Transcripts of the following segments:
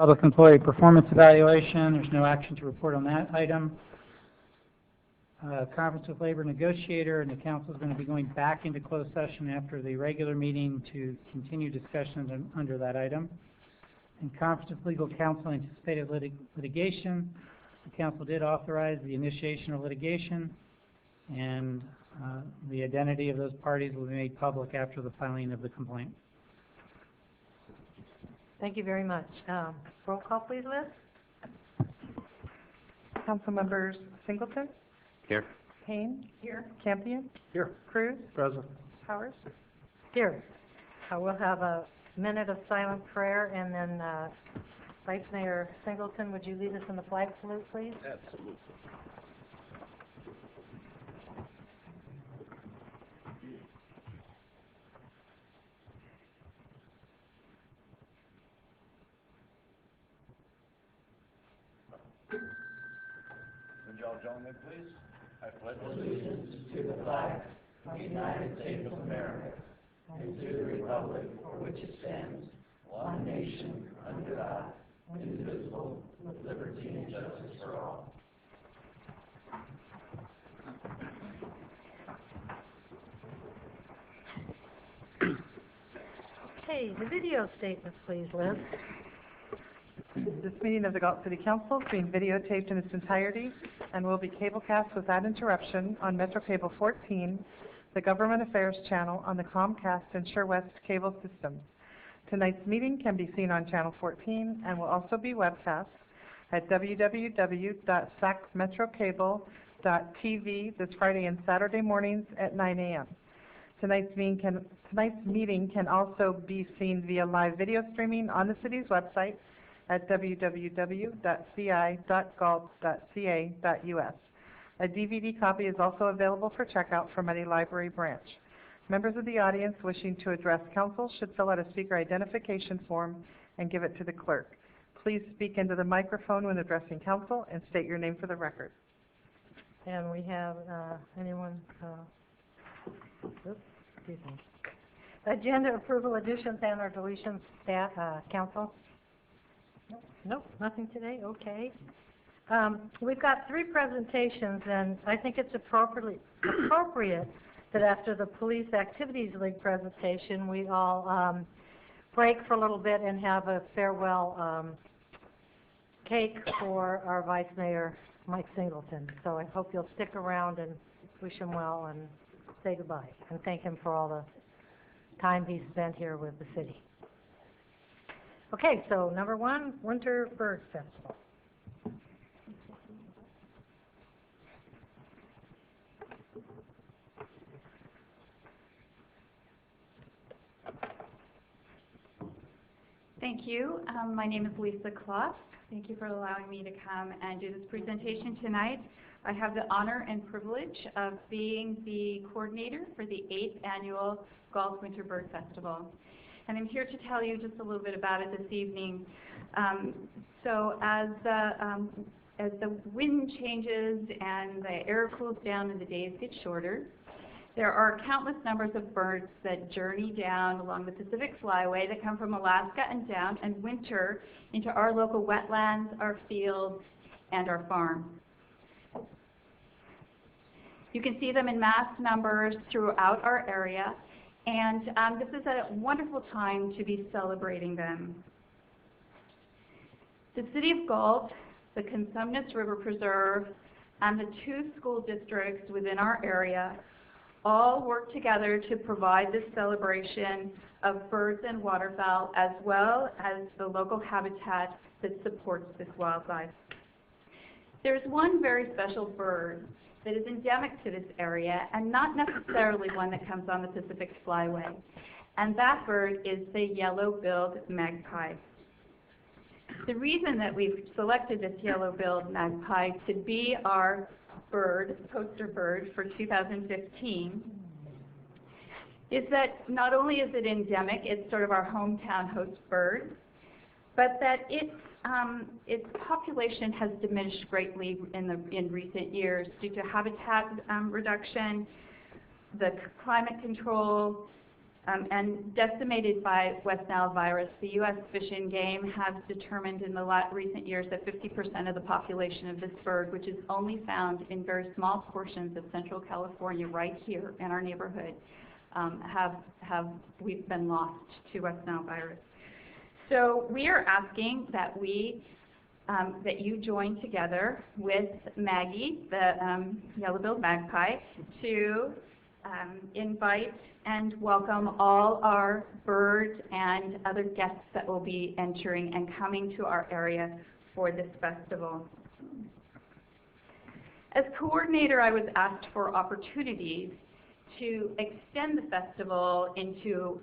Public employee performance evaluation, there's no action to report on that item. Conference with labor negotiator, and the council is going to be going back into closed session after the regular meeting to continue discussions under that item. In conference with legal counsel, anticipated litigation, the council did authorize the initiation of litigation, and the identity of those parties will be made public after the filing of the complaint. Thank you very much. Roll call, please, Liz. Council members Singleton? Here. Payne? Here. Campion? Here. Cruz? Present. Powers? Here. We'll have a minute of silent prayer, and then Vice Mayor Singleton, would you lead us in the flag salute, please? Absolutely. Would y'all join me, please? I pledge allegiance to the flag of the United States of America and to the republic for which it stands, one nation, under God, indivisible, with liberty and justice for all. Okay, the video statements, please, Liz. This meeting of the Galt City Council is being videotaped in its entirety and will be cablecast without interruption on Metro Cable 14, the Government Affairs channel on the Comcast and SureWest cable systems. Tonight's meeting can be seen on Channel 14 and will also be webcast at www.sacmetrocable.tv this Friday and Saturday mornings at 9 a.m. Tonight's meeting can also be seen via live video streaming on the city's website at www.ci.galt.ca.us. A DVD copy is also available for checkout from any library branch. Members of the audience wishing to address council should fill out a speaker identification form and give it to the clerk. Please speak into the microphone when addressing council and state your name for the record. And we have anyone, excuse me. Agenda approval, additions and or deletions, staff, council? Nope, nothing today, okay. We've got 3 presentations, and I think it's appropriate that after the Police Activities League presentation, we all break for a little bit and have a farewell cake for our Vice Mayor, Mike Singleton. So I hope you'll stick around and wish him well and say goodbye and thank him for all the time he spent here with the city. Okay, so number 1, Winter Bird Festival. Thank you. My name is Lisa Kloss. Thank you for allowing me to come and do this presentation tonight. I have the honor and privilege of being the coordinator for the 8th annual Galt Winter Bird Festival. And I'm here to tell you just a little bit about it this evening. So as the wind changes and the air cools down and the days get shorter, there are countless numbers of birds that journey down along the Pacific Flyway that come from Alaska and down and winter into our local wetlands, our fields, and our farms. You can see them in mass numbers throughout our area, and this is a wonderful time to be celebrating them. The City of Galt, the Consumnes River Preserve, and the 2 school districts within our area all work together to provide this celebration of birds and waterfowl, as well as the local habitat that supports this wildlife. There's one very special bird that is endemic to this area and not necessarily one that comes on the Pacific Flyway, and that bird is the yellow-billed magpie. The reason that we've selected this yellow-billed magpie to be our bird, poster bird for 2015, is that not only is it endemic, it's sort of our hometown host bird, but that its population has diminished greatly in recent years due to habitat reduction, the climate control, and decimated by West Nile virus. The U.S. Fish and Game has determined in the recent years that 50% of the population of this bird, which is only found in very small portions of Central California right here in our neighborhood, we've been lost to West Nile virus. So we are asking that that you join together with Maggie, the yellow-billed magpie, to invite and welcome all our birds and other guests that will be entering and coming to our area for this festival. As coordinator, I was asked for opportunities to extend the festival into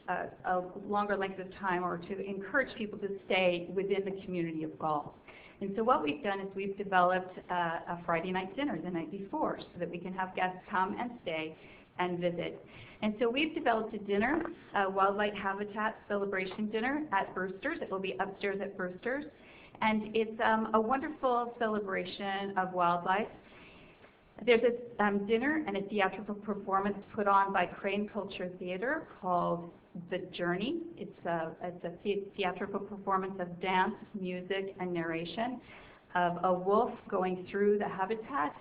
a longer length of time, or to encourage people to stay within the community of Galt. And so what we've done is we've developed a Friday night dinner the night before so that we can have guests come and stay and visit. And so we've developed a dinner, a wildlife habitat celebration dinner at Brewster's. It will be upstairs at Brewster's. And it's a wonderful celebration of wildlife. There's a dinner and a theatrical performance put on by Crane Culture Theater called The Journey. It's a theatrical performance of dance, music, and narration of a wolf going through the habitat,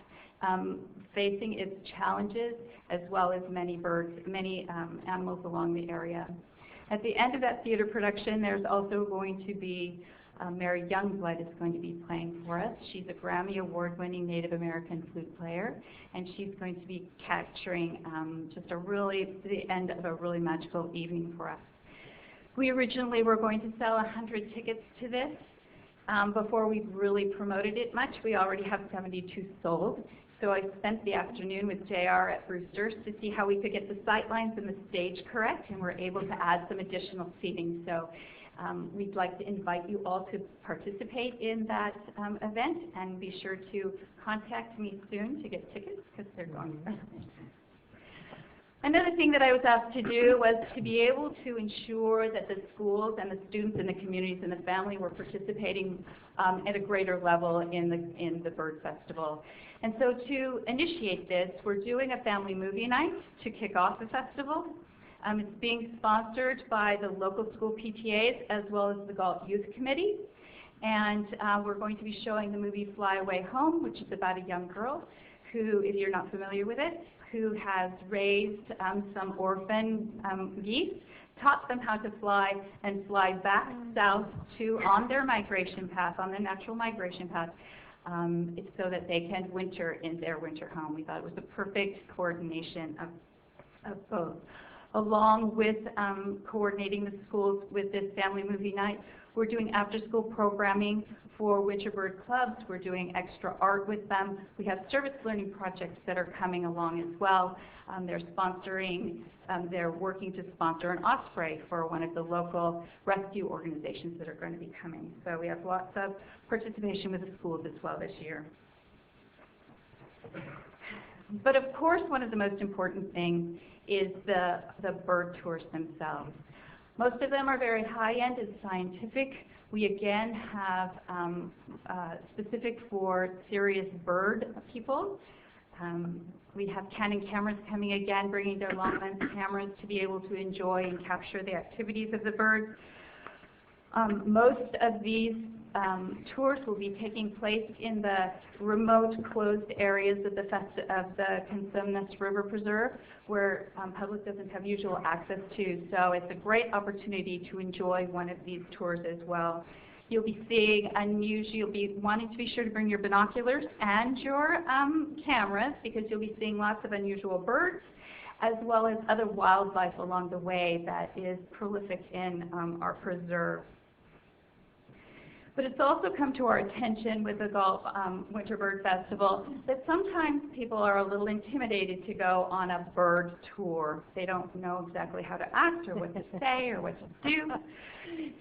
facing its challenges, as well as many birds, many animals along the area. At the end of that theater production, there's also going to be Mary Youngblood is going to be playing for us. She's a Grammy Award-winning Native American flute player, and she's going to be capturing the end of a really magical evening for us. We originally were going to sell 100 tickets to this. Before we really promoted it much, we already have 72 sold. So I spent the afternoon with JR at Brewster's to see how we could get the sight lines and the stage correct, and we're able to add some additional seating. So we'd like to invite you all to participate in that event, and be sure to contact me soon to get tickets, because they're going. Another thing that I was asked to do was to be able to ensure that the schools and the students and the communities and the family were participating at a greater level in the Bird Festival. And so to initiate this, we're doing a family movie night to kick off the festival. It's being sponsored by the local school PTAs as well as the Galt Youth Committee. And we're going to be showing the movie Fly Away Home, which is about a young girl who, if you're not familiar with it, who has raised some orphan geese, taught them how to fly, and fly back south on their migration path, on their natural migration path, so that they can winter in their winter home. We thought it was a perfect coordination of both. Along with coordinating the schools with this family movie night, we're doing after-school programming for Winterbird clubs. We're doing extra art with them. We have service learning projects that are coming along as well. They're working to sponsor an osprey for one of the local rescue organizations that are going to be coming. So we have lots of participation with the schools as well this year. But of course, one of the most important things is the bird tours themselves. Most of them are very high-end and scientific. We again have specific for serious bird people. We have Canon cameras coming again, bringing their long-lens cameras to be able to enjoy and capture the activities of the birds. Most of these tours will be taking place in the remote, closed areas of the Consumnes River Preserve, where public doesn't have usual access to. So it's a great opportunity to enjoy one of these tours as well. You'll be seeing you'll be wanting to be sure to bring your binoculars and your cameras, because you'll be seeing lots of unusual birds, as well as other wildlife along the way that is prolific in our preserve. But it's also come to our attention with the Galt Winterbird Festival that sometimes people are a little intimidated to go on a bird tour. They don't know exactly how to act or what to say or what to do.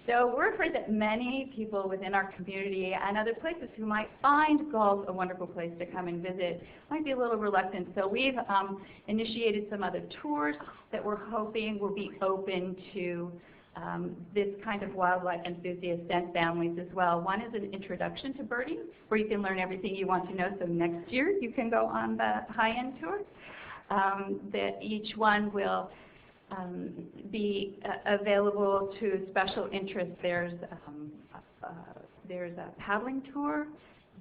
So we're afraid that many people within our community and other places who might find Galt a wonderful place to come and visit might be a little reluctant. So we've initiated some other tours that we're hoping will be open to this kind of wildlife enthusiasts and families as well. One is an introduction to birding, where you can learn everything you want to know, so next year you can go on the high-end tour. Each one will be available to special interests. There's a paddling tour.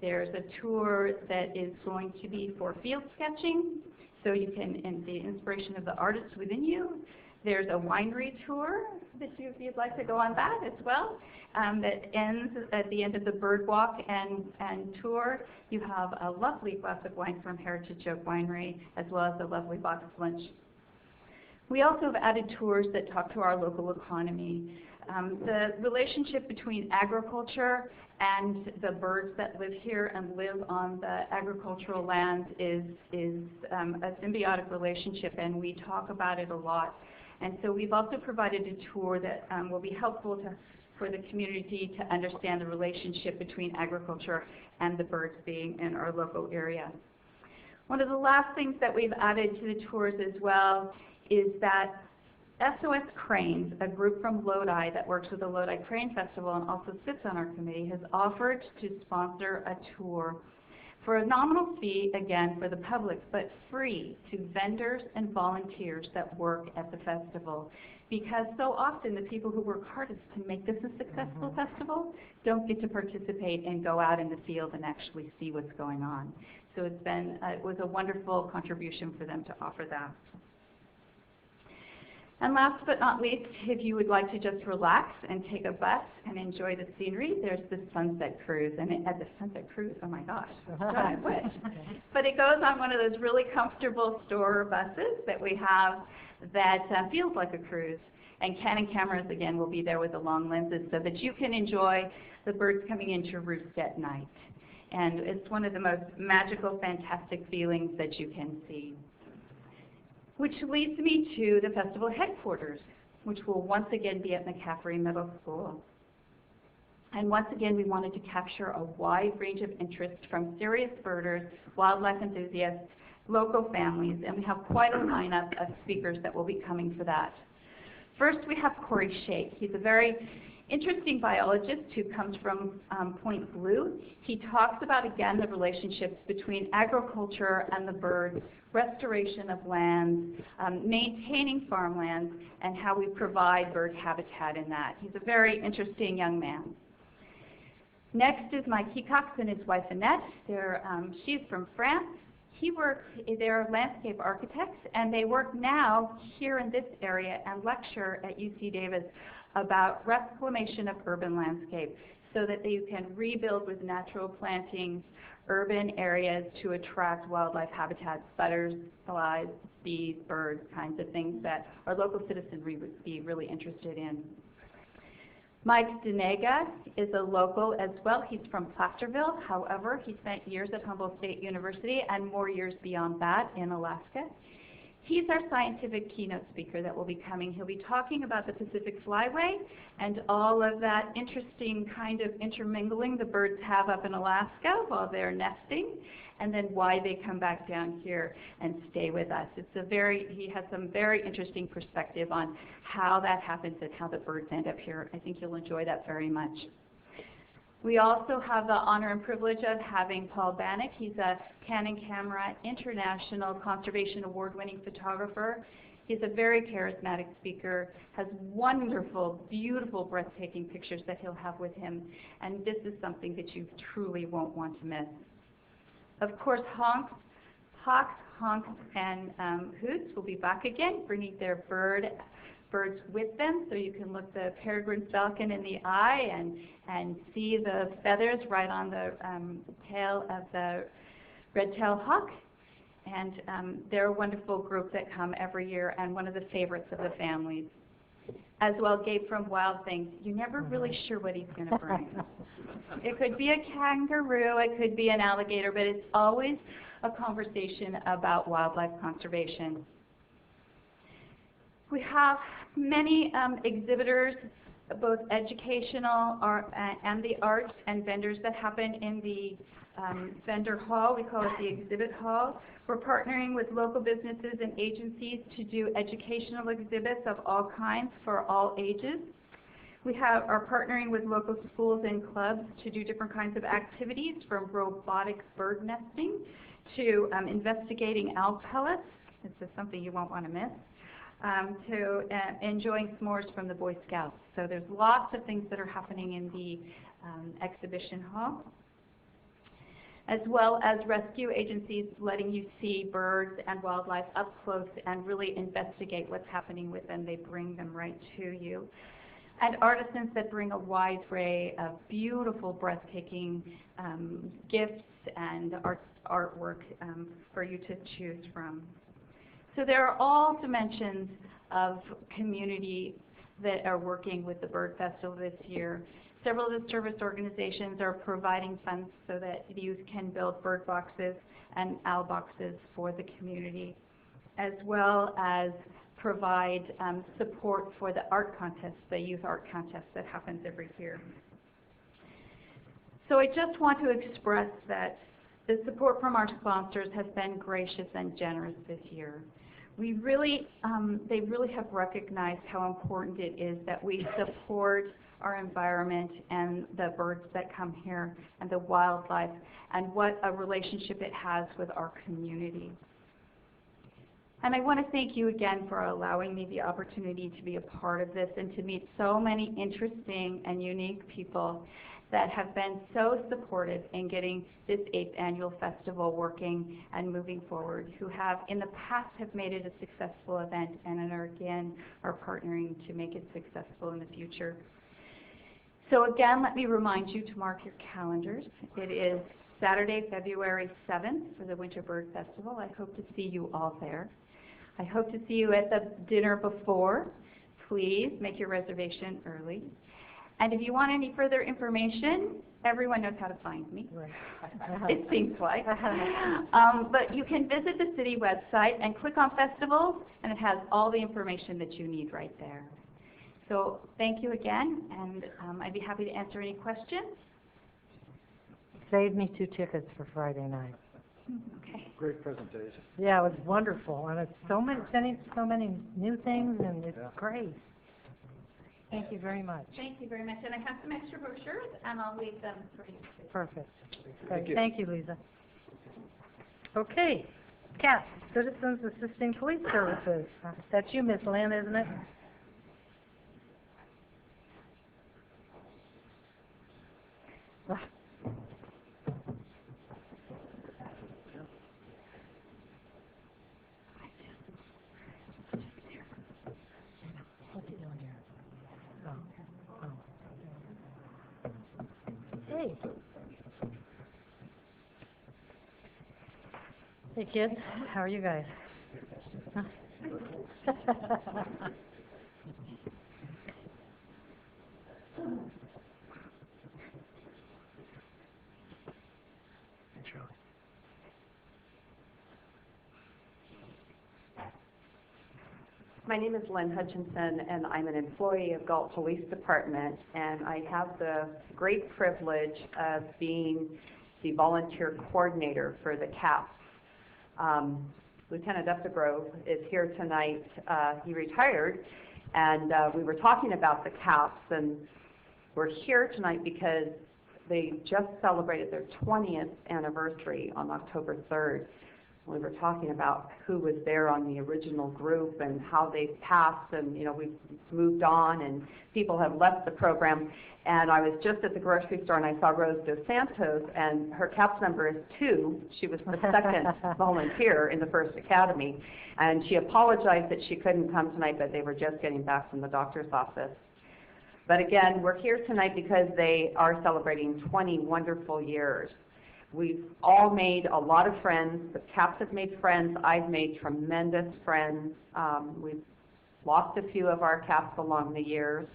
There's a tour that is going to be for field sketching, so you can, and the inspiration of the artists within you. There's a winery tour that if you'd like to go on that as well, that ends at the end of the bird walk and tour. You have a lovely glass of wine from Heritage Oak Winery, as well as a lovely box lunch. We also have added tours that talk to our local economy. The relationship between agriculture and the birds that live here and live on the agricultural land is a symbiotic relationship, and we talk about it a lot. And so we've also provided a tour that will be helpful for the community to understand the relationship between agriculture and the birds being in our local area. One of the last things that we've added to the tours as well is that SOS Cranes, a group from Lodi that works with the Lodi Crane Festival and also sits on our committee, has offered to sponsor a tour for a nominal fee, again, for the public, but free to vendors and volunteers that work at the festival. Because so often the people who work hardest to make this a successful festival don't get to participate and go out in the field and actually see what's going on. So it's been, it was a wonderful contribution for them to offer that. And last but not least, if you would like to just relax and take a bus and enjoy the scenery, there's the Sunset Cruise. And at the Sunset Cruise, oh my gosh, I wish. But it goes on one of those really comfortable store buses that we have that feels like a cruise. And Canon cameras, again, will be there with the long lenses so that you can enjoy the birds coming into roost at night. And it's one of the most magical, fantastic feelings that you can see. Which leads me to the festival headquarters, which will once again be at McCaffrey Middle School. And once again, we wanted to capture a wide range of interest from serious birders, wildlife enthusiasts, local families, and we have quite a lineup of speakers that will be coming for that. First, we have Corey Shake. He's a very interesting biologist who comes from Point Blue. He talks about, again, the relationships between agriculture and the birds, restoration of lands, maintaining farmlands, and how we provide bird habitat in that. He's a very interesting young man. Next is Mike Hecox and his wife Annette. She's from France. They're landscape architects, and they work now here in this area and lecture at UC Davis about reclamation of urban landscape so that you can rebuild with natural plantings urban areas to attract wildlife habitats, butterflies, bees, birds, kinds of things that our local citizenry would be really interested in. Mike Denega is a local as well. He's from Placerville. However, he spent years at Humboldt State University and more years beyond that in Alaska. He's our scientific keynote speaker that will be coming. He'll be talking about the Pacific Flyway and all of that interesting kind of intermingling the birds have up in Alaska while they're nesting, and then why they come back down here and stay with us. He has some very interesting perspective on how that happens and how the birds end up here. I think you'll enjoy that very much. We also have the honor and privilege of having Paul Bannock. He's a Canon Camera International Conservation Award-winning photographer. He's a very charismatic speaker, has wonderful, beautiful, breathtaking pictures that he'll have with him, and this is something that you truly won't want to miss. Of course, Hawks, Honks, and Hoots will be back again, bringing their birds with them, so you can look the peregrine falcon in the eye and see the feathers right on the tail of the red-tailed hawk. And they're a wonderful group that come every year and one of the favorites of the families. As well, Gabe from Wild Things. You're never really sure what he's going to bring. It could be a kangaroo, it could be an alligator, but it's always a conversation about wildlife conservation. We have many exhibitors, both educational and the arts, and vendors that happen in the vendor hall. We call it the exhibit hall. We're partnering with local businesses and agencies to do educational exhibits of all kinds for all ages. We are partnering with local schools and clubs to do different kinds of activities, from robotic bird nesting to investigating owl pellets. This is something you won't want to miss. to enjoying s'mores from the Boy Scouts. So there's lots of things that are happening in the exhibition hall, as well as rescue agencies letting you see birds and wildlife up close and really investigate what's happening with them. They bring them right to you. And artisans that bring a wide array of beautiful, breathtaking gifts and artwork for you to choose from. So there are all dimensions of community that are working with the Bird Festival this year. Several of the service organizations are providing funds so that youth can build bird boxes and owl boxes for the community, as well as provide support for the art contest, the youth art contest that happens every year. So I just want to express that the support from our sponsors has been gracious and generous this year. We really, they really have recognized how important it is that we support our environment and the birds that come here and the wildlife and what a relationship it has with our community. And I want to thank you again for allowing me the opportunity to be a part of this and to meet so many interesting and unique people that have been so supportive in getting this 8th annual festival working and moving forward, who have in the past have made it a successful event and are again are partnering to make it successful in the future. So again, let me remind you to mark your calendars. It is Saturday, February 7th for the Winter Bird Festival. I hope to see you all there. I hope to see you at the dinner before. Please make your reservation early. And if you want any further information, everyone knows how to find me. Right. It seems like. But you can visit the city website and click on festivals, and it has all the information that you need right there. So thank you again, and I'd be happy to answer any questions. Saved me 2 tickets for Friday night. Okay. Great presentation. Yeah, it was wonderful, and it's so many new things, and it's great. Thank you very much. Thank you very much. And I have some extra brochures, and I'll leave them for you. Perfect. Thank you. Thank you, Lisa. Okay, CAP, Citizens Assisting Police Services. That's you, Miss Lynn, isn't it? What's he doing here? Hey. Hey kids, how are you guys? My name is Lynn Hutchinson, and I'm an employee of Galt Police Department, and I have the great privilege of being the volunteer coordinator for the CAPS. Lieutenant Updegrove is here tonight. He retired, and we were talking about the CAPS, and we're here tonight because they just celebrated their 20th anniversary on October 3rd. We were talking about who was there on the original group and how they passed, and you know, we've moved on and people have left the program. And I was just at the grocery store and I saw Rose Dos Santos, and her CAPS number is 2. She was the second volunteer in the first academy, and she apologized that she couldn't come tonight, but they were just getting back from the doctor's office. But again, we're here tonight because they are celebrating 20 wonderful years. We've all made a lot of friends. The CAPS have made friends. I've made tremendous friends. We've lost a few of our CAPS along the years.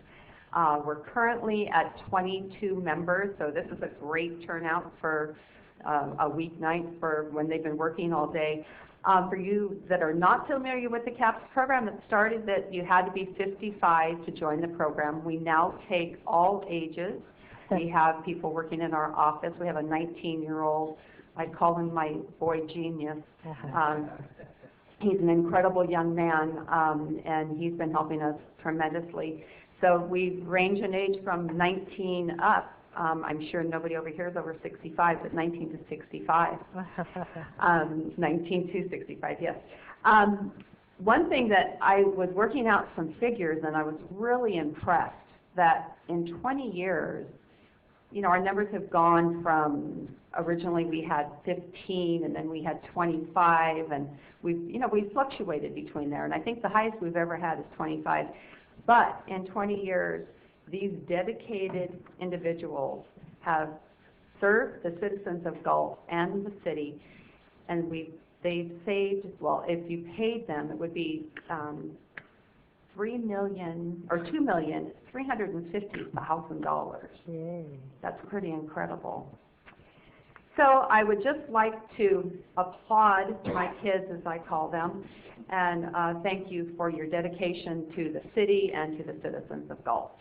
We're currently at 22 members, so this is a great turnout for a weeknight for when they've been working all day. For you that are not familiar with the CAPS program, it started that you had to be 55 to join the program. We now take all ages. We have people working in our office. We have a 19-year-old, I call him my boy genius. He's an incredible young man, and he's been helping us tremendously. So we range in age from 19 up. I'm sure nobody over here is over 65, but 19 to 65. 19 to 65, yes. one thing that I was working out some figures, and I was really impressed that in 20 years, you know, our numbers have gone from, originally we had 15, and then we had 25, and we've fluctuated between there, and I think the highest we've ever had is 25. But in 20 years, these dedicated individuals have served the citizens of Galt and the city, and they've saved, well, if you paid them, it would be $2,350,000. Yay. That's pretty incredible. So I would just like to applaud my kids, as I call them, and thank you for your dedication to the city and to the citizens of Galt.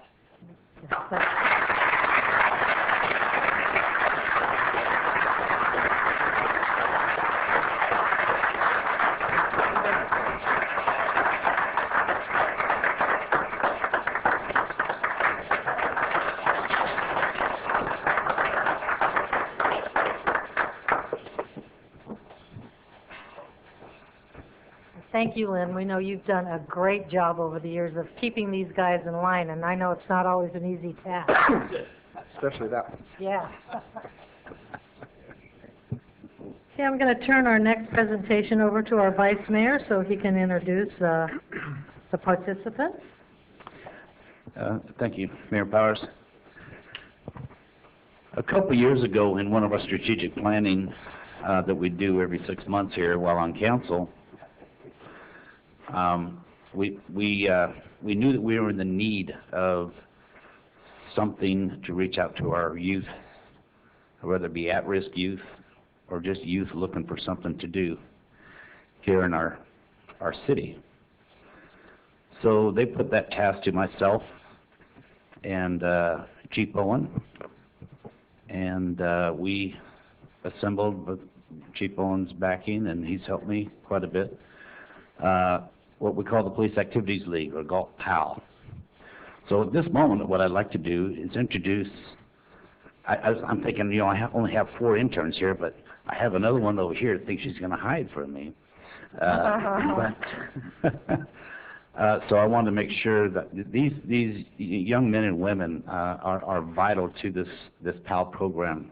Thank you, Lynn. We know you've done a great job over the years of keeping these guys in line, and I know it's not always an easy task. Especially that one. Yeah. Okay, I'm going to turn our next presentation over to our Vice Mayor so he can introduce the participants. Thank you, Mayor Powers. A couple years ago, in one of our strategic planning that we do every 6 months here while on council, we knew that we were in the need of something to reach out to our youth, whether it be at-risk youth or just youth looking for something to do here in our city. So they put that task to myself and Chief Owen, and we assembled with Chief Owen's backing, and he's helped me quite a bit, what we call the Police Activities League, or Galt PAL. So at this moment, what I'd like to do is introduce, I'm thinking, you know, only have 4 interns here, but I have another one over here that thinks she's going to hide from me. So I wanted to make sure that these young men and women are vital to this PAL program.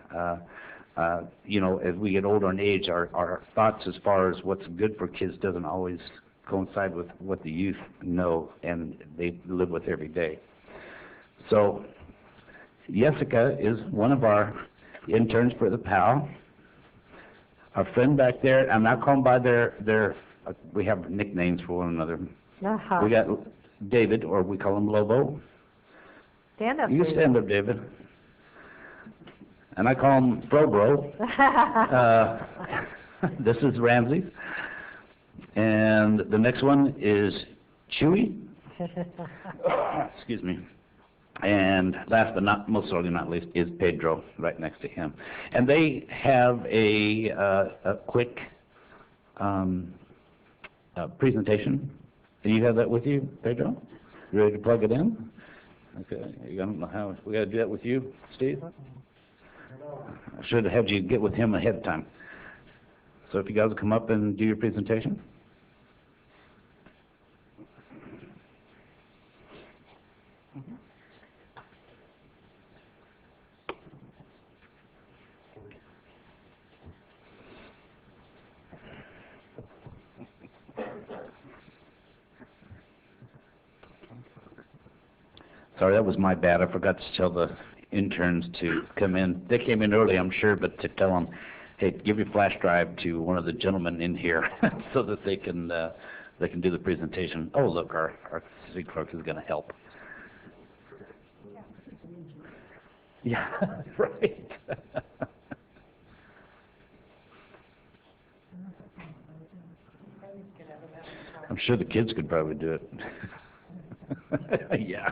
You know, as we get older in age, our thoughts as far as what's good for kids doesn't always coincide with what the youth know and they live with every day. So Jessica is one of our interns for the PAL. Our friend back there, I'm not calling by their we have nicknames for one another. We got David, or we call him Lobo. Stand up, You David. stand up, David. And I call him Frobro. This is Ramsey. And the next one is Chewy. Excuse me. And last but most certainly not least is Pedro, right next to him. And they have a quick presentation. Do you have that with you, Pedro? You ready to plug it in? Okay. I don't know how we got to do that with you, Steve. I should have had you get with him ahead of time. So if you guys will come up and do your presentation. Sorry, that was my bad. I forgot to tell the interns to come in. They came in early, I'm sure, but to tell them, hey, give your flash drive to one of the gentlemen in here so that they can do the presentation. Oh, look, our city clerk is going to help. Yeah, right. I'm sure the kids could probably do it. Yeah.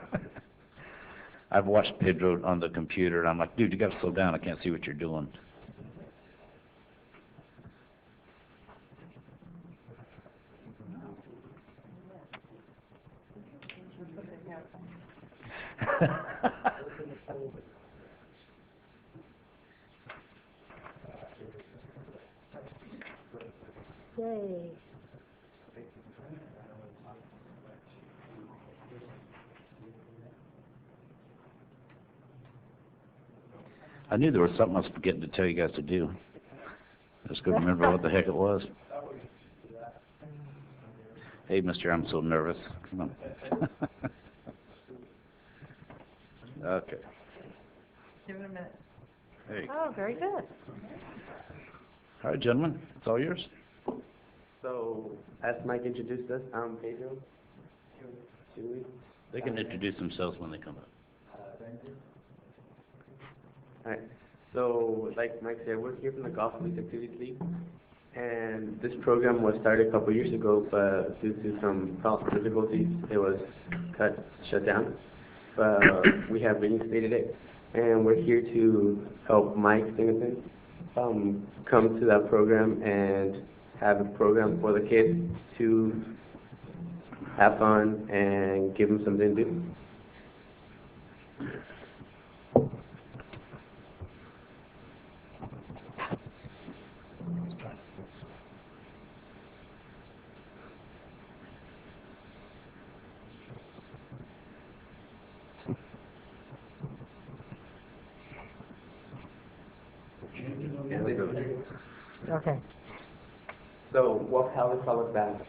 I've watched Pedro on the computer, and I'm like, dude, you got to slow down. I can't see what you're doing. Yay. I knew there was something I was forgetting to tell you guys to do. I just couldn't remember what the heck it was. Hey, mister, I'm so nervous. Come on. Okay. Give it a minute. There you go. Oh, very good. All right, gentlemen, it's all yours. So, as Mike introduced us, I'm Pedro. Should we? They can introduce themselves when they come up. Alright, so like Mike said, we're here from the Galt Police Activities League, and this program was started a couple years ago, but due to some difficulties, it was shut down. But we have reinstated it, and we're here to help Mike Singleton come to that program and have a program for the kids to have fun and give them something to do. Okay. So how this all about?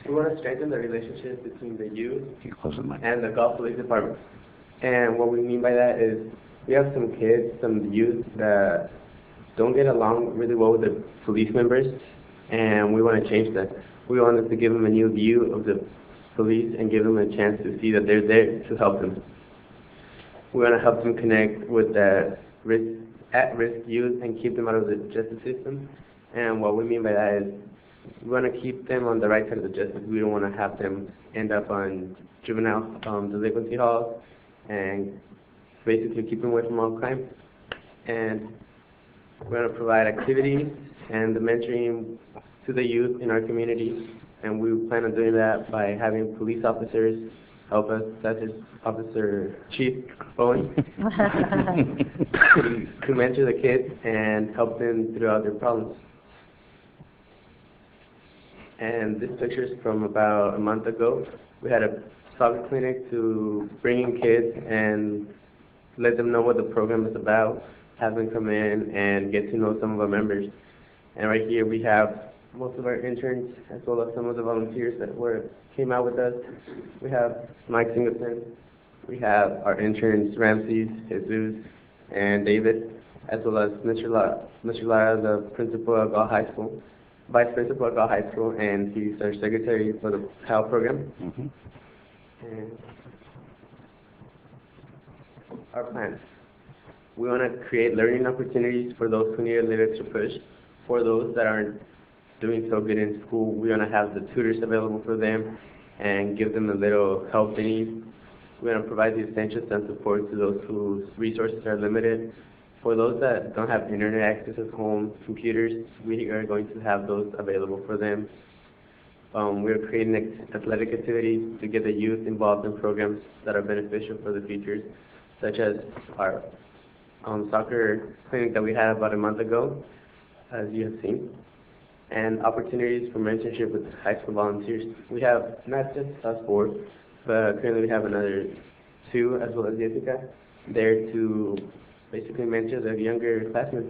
We want to strengthen the relationship between the youth You close the mic. and the Galt Police Department. And what we mean by that is we have some kids, some youth that don't get along really well with the police members, and we want to change that. We wanted to give them a new view of the police and give them a chance to see that they're there to help them. We want to help them connect with the at-risk youth and keep them out of the justice system. And what we mean by that is we want to keep them on the right side of the justice. We don't want to have them end up on juvenile delinquency halls and basically keep them away from all crime. And we're going to provide activities and the mentoring to the youth in our community. And we plan on doing that by having police officers help us, such as Officer Chief Bowen, to mentor the kids and help them throughout their problems. And this picture is from about a month ago. We had a soccer clinic to bring in kids and let them know what the program is about, have them come in and get to know some of our members. And right here we have most of our interns as well as some of the volunteers that came out with us. We have Mike Singleton, we have our interns Ramses, Jesus, and David, as well as Mr. Lara, the principal of Galt High School, vice principal of Galt High School, and he's our secretary for the PAL program. Mm-hmm. And our plans. We want to create learning opportunities for those who need a little extra push. For those that aren't doing so good in school, we want to have the tutors available for them and give them a little help they need. We want to provide the essentials and support to those whose resources are limited. For those that don't have internet access at home, computers, we are going to have those available for them. We're creating athletic activities to get the youth involved in programs that are beneficial for the futures, such as our soccer clinic that we had about a month ago, as you have seen, and opportunities for mentorship with high school volunteers. We have not just us four, but currently we have another two, as well as Jessica, there to basically mentor the younger classmates.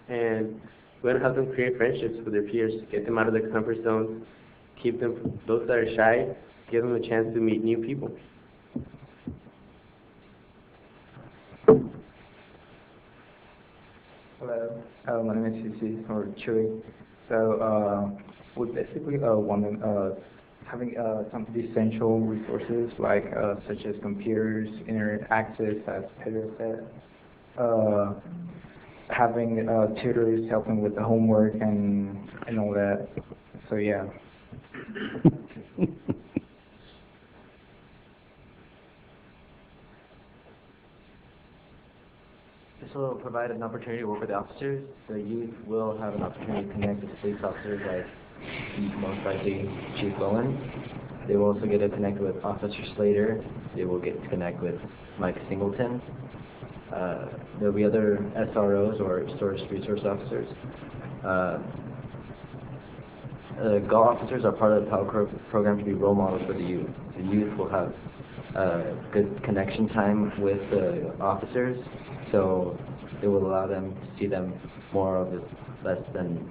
And we're going to help them create friendships with their peers, get them out of their comfort zones, keep them, those that are shy, give them a chance to meet new people. Hello, my name is Cici, or Chewy. So we basically want to having some essential resources like such as computers, internet access, as Pedro said, having tutors helping with the homework and all that. So yeah. This will provide an opportunity to work with the officers. The youth will have an opportunity to connect with police officers like most likely Chief Bowen. They will also get to connect with Officer Slater. They will get to connect with Mike Singleton. There'll be other SROs or resource officers. Galt officers are part of the program to be role models for the youth. The youth will have good connection time with the officers, so it will allow them to see them more of as less than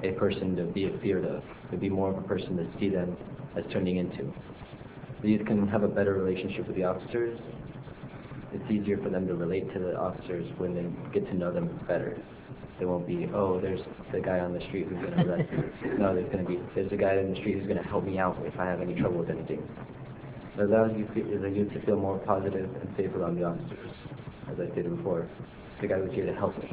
a person to be feared of. It would be more of a person to see them as turning into. The youth can have a better relationship with the officers. It's easier for them to relate to the officers when they get to know them better. They won't be, oh, there's the guy on the street who's going to arrest me. No, there's a guy in the street who's going to help me out if I have any trouble with anything. It allows the youth to feel more positive and safe around the officers, as I stated before. The guy was here to help me.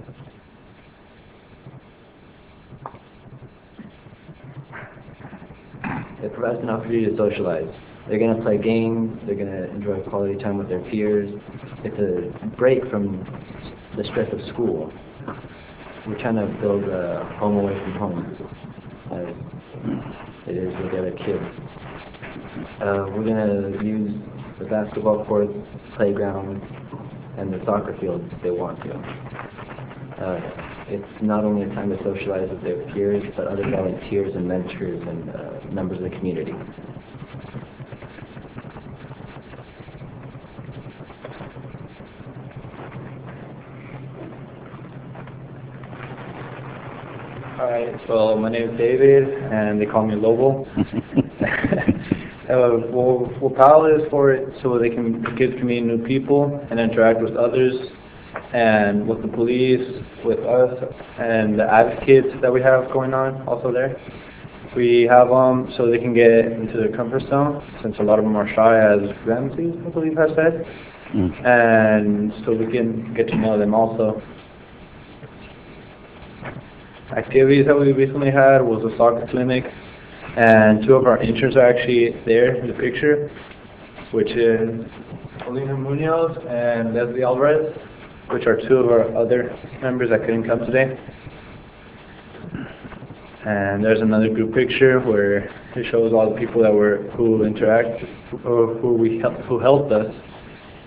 It provides an opportunity to socialize. They're going to play games, they're going to enjoy quality time with their peers. It's a break from the stress of school. We're trying to build a home away from home, as it is with the other kids. We're going to use the basketball court, playground, and the soccer field if they want to. It's not only a time to socialize with their peers, but other volunteers and mentors and members of the community. Hi, so my name is David, and they call me Lobo. Well, PAL is for it so the kids can meet new people and interact with others, and with the police, with us, and the advocates that we have going on also there. We have them so they can get into their comfort zone, since a lot of them are shy, as Ramsey, I believe, has said, and so we can get to know them also. Activities that we recently had was a soccer clinic, and two of our interns are actually there in the picture, which is Olina Munoz and Leslie Alvarez, which are two of our other members that couldn't come today. And there's another group picture where it shows all the people that who helped us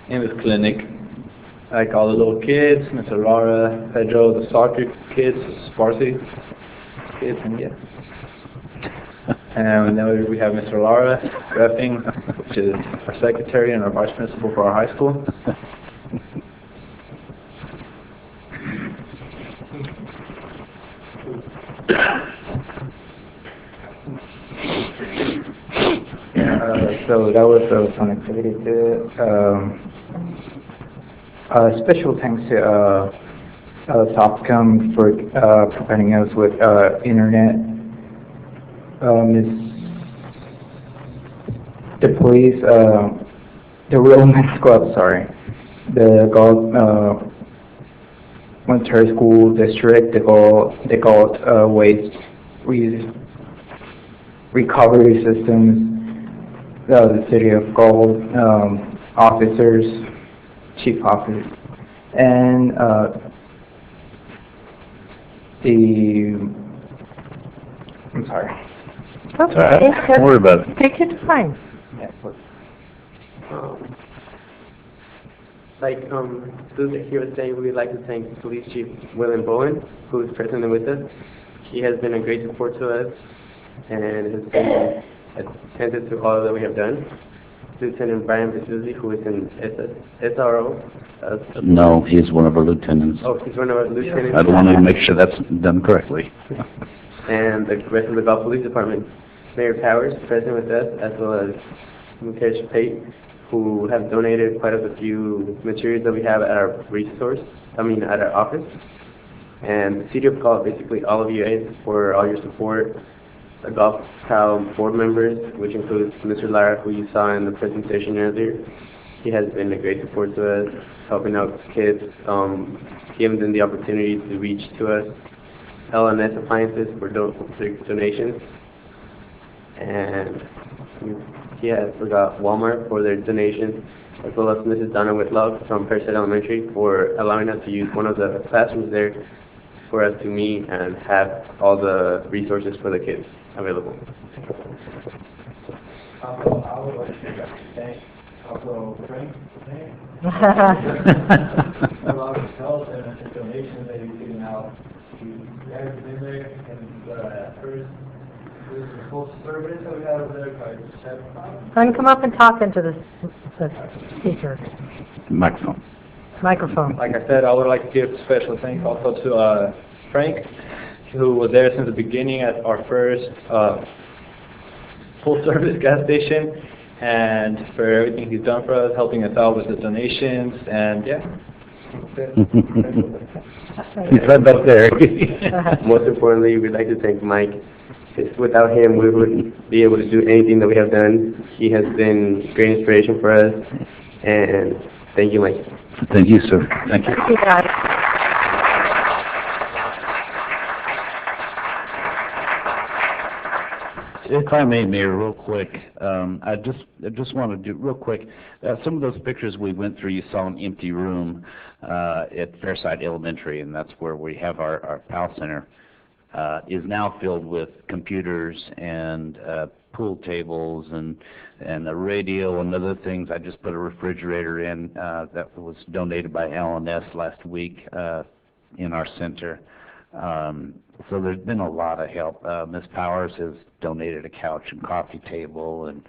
in this clinic. Like all the little kids, Miss Aurora, Pedro, the soccer kids, Sparsi kids, and yeah. And then we have Miss Aurora Reffing, which is our secretary and our vice principal for our high school. So that was a fun activity too. Special thanks to Topcom for providing us with internet. The police, the Romance Club, the Galt Military School District, the Galt Waste Recovery Systems, the City of Galt officers, chief office, and I'm sorry. Okay. Don't worry about it. Take your time. Yeah, please. Like Susan here was saying, we'd like to thank Police Chief William Bowen, who is present with us. He has been a great support to us and has been attentive to all that we have done. Lieutenant Brian Besuzi, who is in SRO. No, he's one of our lieutenants. Oh, he's one of our lieutenants. I want to make sure that's done correctly. And the rest of the Galt Police Department. Mayor Powers, present with us, as well as Mukesh Pate, who have donated quite a few materials that we have at our at our office. And the City of Galt, basically all of you guys, for all your support. The Galt PAL board members, which includes Mr. Lara, who you saw in the presentation earlier. He has been a great support to us, helping out kids, giving them the opportunity to reach to us. L&S Appliances for donations. And we got Walmart for their donations, as well as Mrs. Donna Whitlock from Perset Elementary for allowing us to use one of the classrooms there for us to meet and have all the resources for the kids available. I would like to thank Frank a lot of help and donations that you've given out. You guys have been there and at first Full service that we have over there, Go ahead and come up and talk into the speaker, Microphone. microphone. Like I said, I would like to give special thanks also to Frank, who was there since the beginning at our first full-service gas station, and for everything he's done for us, helping us out with the donations, and yeah. He's right back there. Most importantly, we'd like to thank Mike. Because without him, we wouldn't be able to do anything that we have done. He has been great inspiration for us, and thank you, Mike. Thank you, sir. Thank you. Thank you, guys. If I may, Mayor, real quick, I just want to do real quick. Some of those pictures we went through, you saw an empty room at Fairside Elementary, and that's where we have our PAL Center. Is now filled with computers and pool tables and a radio and other things. I just put a refrigerator in that was donated by LNS last week in our center. So there's been a lot of help. Ms. Powers has donated a couch and coffee table, and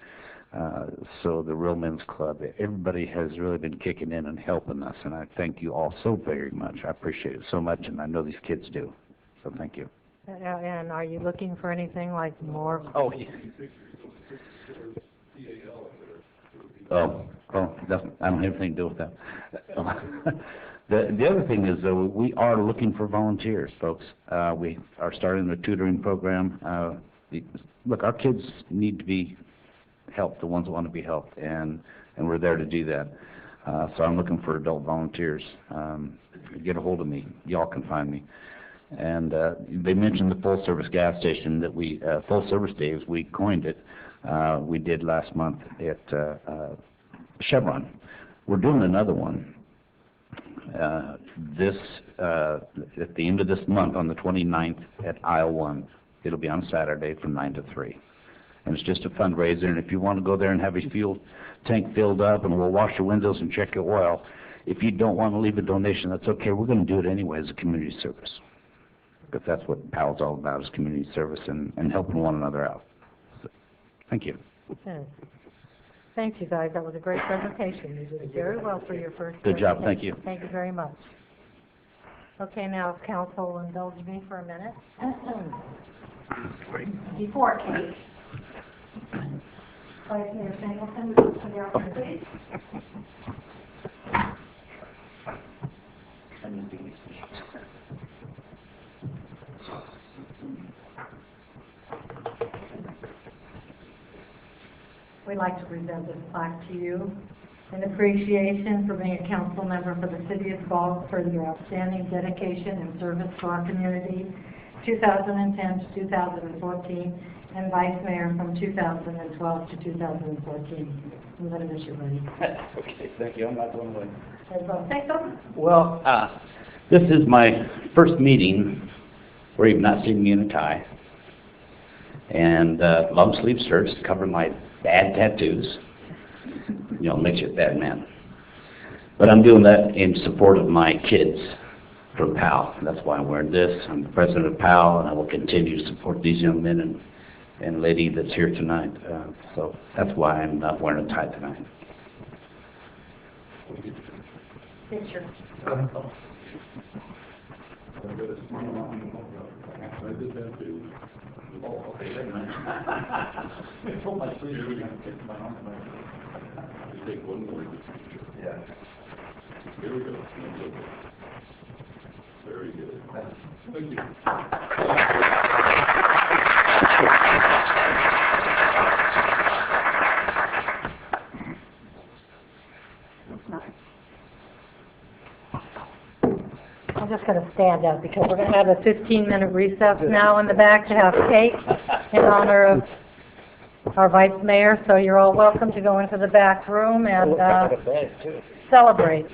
so the Real Men's Club, everybody has really been kicking in and helping us, and I thank you all so very much. I appreciate it so much, and I know these kids do. So thank you. And are you looking for anything like more? Oh, yeah. That's, I don't have anything to do with that. The other thing is, though, we are looking for volunteers, folks. We are starting the tutoring program. Look, our kids need to be helped, the ones that want to be helped, and we're there to do that. So I'm looking for adult volunteers. Get a hold of me. Y'all can find me. And they mentioned the full-service gas station that we, full-service days, we coined it. We did last month at Chevron. We're doing another one. At the end of this month, on the 29th at aisle 1. It'll be on Saturday from 9 to 3. And it's just a fundraiser, and if you want to go there and have your fuel tank filled up, and we'll wash your windows and check your oil, if you don't want to leave a donation, that's okay. We're going to do it anyway as a community service. Because that's what PAL's all about, is community service and helping one another out. So, thank you. Okay. Thank you, guys. That was a great presentation. You did very well for your first Good job. Thank presentation. you. Thank you very much. Okay, now if council will indulge me for a minute. Before Kate. Vice Mayor Singleton, would you come down, please? We'd like to present this plaque to you in appreciation for being a council member for the City of Galt for your outstanding dedication and service to our community, 2010 to 2014, and Vice Mayor from 2012 to 2014. We're going to miss you, buddy. Okay, thank you. I'm not going away. Say so. Well, this is my first meeting where you've not seen me in a tie. And long sleeve shirts to cover my bad tattoos. You know, makes you a bad man. But I'm doing that in support of my kids from PAL. That's why I'm wearing this. I'm the president of PAL, and I will continue to support these young men and lady that's here tonight. So that's why I'm not wearing a tie tonight. Picture. Here we go. Very good. Thank you. I'm just going to stand up because we're going to have a 15-minute recess now in the back to have cake in honor of our Vice Mayor. So you're all welcome to go into the back room and celebrate.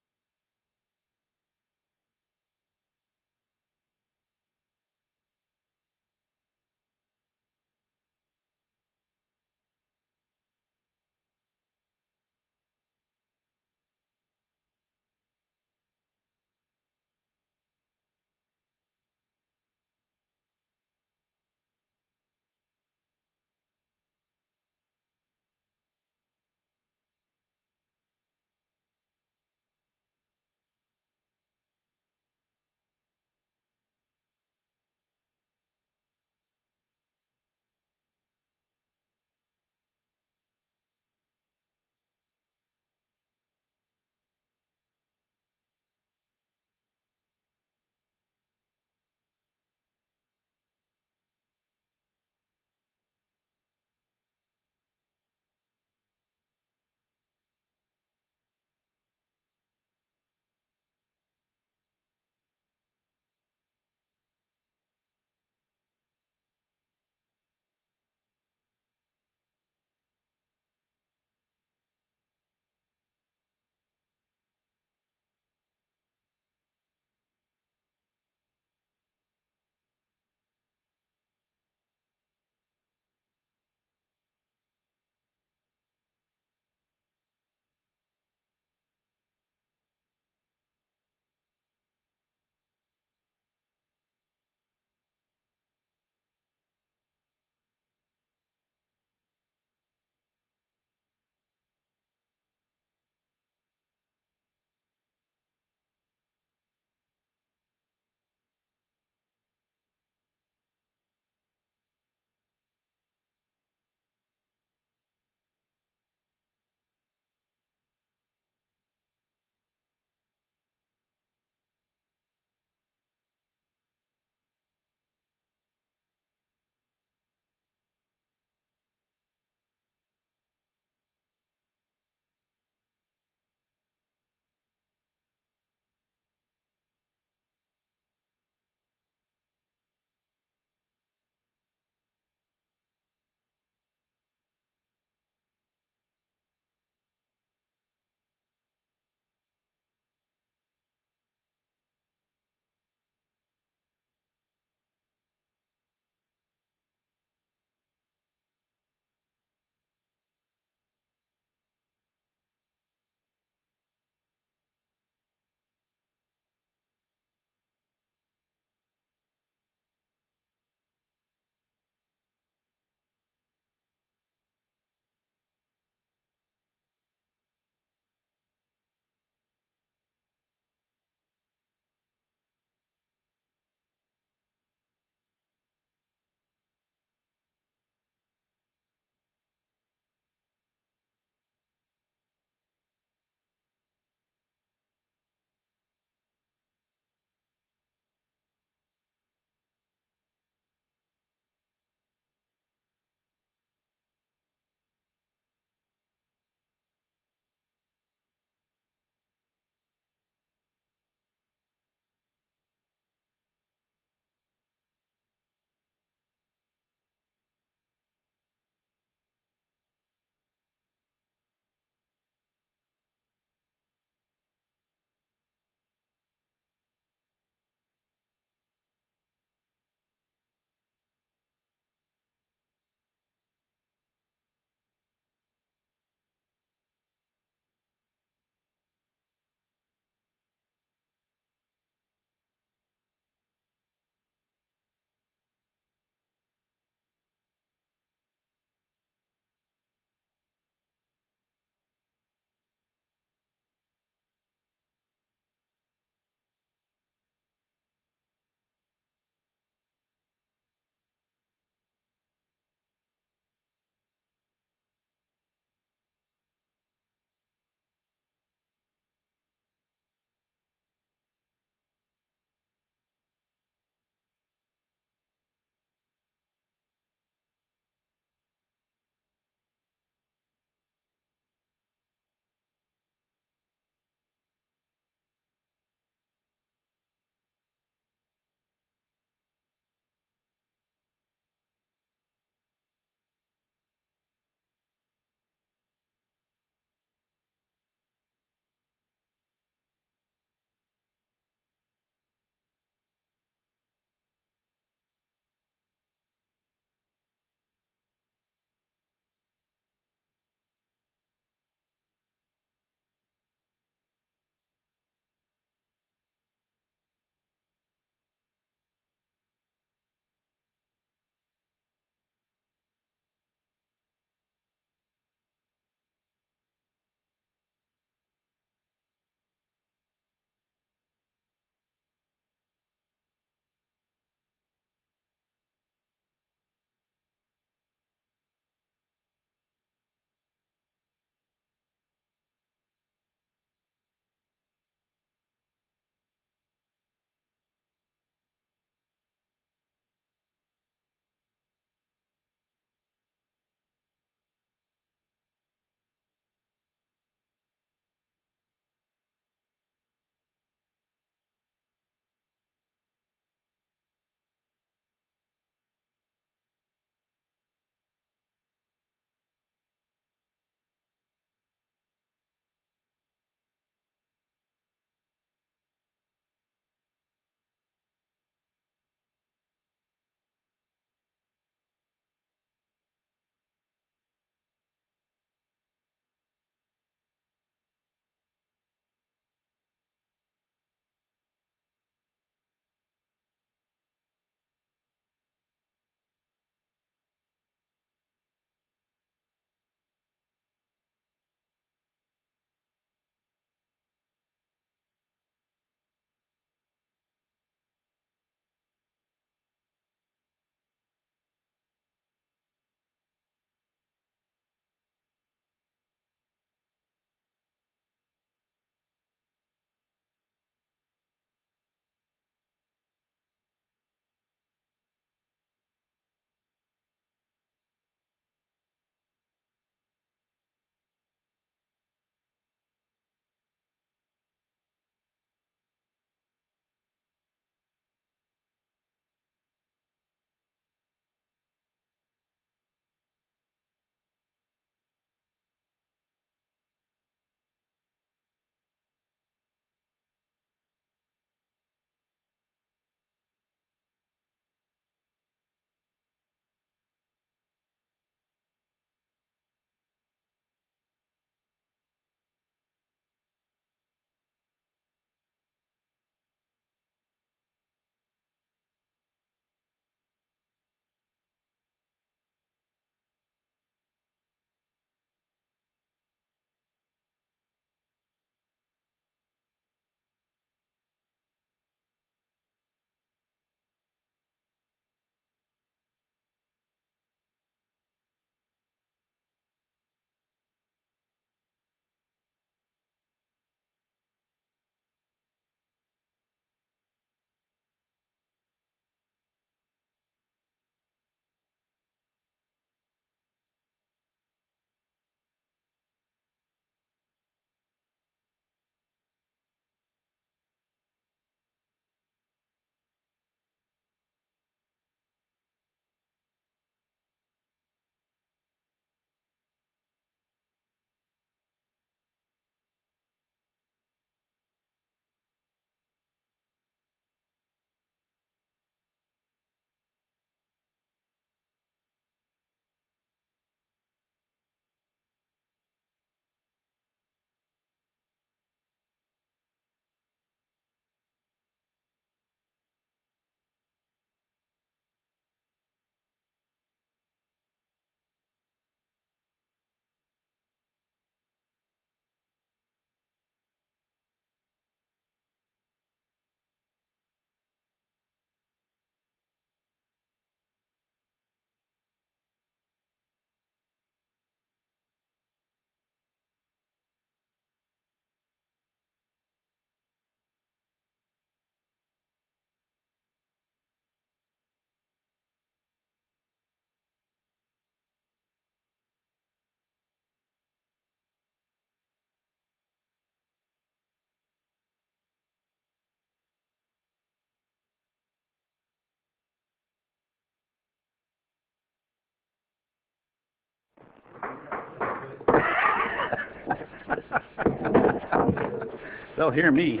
They'll hear me.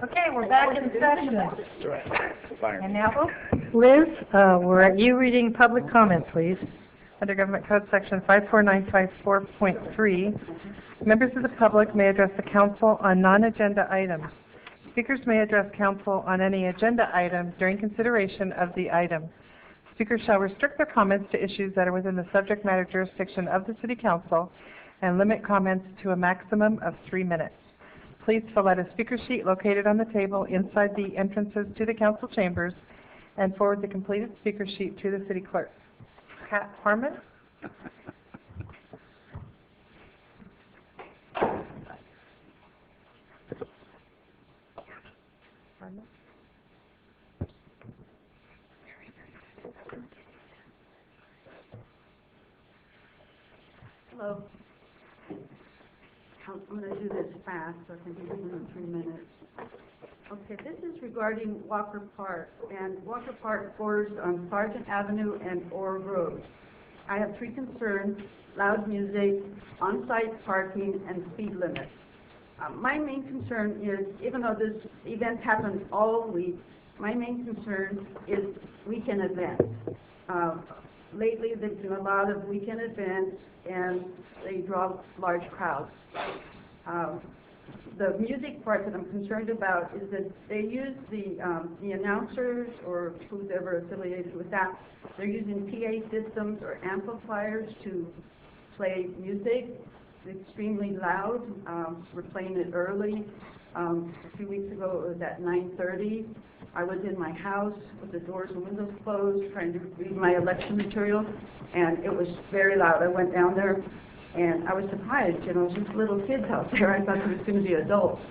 Okay, we're back in session. Fire. And now, Liz, we're at you reading public comment, please. Under Government Code Section 54954.3, members of the public may address the council on non-agenda items. Speakers may address council on any agenda item during consideration of the item. Speakers shall restrict their comments to issues that are within the subject matter jurisdiction of the City Council and limit comments to a maximum of 3 minutes. Please fill out a speaker sheet located on the table inside the entrances to the council chambers and forward the completed speaker sheet to the city clerk. Pat Harmon? Hello. I'm going to do this fast so I can do it in 3 minutes. Okay, this is regarding Walker Park, and Walker Park borders on Sargent Avenue and Orr Road. I have 3 concerns: loud music, on-site parking, and speed limit. My main concern is, even though this event happens all week, my main concern is weekend events. Lately, there's been a lot of weekend events, and they draw large crowds. The music part that I'm concerned about is that they use the announcers or who's ever affiliated with that. They're using PA systems or amplifiers to play music. It's extremely loud. We're playing it early. A few weeks ago, it was at 9:30. I was in my house with the doors and windows closed, trying to read my election material, and it was very loud. I went down there, and I was surprised, just little kids out there. I thought there was going to be adults.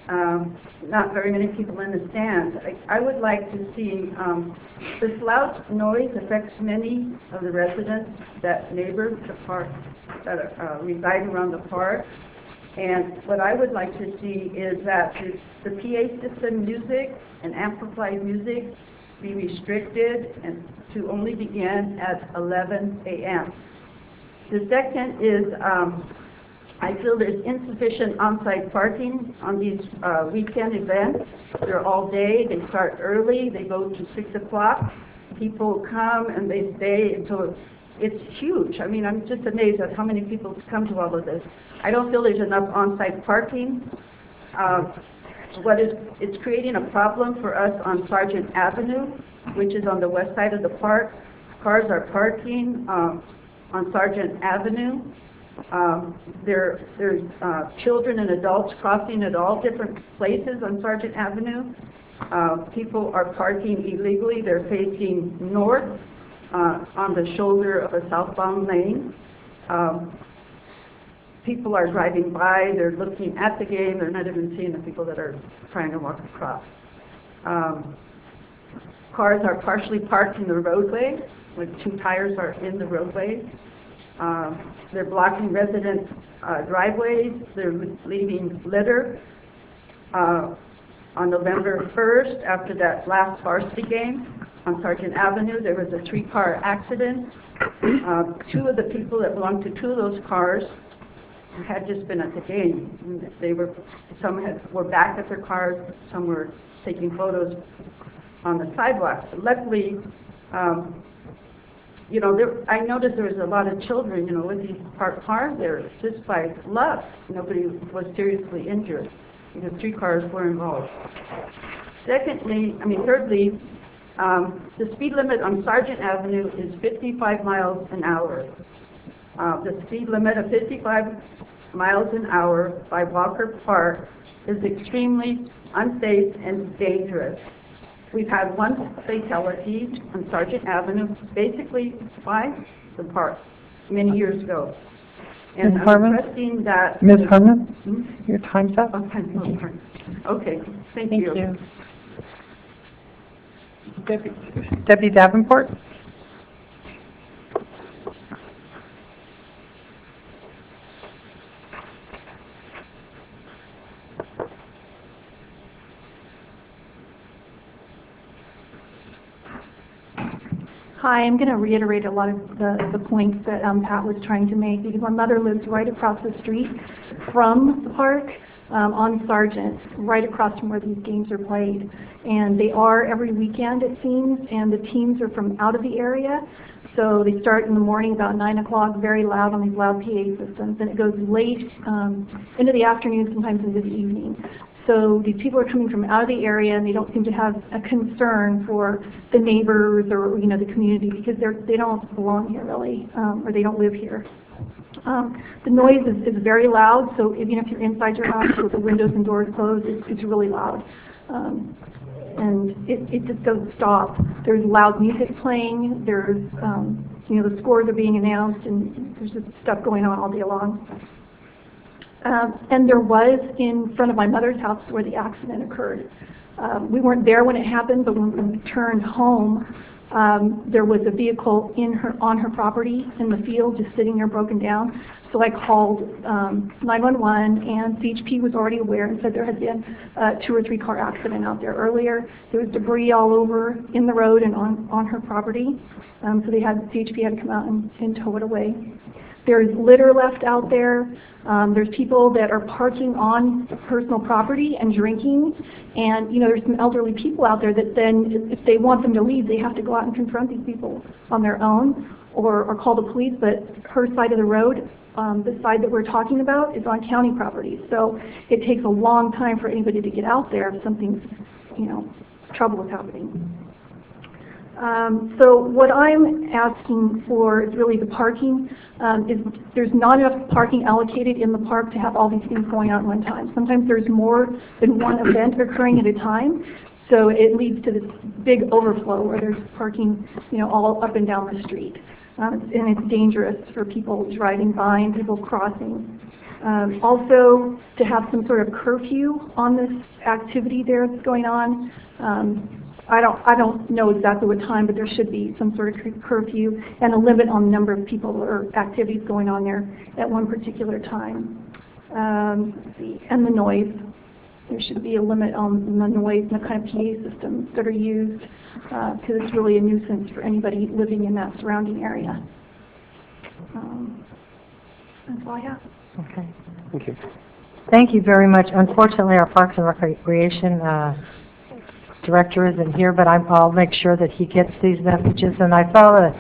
Not very many people in the stands. I would like to see, this loud noise affects many of the residents that neighbor the park, that reside around the park. And what I would like to see is that the PA system music and amplified music be restricted and to only begin at 11 a.m. The second is, I feel there's insufficient on-site parking on these weekend events. They're all day, they start early, they go to 6 o'clock. People come and they stay until it's huge. I mean, I'm just amazed at how many people come to all of this. I don't feel there's enough on-site parking. It's creating a problem for us on Sargent Avenue, which is on the west side of the park. Cars are parking on Sargent Avenue. There's children and adults crossing at all different places on Sargent Avenue. People are parking illegally. They're facing north on the shoulder of a southbound lane. People are driving by, they're looking at the game, they're not even seeing the people that are trying to walk across. Cars are partially parked in the roadway, like 2 tires are in the roadway. They're blocking resident driveways, they're leaving litter. On November 1st, after that last varsity game on Sargent Avenue, there was a 3-car accident. 2 of the people that belonged to 2 of those cars had just been at the game. Some were back at their cars, some were taking photos on the sidewalks. Luckily, I noticed there was a lot of children, with these parked cars there. Just by luck, nobody was seriously injured because 3 cars were involved. Thirdly, the speed limit on Sargent Avenue is 55 miles an hour. The speed limit of 55 miles an hour by Walker Park is extremely unsafe and dangerous. We've had 1 fatality on Sargent Avenue, basically by the park, many years ago. And Ms. I'm Harmon? requesting that... Ms. Harmon? Your time's up. Okay, thank you. Deputy Davenport? Hi, I'm going to reiterate a lot of the points that Pat was trying to make, because my mother lives right across the street from the park on Sargent, right across from where these games are played. And they are every weekend, it seems, and the teams are from out of the area. So they start in the morning about 9 o'clock, very loud on these loud PA systems, and it goes late into the afternoon, sometimes into the evening. So these people are coming from out of the area, and they don't seem to have a concern for the neighbors or, you know, the community, because they don't belong here really, or they don't live here. The noise is very loud, so even if you're inside your house with the windows and doors closed, it's really loud. And it just doesn't stop. There's loud music playing, there's, you know, the scores are being announced, and there's just stuff going on all day long. And there was in front of my mother's house where the accident occurred. We weren't there when it happened, but when we returned home, there was a vehicle on her property in the field, just sitting there broken down. So I called 911, and CHP was already aware and said there had been a 2 or 3 car accident out there earlier. There was debris all over in the road and on her property. So CHP had to come out and tow it away. There's litter left out there. There's people that are parking on personal property and drinking. And, you know, there's some elderly people out there that then, if they want them to leave, they have to go out and confront these people on their own or call the police. But her side of the road, the side that we're talking about, is on county property. So it takes a long time for anybody to get out there if something's, you know, trouble is happening. So what I'm asking for is really the parking. There's not enough parking allocated in the park to have all these things going on at one time. Sometimes there's more than one event occurring at a time, so it leads to this big overflow where there's parking, you know, all up and down the street. And it's dangerous for people driving by and people crossing. Also, to have some sort of curfew on this activity there that's going on. I don't know exactly what time, but there should be some sort of curfew and a limit on the number of people or activities going on there at one particular time. Let's see, and the noise. There should be a limit on the noise and the kind of PA systems that are used, because it's really a nuisance for anybody living in that surrounding area. That's all I have. Okay. Thank you. Thank you very much. Unfortunately, our Parks and Recreation director isn't here, but I'll make sure that he gets these messages. And I saw the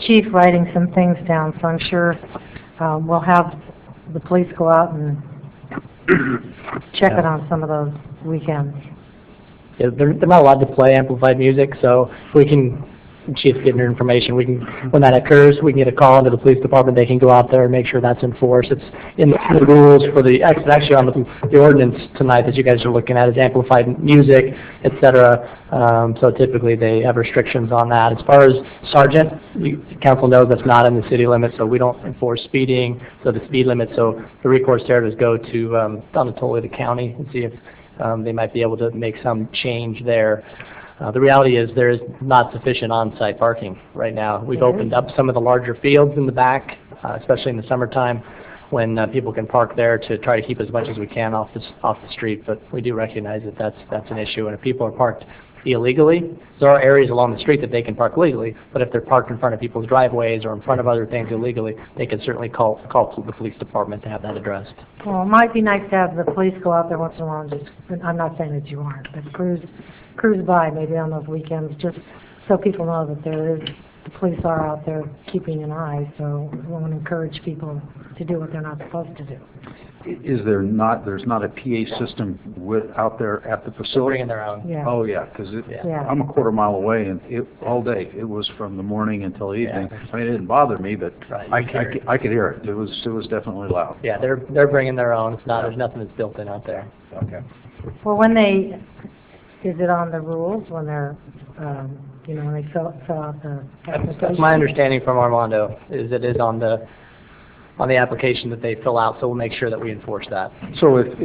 chief writing some things down, so I'm sure we'll have the police go out and check it on some of those weekends. Yeah, they're not allowed to play amplified music, so if we can, Chief, getting your information, we can, when that occurs, we can get a call into the police department. They can go out there and make sure that's enforced. It's in the rules for the, actually on the ordinance tonight that you guys are looking at is amplified music, etc. So typically they have restrictions on that. As far as Sargent, council knows that's not in the city limits, so we don't enforce speeding, so the speed limit. So the recourse there is go to the county and see if they might be able to make some change there. The reality is there is not sufficient on-site parking right now. We've opened up some of the larger fields in the back, especially in the summertime, when people can park there to try to keep as much as we can off the street. But we do recognize that that's an issue, and if people are parked illegally, there are areas along the street that they can park legally. But if they're parked in front of people's driveways or in front of other things illegally, they can certainly call the police department to have that addressed. Well, it might be nice to have the police go out there once in a while and just, I'm not saying that you aren't, but cruise by maybe on those weekends, just so people know that the police are out there keeping an eye. So we want to encourage people to do what they're not supposed to do. There's not a PA system out there at the facility? Bringing their own. Yeah. Oh, yeah, because I'm a quarter mile away, and all day, it was from the morning until evening. Yeah. I mean, it didn't bother me, but I could hear it. It was definitely loud. Yeah, they're bringing their own. It's not, there's nothing that's built in out there. Okay. Well, is it on the rules when they're, when they fill out the application? That's my understanding from Armando, is it is on the application that they fill out, so we'll make sure that we enforce that. So if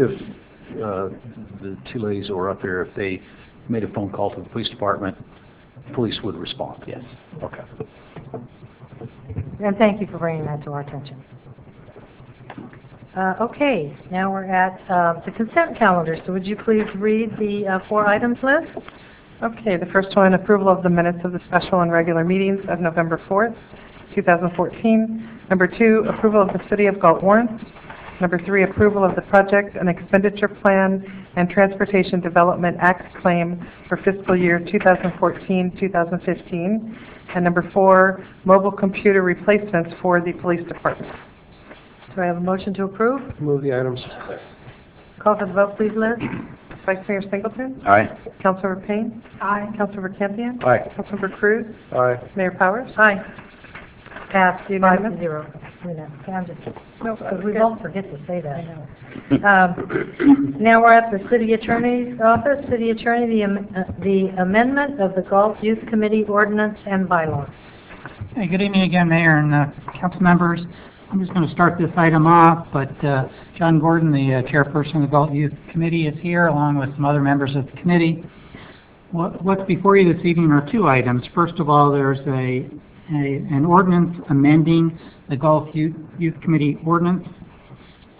the two ladies that were up here, if they made a phone call to the police department, police would respond? Yes. Okay. And thank you for bringing that to our attention. Okay, now we're at the consent calendar. So would you please read the 4 items list? Okay, the first one, approval of the minutes of the special and regular meetings of November 4th, 2014. Number 2, approval of the City of Galt warrants. Number 3, approval of the project and expenditure plan and Transportation Development Act claim for fiscal year 2014-2015. And number 4, mobile computer replacements for the police department. Do I have a motion to approve? Move the items. Call for the vote, please, Liz. Vice Mayor Singleton? Aye. Councilmember Payne? Aye. Councilmember Campion? Aye. Councilmember Cruz? Aye. Mayor Powers? Aye. Passed, 5 Unanimous? to 0. I'm just, No, because we good. won't forget to say that. Now we're at the City Attorney's Office. City Attorney, the amendment of the Galt Youth Committee ordinance and bylaws. Hey, good evening again, Mayor and council members. I'm just going to start this item off, but John Gordon, the chairperson of the Galt Youth Committee, is here, along with some other members of the committee. What's before you this evening are 2 items. First of all, there's an ordinance amending the Galt Youth Committee ordinance,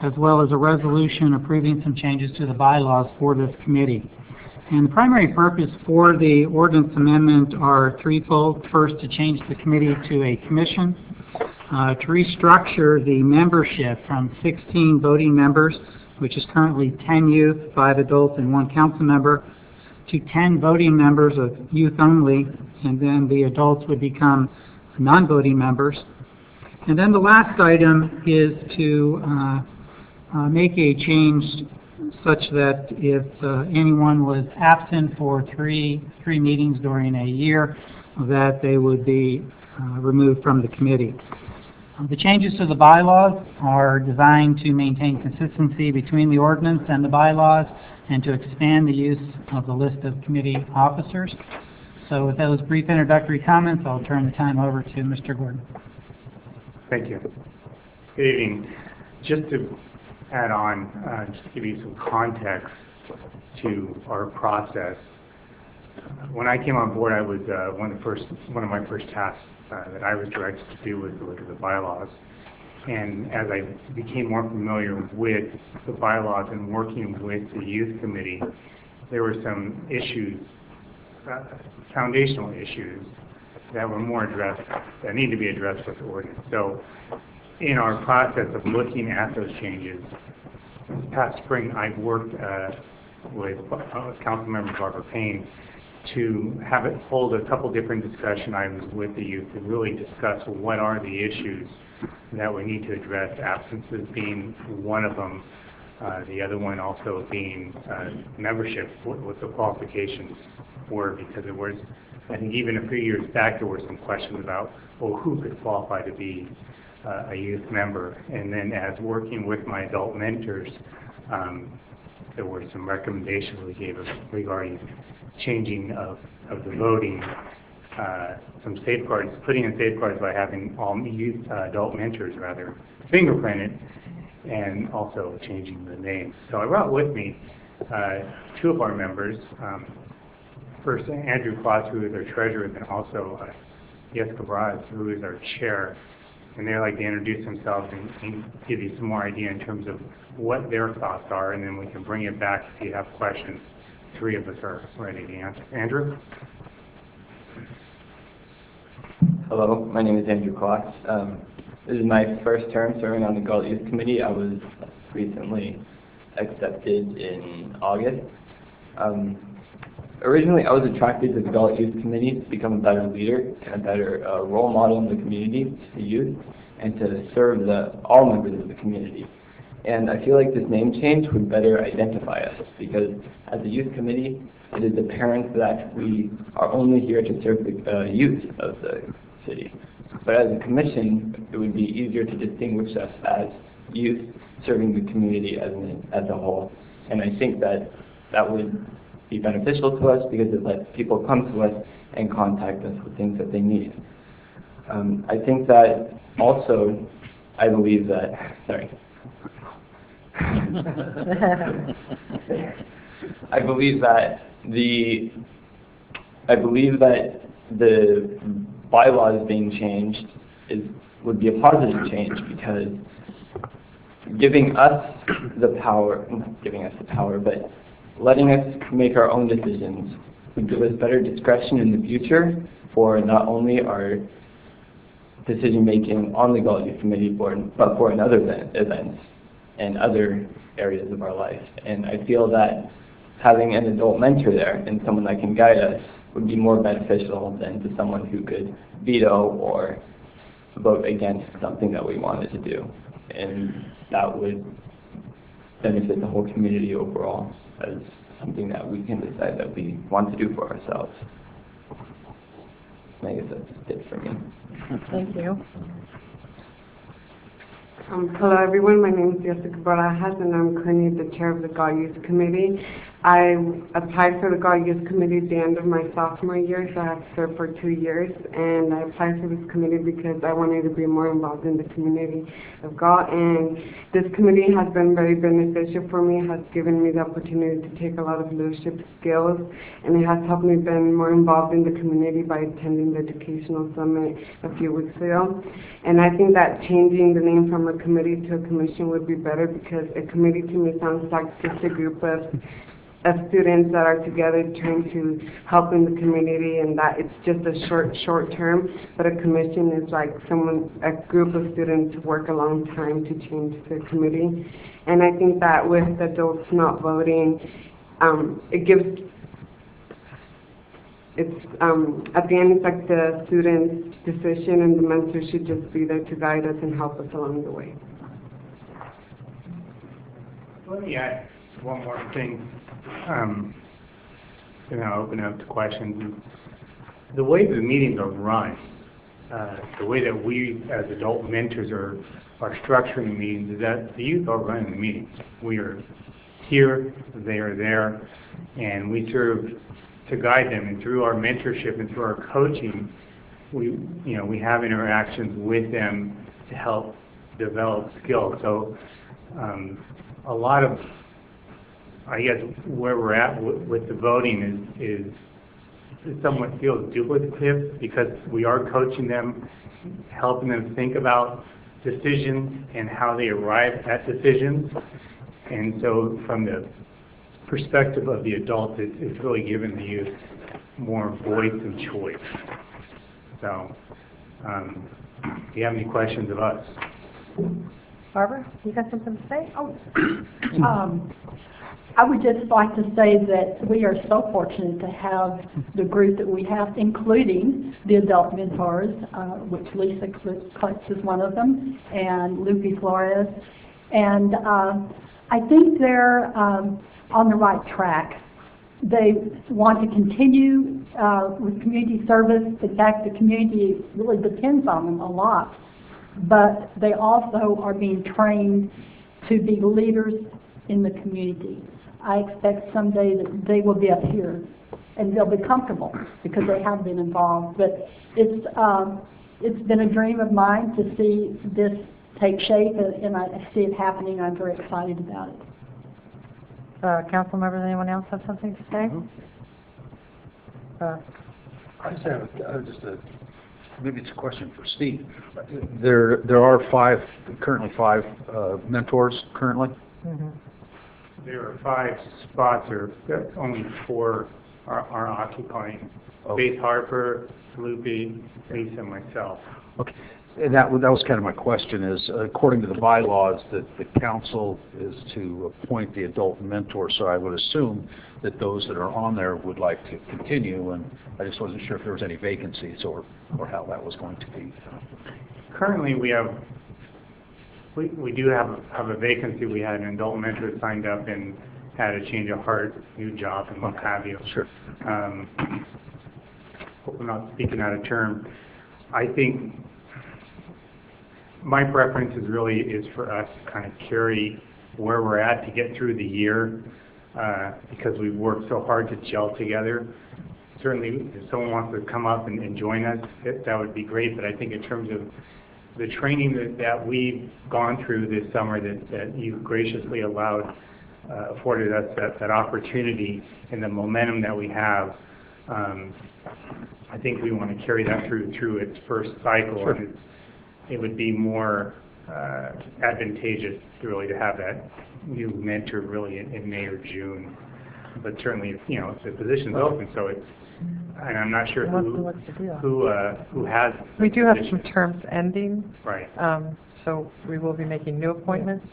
as well as a resolution approving some changes to the bylaws for this committee. And the primary purpose for the ordinance amendment are threefold. First, to change the committee to a commission, to restructure the membership from 16 voting members, which is currently 10 youth, 5 adults, and 1 council member, to 10 voting members of youth only, and then the adults would become non-voting members. And then the last item is to make a change such that if anyone was absent for three meetings during a year, that they would be removed from the committee. The changes to the bylaws are designed to maintain consistency between the ordinance and the bylaws and to expand the use of the list of committee officers. So with those brief introductory comments, I'll turn the time over to Mr. Gordon. Thank you. Good evening. Just to add on, just to give you some context to our process. When I came on board, I was one of my first tasks that I was directed to do was to look at the bylaws. And as I became more familiar with the bylaws and working with the youth committee, there were some issues, foundational issues that were more addressed, that need to be addressed with the ordinance. So in our process of looking at those changes, this past spring I worked with Councilmember Barbara Payne to hold a couple different discussion items with the youth to really discuss what are the issues that we need to address, absences being one of them, the other one also being membership, what the qualifications were, because it was, I think even a few years back there were some questions about, well, who could qualify to be a youth member. And then as working with my adult mentors, there were some recommendations we gave us regarding changing of the voting, some safeguards, putting in safeguards by having all youth, adult mentors rather, fingerprinted, and also changing the name. So I brought with me 2 of our members. First, Andrew Klotz, who is our treasurer, and also Jessica Braz, who is our chair. And they'd like to introduce themselves and give you some more idea in terms of what their thoughts are, and then we can bring it back if you have questions. 3 of us are ready to answer. Andrew? Hello, my name is Andrew Klotz. This is my first term serving on the Galt Youth Committee. I was recently accepted in August. Originally, I was attracted to the Galt Youth Committee to become a better leader and a better role model in the community to the youth and to serve all members of the community. And I feel like this name change would better identify us because as a youth committee, it is apparent that we are only here to serve the youth of the city. But as a commission, it would be easier to distinguish us as youth serving the community as a whole. And I think that would be beneficial to us because it lets people come to us and contact us with things that they need. I think that also, I believe that, sorry. I believe that the bylaws being changed would be a positive change because giving us the power, not giving us the power, but letting us make our own decisions would give us better discretion in the future for not only our decision-making on the Galt Youth Committee Board, but for in other events and other areas of our life. And I feel that having an adult mentor there and someone that can guide us would be more beneficial than to someone who could veto or vote against something that we wanted to do. And that would benefit the whole community overall as something that we can decide that we want to do for ourselves. I guess that's it for me. Thank you. Hello everyone, my name is Jessica Barajas and I'm currently the chair of the Galt Youth Committee. I applied for the Galt Youth Committee at the end of my sophomore year, so I have served for 2 years. And I applied for this committee because I wanted to be more involved in the community of Galt. And this committee has been very beneficial for me, has given me the opportunity to take a lot of leadership skills, and it has helped me be more involved in the community by attending the Educational Summit a few weeks ago. And I think that changing the name from a committee to a commission would be better, because a committee to me sounds like just a group of students that are together trying to help in the community, and that it's just a short term, but a commission is like a group of students who work a long time to change the committee. And I think that with adults not voting, it gives, at the end it's like the student's decision, and the mentor should just be there to guide us and help us along the way. Let me add one more thing, and I'll open up to questions. The way the meetings are run, the way that we as adult mentors are structuring the meetings is that the youth are running the meetings. We are here, they are there, and we serve to guide them. And through our mentorship and through our coaching, we have interactions with them to help develop skills. So a lot of, I guess, where we're at with the voting is it somewhat feels duplicative, because we are coaching them, helping them think about decisions and how they arrive at decisions. And so from the perspective of the adult, it's really giving the youth more voice and choice. So, do you have any questions of us? Barbara, you got something to say? I would just like to say that we are so fortunate to have the group that we have, including the adult mentors, which Lisa Klutz is one of them, and Lupe Flores. And I think they're on the right track. They want to continue with community service. In fact, the community really depends on them a lot. But they also are being trained to be leaders in the community. I expect someday that they will be up here and they'll be comfortable because they have been involved. But it's been a dream of mine to see this take shape, and I see it happening. I'm very excited about it. Council members, anyone else have something to say? I just have maybe it's a question for Steve. There are currently five mentors currently. Mm-hmm. There are 5 spots, or only 4 are occupying. Okay. Faith Harper, Lupe, Lisa, and myself. Okay. And that was kind of my question, is according to the bylaws that the council is to appoint the adult mentor, so I would assume that those that are on there would like to continue, and I just wasn't sure if there was any vacancies or how that was going to be. Currently, we do have a vacancy. We had an adult mentor that signed up and had a change of heart, new job, and what have you. Sure. Hope I'm not speaking out of term. I think my preference is for us to kind of carry where we're at to get through the year, because we've worked so hard to gel together. Certainly, if someone wants to come up and join us, that would be great. But I think in terms of the training that we've gone through this summer, that you graciously afforded us that opportunity, and the momentum that we have, I think we want to carry that through its first cycle. Sure. And it would be more advantageous really to have that new mentor really in May or June. but certainly, you know, the position's open, so it's, and I'm not sure What's the deal? who has. We do have position. some terms ending, Right. so we will be making new appointments.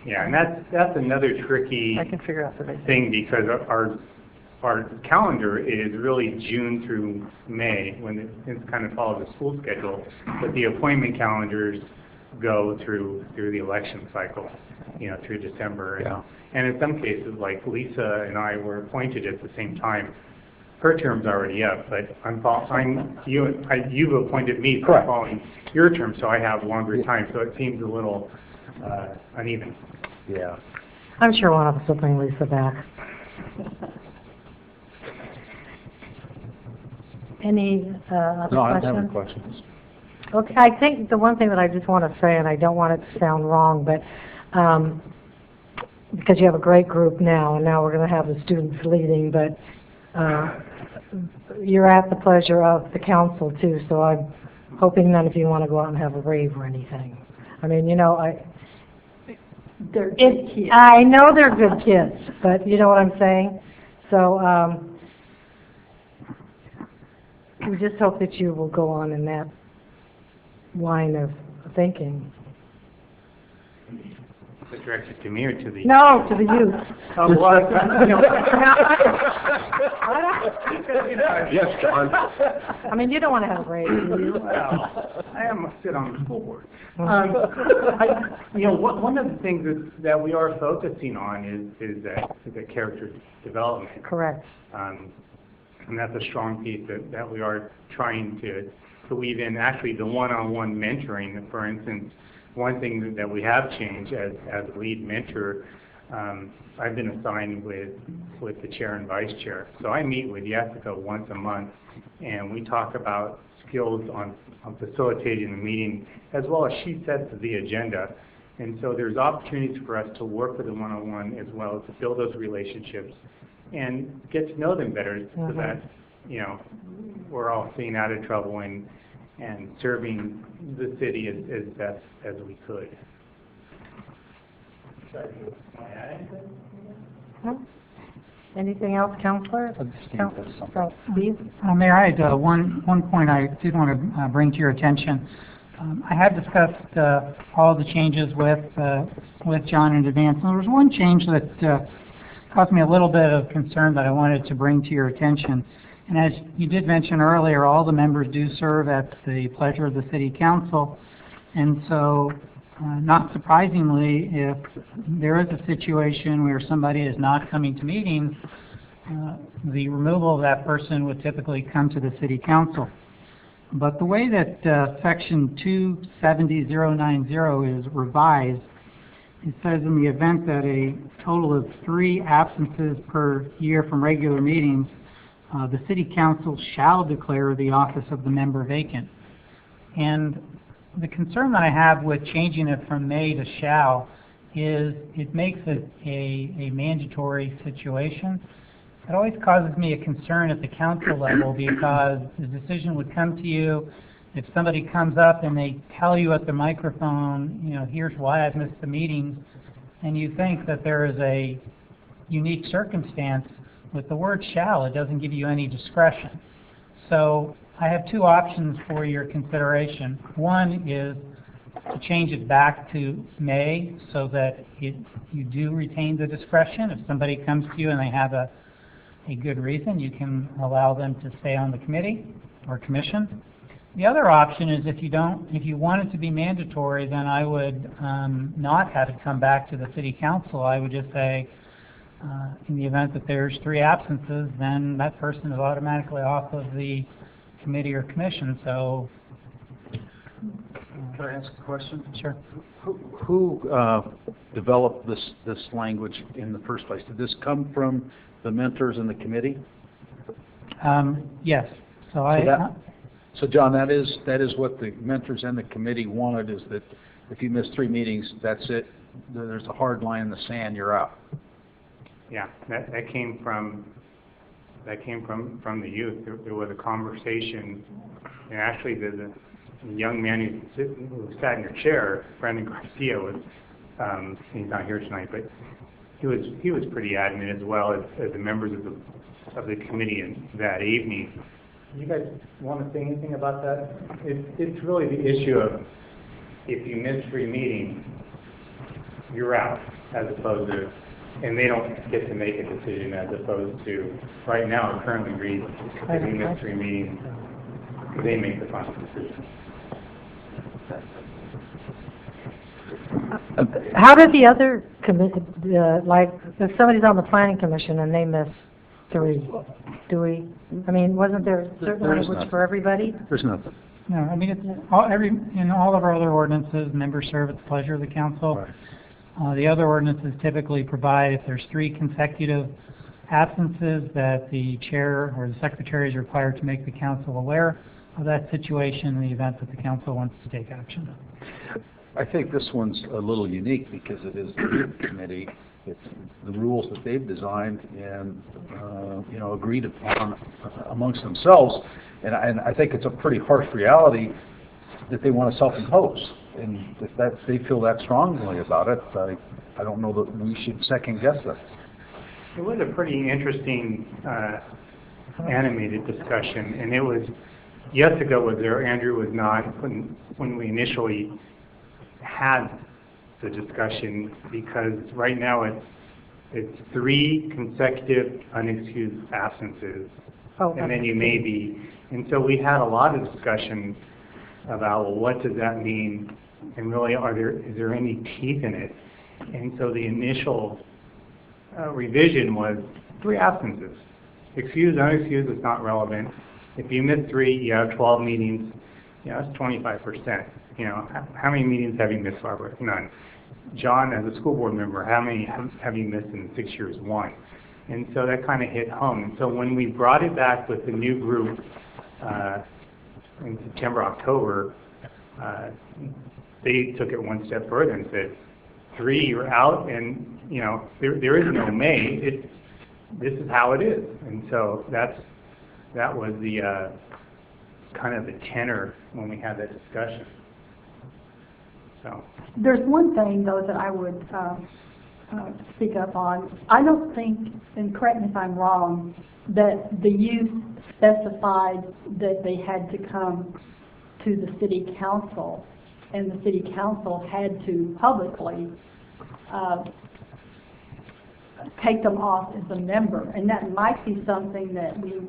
Yeah, and that's another tricky I can figure out the basis. thing, because our calendar is really June through May, when it kind of follows the school schedule, but the appointment calendars go through the election cycle, you know, through December. And in some cases, like Lisa and I were appointed at the same time. Her term's already up, but you've appointed me for following your term, so I have longer time, so it seems a little uneven. Yeah. I'm sure one of us will bring Lisa back. Any other No, I don't questions? have any questions. Okay, I think the one thing that I just want to say, and I don't want it to sound wrong, but because you have a great group now, and now we're going to have the students leading, but you're at the pleasure of the council too, so I'm hoping none of you want to go out and have a rave or anything. I mean, you know, They're good kids. I know they're good kids, but you know what I'm saying? So we just hope that you will go on in that line of thinking. Is it directed to me or to the? No, to the youth. Oh, well, Yes, John. I mean, you don't want to have a rave, do you? Well, I am sit on the school board. You know, one of the things that we are focusing on is that character development. Correct. And that's a strong piece that we are trying to weave in. Actually, the one-on-one mentoring, for instance, one thing that we have changed as lead mentor, I've been assigned with the chair and vice chair. So I meet with Jessica once a month, and we talk about skills on facilitating the meeting, as well as she sets the agenda. And so there's opportunities for us to work with the one-on-one as well as to build those relationships and get to know them better, so that, you know, we're all staying out of trouble and serving the city as best as we could. Anything else, Counselor? Steve? Mayor, I had one point I did want to bring to your attention. I had discussed all the changes with John in advance, and there was one change that caused me a little bit of concern that I wanted to bring to your attention. And as you did mention earlier, all the members do serve at the pleasure of the City Council, and so not surprisingly, if there is a situation where somebody is not coming to meetings, the removal of that person would typically come to the City Council. But the way that Section 270090 is revised, it says in the event that a total of 3 absences per year from regular meetings, the City Council shall declare the office of the member vacant. And the concern that I have with changing it from may to shall is it makes it a mandatory situation. It always causes me a concern at the council level, because the decision would come to you if somebody comes up and they tell you at the microphone, you know, here's why I've missed the meetings, and you think that there is a unique circumstance. With the word shall, it doesn't give you any discretion. So I have 2 options for your consideration. One is to change it back to may, so that you do retain the discretion. If somebody comes to you and they have a good reason, you can allow them to stay on the committee or commission. The other option is if you want it to be mandatory, then I would not have it come back to the City Council. I would just say, in the event that there's 3 absences, then that person is automatically off of the committee or commission. So, Can I ask a question? Sure. Who developed this language in the first place? Did this come from the mentors in the committee? Yes. So John, that is what the mentors and the committee wanted, is that if you miss 3 meetings, that's it. There's a hard line in the sand. You're out. Yeah, that came from the youth. There was a conversation, and actually the young man who sat in your chair, Brandon Garcia, was he's not here tonight, but he was pretty adamant as well as the members of the committee in that evening. You guys want to say anything about that? It's really the issue of if you miss 3 meetings, you're out, as opposed to, and they don't get to make a decision as opposed to, right now, it currently reads, if you miss 3 meetings, they make the final decision. How did the other like, if somebody's on the planning commission and they miss 3, wasn't there certain language for everybody? There's nothing. No, I mean, it's in all of our other ordinances, members serve at the pleasure of the council. Right. The other ordinances typically provide if there's 3 consecutive absences that the chair or the secretary is required to make the council aware of that situation in the event that the council wants to take action. I think this one's a little unique because it is the youth committee. It's the rules that they've designed and agreed upon amongst themselves, and I think it's a pretty harsh reality that they want to self-impose. And if they feel that strongly about it, I don't know that we should second guess that. It was a pretty interesting, animated discussion, and it was, Jessica was there, Andrew was not, when we initially had the discussion, because right now it's 3 consecutive unexcused absences, and then you may be, and so we had a lot of discussion about, well, what does that mean, and really, is there any teeth in it? And so the initial revision was 3 absences. Excused, unexcused is not relevant. If you miss 3, you have 12 meetings, that's 25%. How many meetings have you missed, Barbara? None. John, as a school board member, how many have you missed in 6 years? 1. And so that kind of hit home. And so when we brought it back with the new group in September, October, they took it one step further and said, 3, you're out, and there is no May. This is how it is. And so that was the kind of the tenor when we had that discussion. So. There's one thing, though, that I would speak up on. I don't think, and correct me if I'm wrong, that the youth specified that they had to come to the city council, and the city council had to publicly take them off as a member, and that might be something that we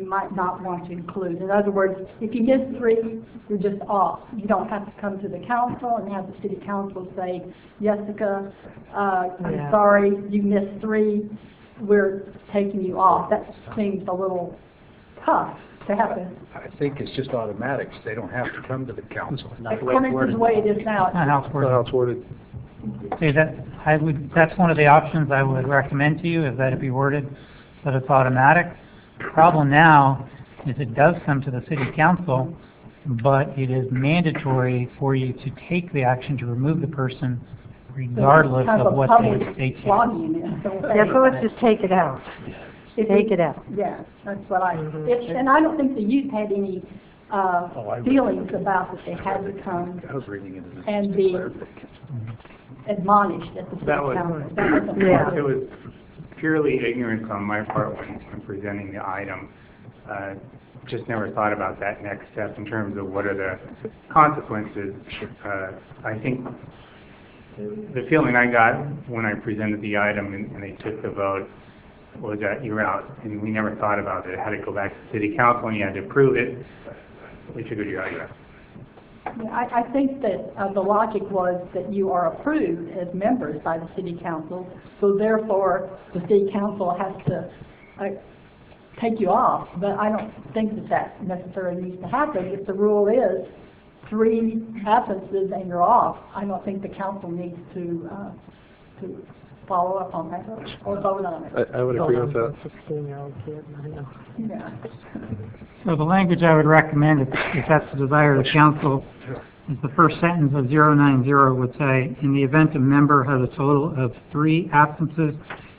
might not want to include. In other words, if you miss 3, you're just off. You don't have to come to the council and have the city council say, Jessica, I'm sorry, you missed 3, we're taking you off. That seems a little tough to happen. I think it's just automatics. They don't have to come to the council. According to the way it is now. Not how it's worded. See, that's one of the options I would recommend to you, is that it be worded that it's automatic. The problem now is it does come to the city council, but it is mandatory for you to take the action to remove the person regardless of what they state. So let's just take it out. Take it out. Yeah, that's what and I don't think the youth had any feelings about that they had to come and be admonished at the city council. It was purely ignorance on my part when presenting the item. Just never thought about that next step in terms of what are the consequences. I think the feeling I got when I presented the item and they took the vote was that you're out, and we never thought about it. It had to go back to city council and you had to approve it. We figured you're out. Yeah, I think that the logic was that you are approved as members by the city council, so therefore the city council has to take you off. But I don't think that necessarily needs to happen. If the rule is 3 absences and you're off, I don't think the council needs to follow up on that or vote on it. I would agree with that. 16-year-old kid, I know. Yeah. So the language I would recommend, if that's the desire of the council, is the first sentence of 090 would say, in the event a member has a total of 3 absences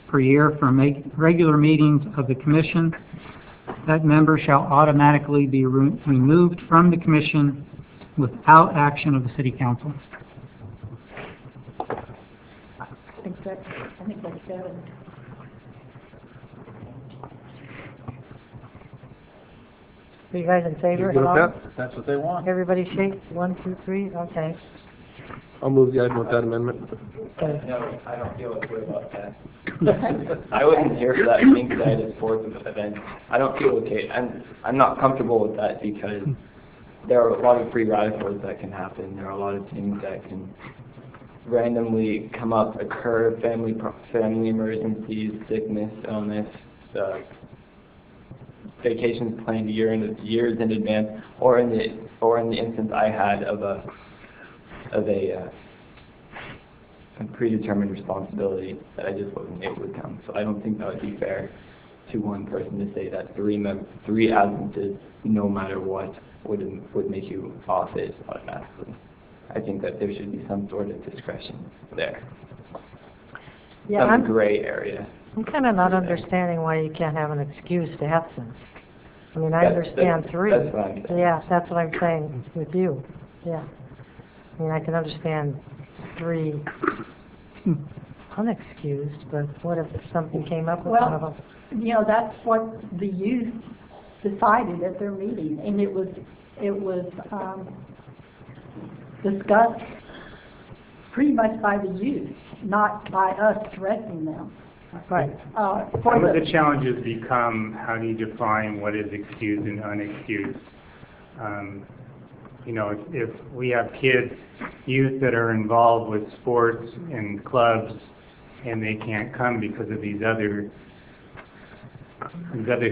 per year from regular meetings of the commission, that member shall automatically be removed from the commission without action of the city council. think that's 7. Are you guys in favor? You good with Hello? that? If that's what they want. Everybody shake, 1, 2, 3, okay. I'll move the item with that amendment. Okay. No, I don't feel okay about that. I wasn't here for that thing because I had a sports event. I don't feel okay. I'm not comfortable with that because there are a lot of free radicals that can happen. There are a lot of things that can randomly come up, occur, family emergencies, sickness, illness, vacations planned years in advance, or in the instance I had of a predetermined responsibility that I just wasn't able to come. So I don't think that would be fair to one person to say that 3 absences, no matter what, would make you off it automatically. I think that there should be some sort of discretion there. Yeah, Some gray area. I'm kind of not understanding why you can't have an excused absence. I mean, I understand 3. That's what I'm saying. Yeah, that's what I'm saying with you, yeah. I mean, I can understand 3 unexcused, but what if something came up with one of them? You know, that's what the youth decided at their meeting, and it was discussed pretty much by the youth, not by us directing them. Right. Some of the challenges become, how do you define what is excused and unexcused? You know, if we have kids, youth that are involved with sports and clubs, and they can't come because of these other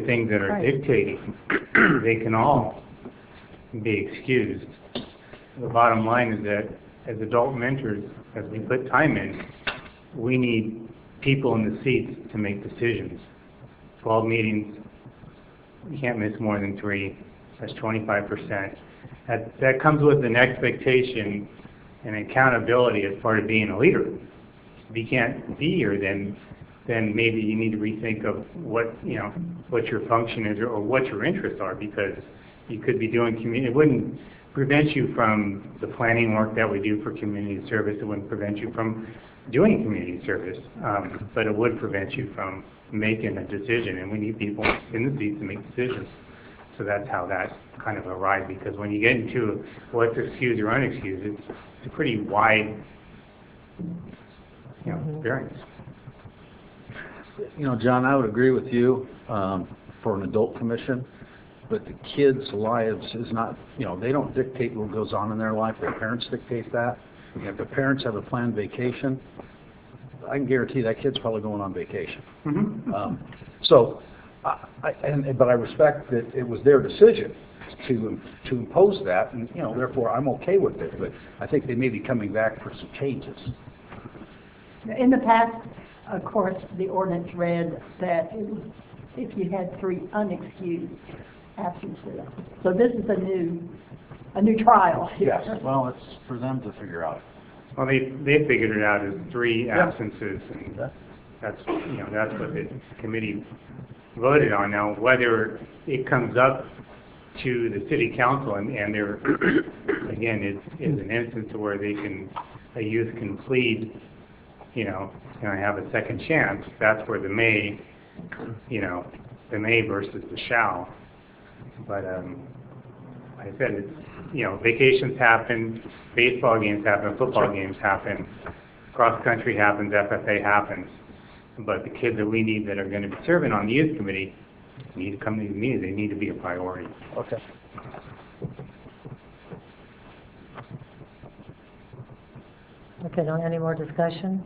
things that are dictating, they can all be excused. The bottom line is that as adult mentors, as we put time in, we need people in the seats to make decisions. 12 meetings, you can't miss more than 3, that's 25%. That comes with an expectation and accountability as part of being a leader. If you can't be here, then maybe you need to rethink of what your function is or what your interests are, because you could be doing community. It wouldn't prevent you from the planning work that we do for community service. It wouldn't prevent you from doing community service, but it would prevent you from making a decision, and we need people in the seats to make decisions. So that's how that kind of arrives, because when you get into what's excused or unexcused, it's a pretty wide, variance. You know, John, I would agree with you for an adult commission, but the kids' lives is not, they don't dictate what goes on in their life. Their parents dictate that. And if the parents have a planned vacation, I can guarantee that kid's probably going on vacation. But I respect that it was their decision to impose that, and therefore I'm okay with it. But I think they may be coming back for some changes. In the past, of course, the ordinance read that if you had 3 unexcused absences. So this is a new trial here. Yes. Well, it's for them to figure out. Well, they figured it out as 3 absences, and that's what the committee voted on. Now, whether it comes up to the city council and there, again, is an instance where a youth can plead, have a second chance. That's where the may versus the shall. But like I said, vacations happen, baseball games happen, football games happen, cross country happens, FFA happens. But the kids that we need that are going to be serving on the youth committee need to come to these meetings. They need to be a priority. Okay. Okay, any more discussion?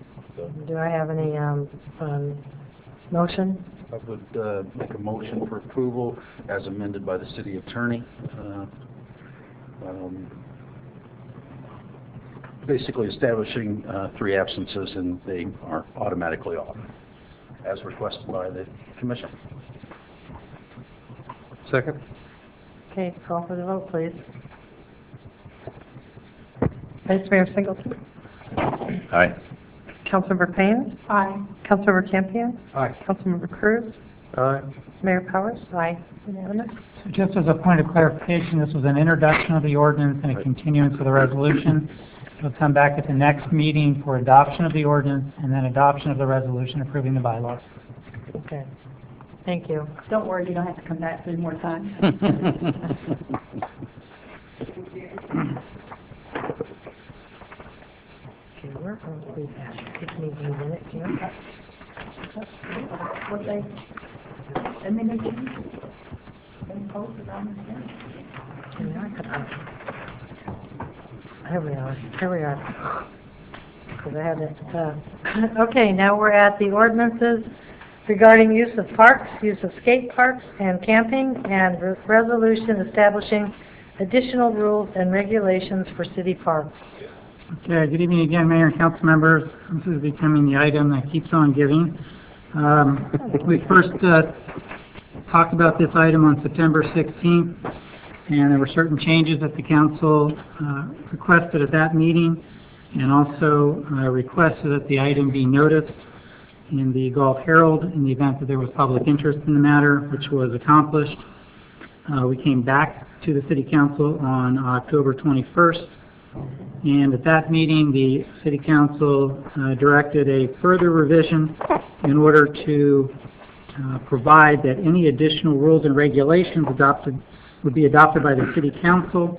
Do I have any motion? I would make a motion for approval as amended by the city attorney. Basically establishing 3 absences, and they are automatically off, as requested by the commission. Second? Okay, call for the vote, please. Vice Mayor Singleton. Aye. Councilmember Payne. Aye. Councilmember Campion. Aye. Councilmember Cruz. Aye. Mayor Powers. Aye. Unanimous. So just as a point of clarification, this was an introduction of the ordinance and a continuance of the resolution. It'll come back at the next meeting for adoption of the ordinance and then adoption of the resolution approving the bylaws. Okay. Thank you. Don't worry, you don't have to come back 3 more times. Okay, where are we at? This meeting minutes here. What they, and then they posted on the Here we are. Because I have it. Okay, now we're at the ordinances regarding use of parks, use of skate parks and camping, and resolution establishing additional rules and regulations for city parks. Okay, good evening again, Mayor and council members. This is becoming the item that keeps on giving. We first talked about this item on September 16th, and there were certain changes that the council requested at that meeting, and also requested that the item be noticed in the Galt Herald in the event that there was public interest in the matter, which was accomplished. We came back to the City Council on October 21st, and at that meeting the City Council directed a further revision in order to provide that any additional rules and regulations would be adopted by the City Council,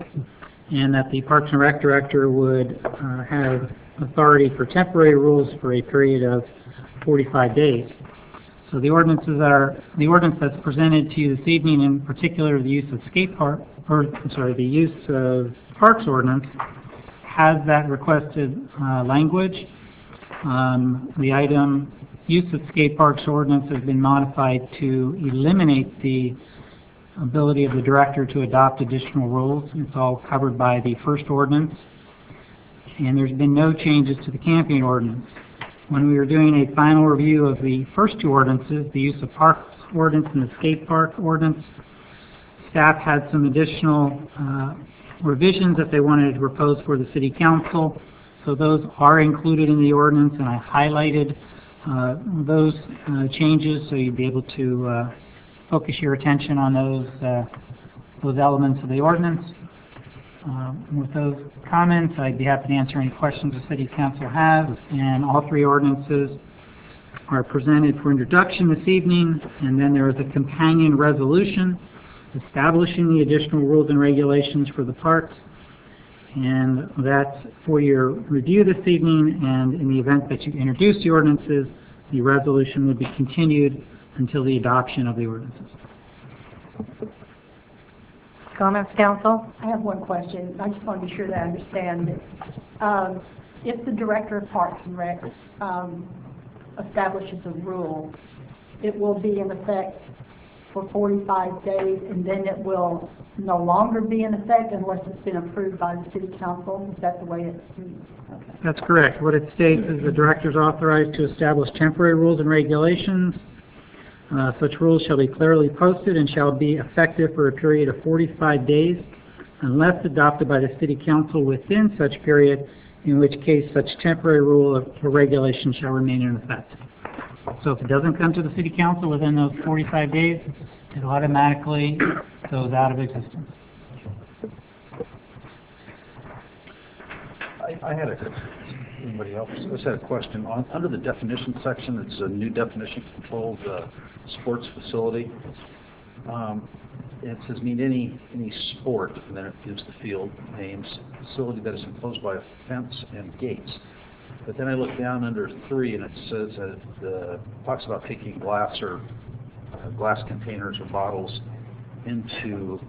and that the Parks and Rec Director would have authority for temporary rules for a period of 45 days. So the ordinance that's presented to you this evening, in particular the use of the use of parks ordinance, has that requested language. The item use of skate parks ordinance has been modified to eliminate the ability of the director to adopt additional rules. It's all covered by the first ordinance. And there's been no changes to the camping ordinance. When we were doing a final review of the first 2 ordinances, the use of parks ordinance and the skate park ordinance, staff had some additional revisions that they wanted to propose for the City Council. So those are included in the ordinance, and I highlighted those changes so you'd be able to focus your attention on those elements of the ordinance. With those comments, I'd be happy to answer any questions the City Council has, and all 3 ordinances are presented for introduction this evening, and then there is a companion resolution establishing the additional rules and regulations for the parks, and that's for your review this evening, and in the event that you introduce the ordinances, the resolution would be continued until the adoption of the ordinances. Comments, council? I have one question. I just want to be sure that I understand it. If the Director of Parks and Rec establishes a rule, it will be in effect for 45 days, and then it will no longer be in effect unless it's been approved by the City Council? Is that the way it's... Okay. That's correct. What it states is the director is authorized to establish temporary rules and regulations. Such rules shall be clearly posted and shall be effective for a period of 45 days unless adopted by the City Council within such period, in which case such temporary rule or regulation shall remain in effect. So if it doesn't come to the City Council within those 45 days, it automatically goes out of existence. I had anybody else? I just had a question. Under the definition section, it's a new definition, controlled sports facility. It says mean any sport, and then it gives the field names, facility that is enclosed by a fence and gates. But then I look down under 3, and it says talks about taking glass or glass containers or bottles into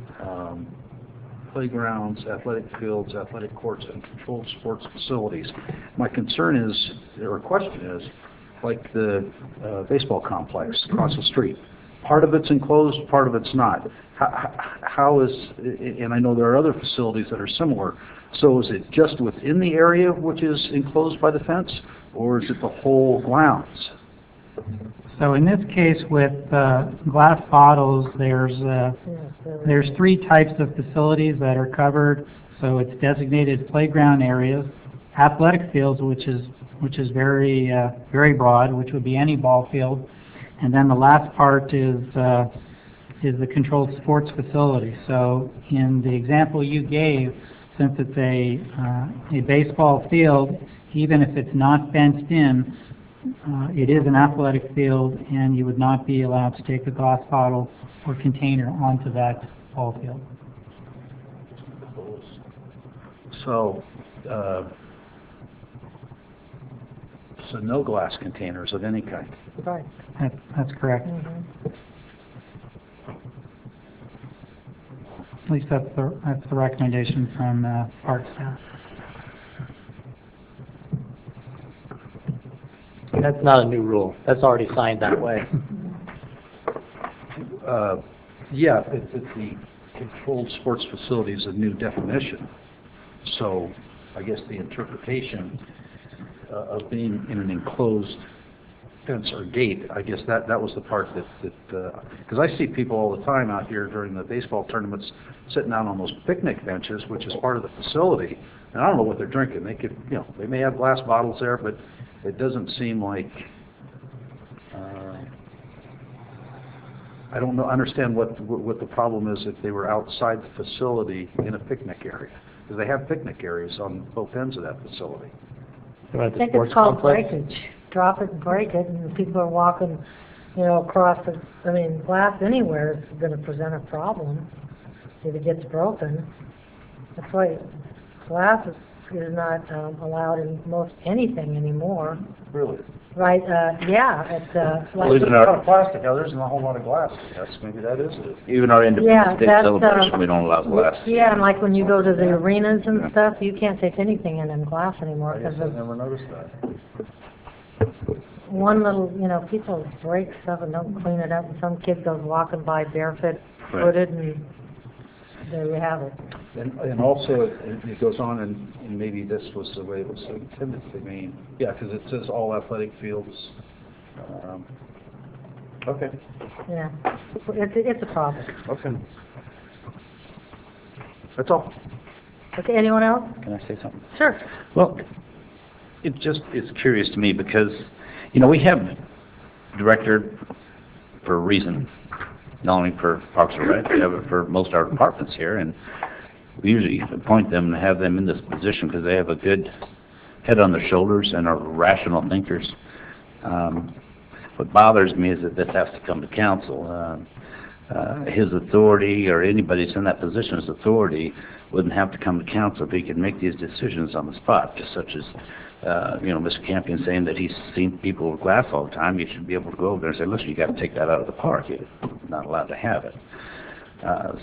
playgrounds, athletic fields, athletic courts, and controlled sports facilities. My concern is, or question is, like the baseball complex across the street. Part of it's enclosed, part of it's not. How is, and I know there are other facilities that are similar, so is it just within the area which is enclosed by the fence, or is it the whole grounds? So in this case with glass bottles, there's 3 types of facilities that are covered. So it's designated playground areas, athletic fields, which is very very broad, which would be any ball field, and then the last part is the controlled sports facility. So in the example you gave, since it's a baseball field, even if it's not fenced in, it is an athletic field, and you would not be allowed to take a glass bottle or container onto that ball field. So, so no glass containers of any kind. Right. That's correct. At least that's the recommendation from park staff. That's not a new rule. That's already signed that way. Yeah, it's the controlled sports facility is a new definition. So I guess the interpretation of being in an enclosed fence or gate, I guess that was the part that because I see people all the time out here during the baseball tournaments sitting out on those picnic benches, which is part of the facility, and I don't know what they're drinking. They could, you know, they may have glass bottles there, but it doesn't seem like, I don't understand what the problem is if they were outside the facility in a picnic area, because they have picnic areas on both ends of that facility. I think it's called breakage. Drop it and break it, and people are walking, you know, across the, I mean, glass anywhere is going to present a problem if it gets broken. That's why glass is not allowed in most anything anymore. Really? Right, yeah, it's, like. Well, even our plastic, now there isn't a whole lot of glass. Yes, maybe that is it. Even our Independence Day that's, celebration, we don't allow glass. Yeah, and like when you go to the arenas and stuff, you can't take anything in glass anymore. I guess 'Cause I never noticed that. one little, you know, people break stuff and don't clean it up, and some kid goes walking by barefoot footed, and there you have it. And also, it goes on, and maybe this was the way it was intended to mean. Yeah, because it says all athletic fields. Okay. Yeah, it's a problem. Okay. That's all. Okay, anyone else? Can I say something? Sure. Well, it's curious to me because, you know, we have director for a reason, not only for Parks and Rec, we have it for most of our departments here, and we usually appoint them and have them in this position because they have a good head on their shoulders and are rational thinkers. What bothers me is that this has to come to council. His authority, or anybody's in that position's authority, wouldn't have to come to council if he could make these decisions on the spot, just such as, you know, Mr. Campion saying that he's seen people with glass all the time. You should be able to go over there and say, listen, you got to take that out of the park. You're not allowed to have it.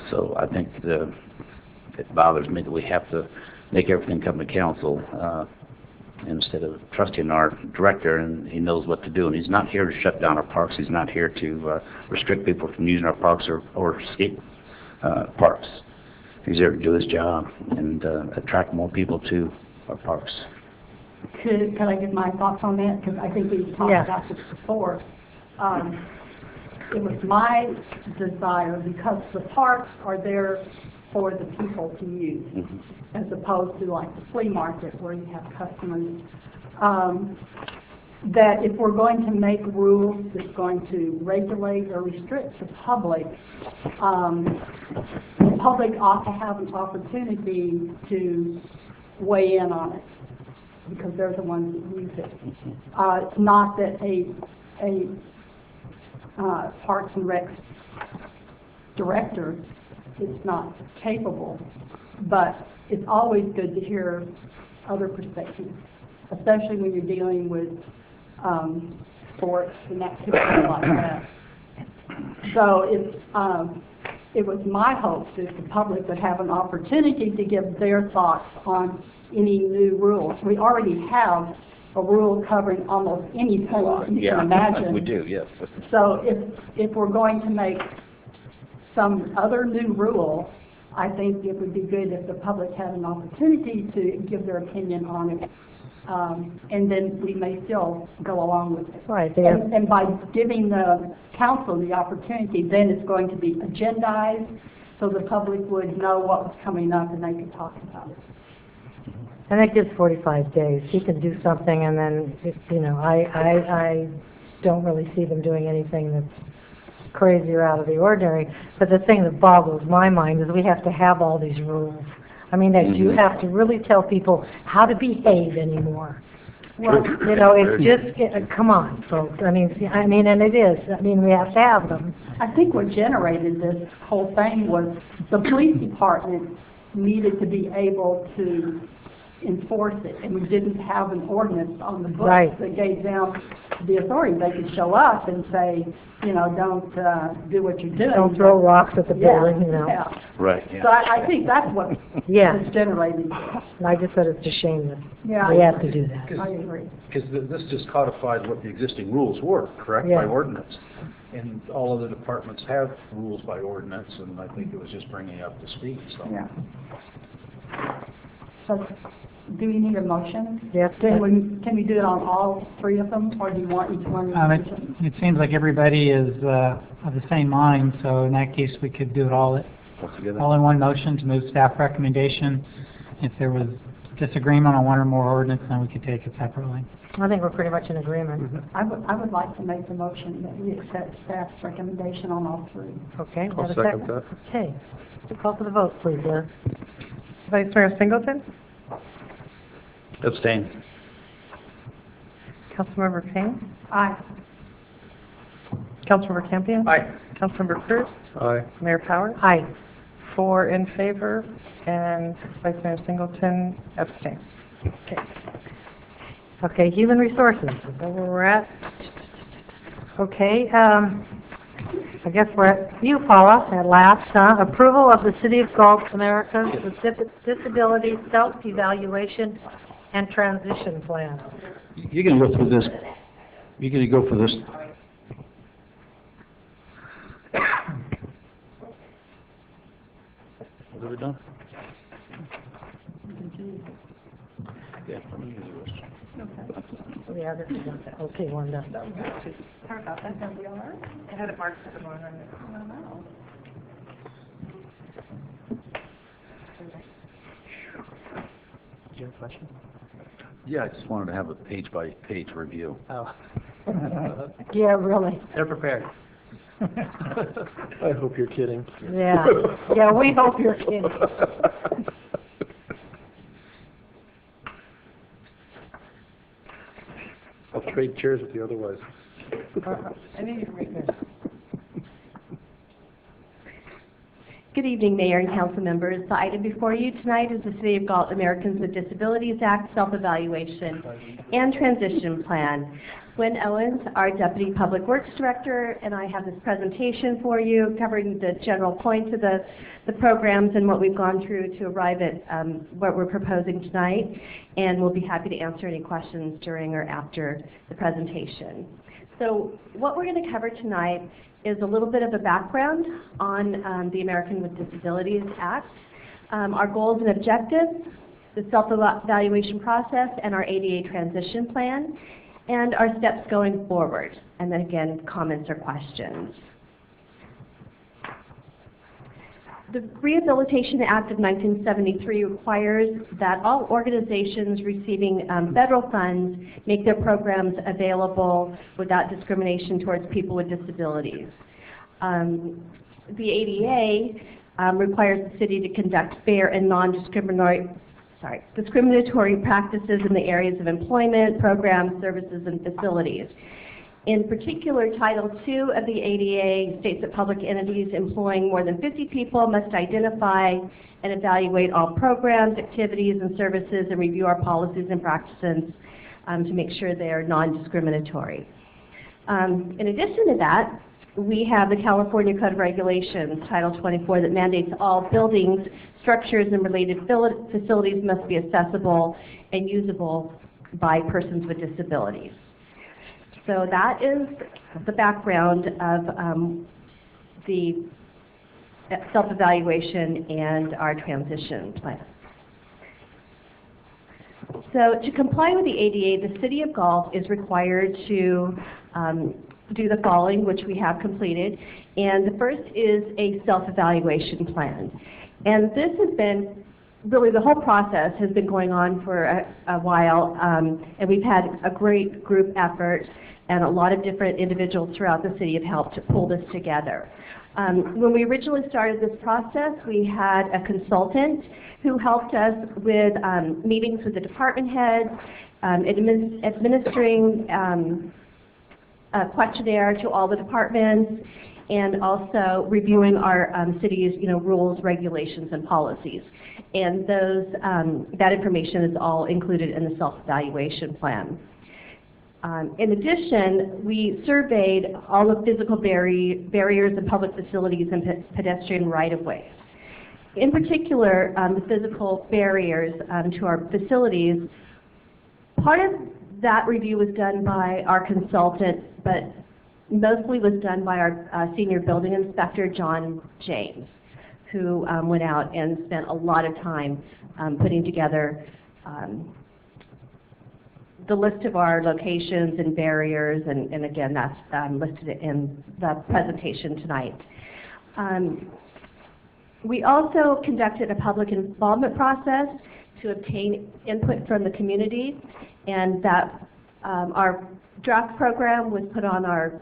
So I think it bothers me that we have to make everything come to council instead of trusting our director, and he knows what to do. And he's not here to shut down our parks. He's not here to restrict people from using our parks or skate parks. He's there to do his job and attract more people to our parks. Can I give my thoughts on that? Because I think we've talked about this before. It was my desire, because the parks are there for the people to use, as opposed to like the flea market where you have customers, that if we're going to make rules that's going to regulate or restrict the public ought to have an opportunity to weigh in on it, because they're the ones that use it. It's not that a Parks and Rec director is not capable, but it's always good to hear other perspectives, especially when you're dealing with sports and activities like that. So it was my hope that the public would have an opportunity to give their thoughts on any new rules. We already have a rule covering almost anything you can imagine. We do, yes. So if we're going to make some other new rule, I think it would be good if the public had an opportunity to give their opinion on it. And then we may still go along with it. Right. And by giving the council the opportunity, then it's going to be agendized, so the public would know what was coming up and they could talk about it. And that gives 45 days. He can do something, and then, you know, I don't really see them doing anything that's crazy or out of the ordinary. But the thing that boggles my mind is we have to have all these rules. I mean, that you have to really tell people how to behave anymore. Well, You know, it's just, come on, folks, I mean, and it is, I mean, we have to have them. I think what generated this whole thing was the police department needed to be able to enforce it, and we didn't have an ordinance on the books Right. that gave them the authority. They could show up and say, you know, don't do what you're doing. Don't throw rocks at the building, you know. Yeah. Right, yeah. So I think that's what Yeah, has generated. and I just said it's a shame that Yeah, we have to do that. I agree. Because this just codified what the existing rules were, correct, Yeah. by ordinance. And all of the departments have rules by ordinance, and I think it was just bringing up to speed, so. Yeah. So, do we need a motion? Yes. Can we do it on all three of them, or do you want each one? It seems like everybody is of the same mind, so in that case, we could do it all in one motion to move staff recommendation. If there was disagreement on one or more ordinance, then we could take it separately. I think we're pretty much in agreement. I would like to make the motion that we accept staff's recommendation on all three. Okay, we I'll have a second that. Okay, call for the vote, please, Liz. Vice Mayor Singleton, Abstain. Councilmember Payne, Aye. Councilmember Campion. Aye. Councilmember Cruz, Aye. Mayor Powers. Aye. 4 in favor, and Vice Mayor Singleton abstains. Okay. Okay, human resources, is that where we're at? Okay, I guess we're at you, Paula, at last, huh? Approval of the City of Galt, America's Disability Self-Evaluation and Transition Plan. You're gonna go through this, you're gonna go for this. Was it done? Yeah, let me do this. Yeah, this is not that, okay, one done. Sorry about that, are we all right? I had it marked for the morning. Do you have a question? Yeah, I just wanted to have a page-by-page review. Oh. Yeah, really, They're prepared. I hope you're kidding. yeah, yeah, we hope you're kidding. I'll trade chairs with you otherwise. I need you to read this. Good evening, Mayor and council members. The item before you tonight is the City of Galt Americans with Disabilities Act Self-Evaluation and Transition Plan. Gwen Owens, our Deputy Public Works Director, and I have this presentation for you covering the general points of the programs and what we've gone through to arrive at what we're proposing tonight, and we'll be happy to answer any questions during or after the presentation. So what we're going to cover tonight is a little bit of a background on the American with Disabilities Act, our goals and objectives, the self-evaluation process, and our ADA transition plan, and our steps going forward, and then again, comments or questions. The Rehabilitation Act of 1973 requires that all organizations receiving federal funds make their programs available without discrimination towards people with disabilities. The ADA requires the city to conduct fair and discriminatory practices in the areas of employment, programs, services, and facilities. In particular, Title II of the ADA states that public entities employing more than 50 people must identify and evaluate all programs, activities, and services and review our policies and practices to make sure they are non-discriminatory. In addition to that, we have the California Code of Regulations, Title 24, that mandates all buildings, structures, and related facilities must be accessible and usable by persons with disabilities. So that is the background of the self-evaluation and our transition plan. So to comply with the ADA, the City of Galt is required to do the following, which we have completed. And the first is a self-evaluation plan. And this has been really the whole process has been going on for a while, and we've had a great group effort, and a lot of different individuals throughout the city have helped to pull this together. When we originally started this process, we had a consultant who helped us with meetings with the department heads, administering a questionnaire to all the departments, and also reviewing our city's rules, regulations, and policies. And that information is all included in the self-evaluation plan. In addition, we surveyed all the physical barriers in public facilities and pedestrian right-of-ways. In particular, the physical barriers to our facilities, part of that review was done by our consultant, but mostly was done by our senior building inspector, John James, who went out and spent a lot of time putting together the list of our locations and barriers, and again, that's listed in the presentation tonight. We also conducted a public involvement process to obtain input from the community, and that our draft program was put on our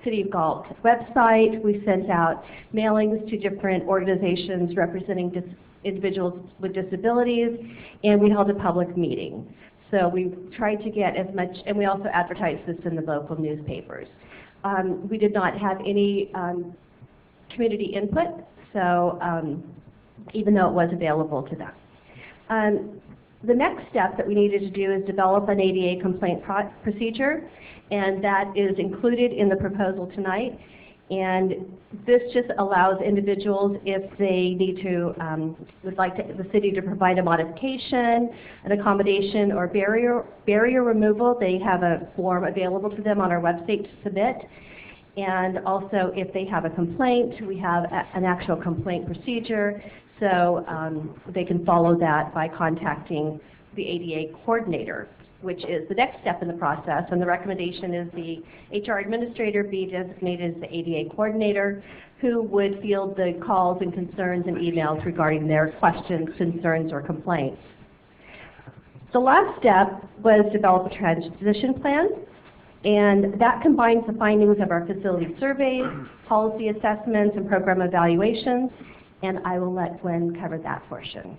City of Galt website. We sent out mailings to different organizations representing individuals with disabilities, and we held a public meeting. So we tried to get as much, and we also advertised this in the local newspapers. We did not have any community input, so even though it was available to them. The next step that we needed to do is develop an ADA complaint procedure, and that is included in the proposal tonight. And this just allows individuals, if they need to, would like the city to provide a modification, an accommodation, or barrier removal, they have a form available to them on our website to submit. And also, if they have a complaint, we have an actual complaint procedure, so they can follow that by contacting the ADA coordinator, which is the next step in the process. And the recommendation is the HR administrator be designated as the ADA coordinator, who would field the calls and concerns and emails regarding their questions, concerns, or complaints. The last step was develop a transition plan, and that combines the findings of our facility surveys, policy assessments, and program evaluations, and I will let Gwen cover that portion.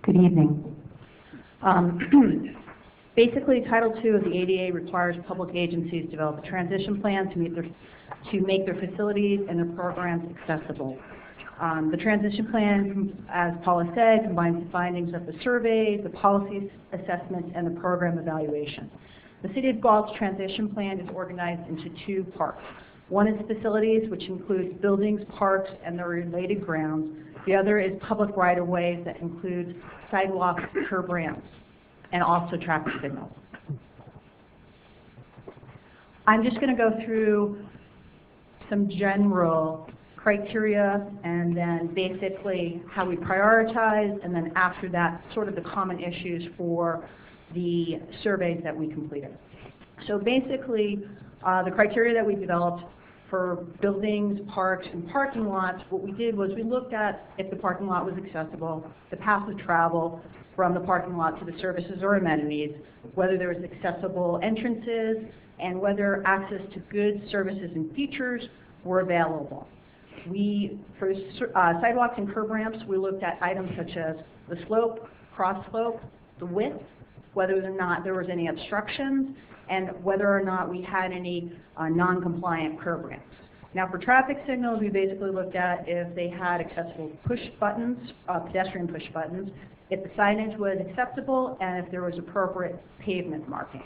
Good evening. Basically, Title II of the ADA requires public agencies to develop a transition plan to make their facilities and their programs accessible. The transition plan, as Paula said, combines the findings of the survey, the policy assessment, and the program evaluation. The City of Galt's transition plan is organized into two parts. One is facilities, which includes buildings, parks, and their related grounds. The other is public right-of-ways that includes sidewalks, curb ramps, and also traffic signals. I'm just going to go through some general criteria, and then basically how we prioritize, and then after that, sort of the common issues for the surveys that we completed. So basically, the criteria that we developed for buildings, parks, and parking lots, what we did was we looked at if the parking lot was accessible, the path of travel from the parking lot to the services or amenities, whether there was accessible entrances, and whether access to goods, services, and features were available. For sidewalks and curb ramps, we looked at items such as the slope, cross slope, the width, whether or not there was any obstructions, and whether or not we had any non-compliant curb ramps. Now for traffic signals, we basically looked at if they had accessible push buttons, pedestrian push buttons, if the signage was acceptable, and if there was appropriate pavement marking.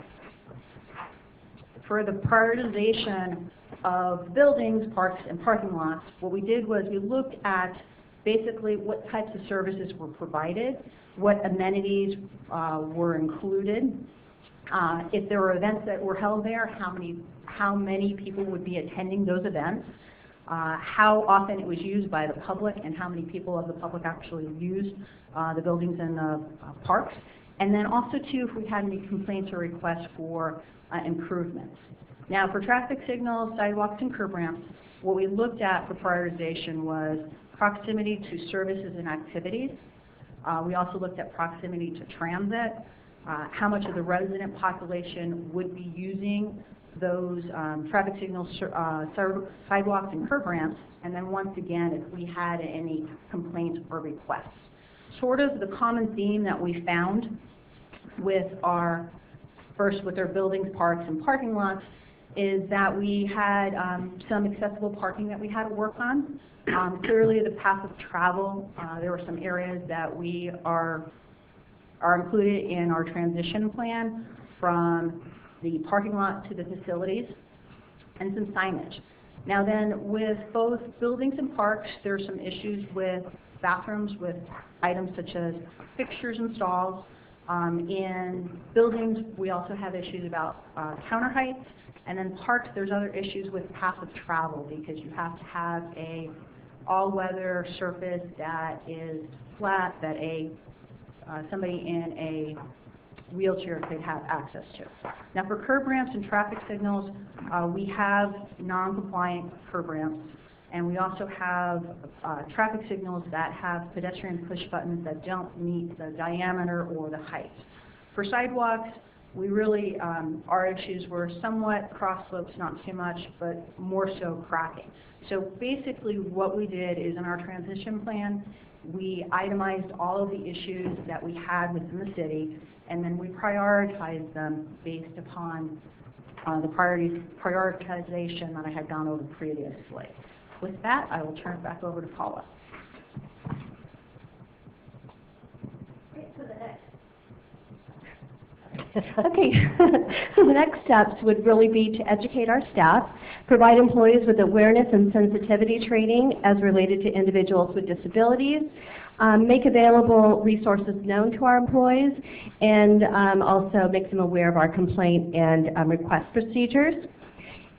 For the prioritization of buildings, parks, and parking lots, what we did was we looked at basically what types of services were provided, what amenities were included, if there were events that were held there, how many people would be attending those events, how often it was used by the public, and how many people of the public actually used the buildings and the parks, and then also too if we had any complaints or requests for improvements. Now, for traffic signals, sidewalks, and curb ramps, what we looked at for prioritization was proximity to services and activities. We also looked at proximity to transit, how much of the resident population would be using those traffic signals, sidewalks, and curb ramps, and then once again, if we had any complaints or requests. Sort of the common theme that we found with our buildings, parks, and parking lots is that we had some accessible parking that we had to work on. Clearly, the path of travel, there were some areas that we are included in our transition plan from the parking lot to the facilities, and some signage. Now then, with both buildings and parks, there are some issues with bathrooms, with items such as fixtures and stalls. In buildings, we also have issues about counter heights, and then parks, there's other issues with path of travel because you have to have a all-weather surface that is flat that somebody in a wheelchair could have access to. Now for curb ramps and traffic signals, we have non-compliant curb ramps, and we also have traffic signals that have pedestrian push buttons that don't meet the diameter or the height. For sidewalks, we really, our issues were somewhat cross slopes, not too much, but more so cracking. So basically what we did is in our transition plan, we itemized all of the issues that we had within the city, and then we prioritized them based upon the prioritization that I had gone over previously. With that, I will turn it back over to Paula. Okay, so the next steps would really be to educate our staff, provide employees with awareness and sensitivity training as related to individuals with disabilities, make available resources known to our employees, and also make them aware of our complaint and request procedures.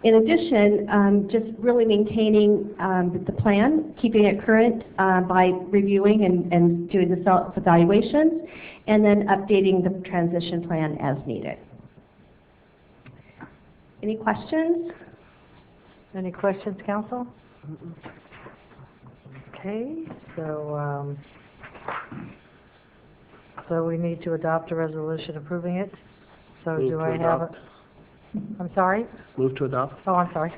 In addition, just really maintaining the plan, keeping it current by reviewing and doing the self-evaluations, and then updating the transition plan as needed. Any questions? Any questions, council? Okay, so we need to adopt a resolution approving it. So Move do to I have adopt. I'm sorry? Move to adopt. Oh, I'm sorry.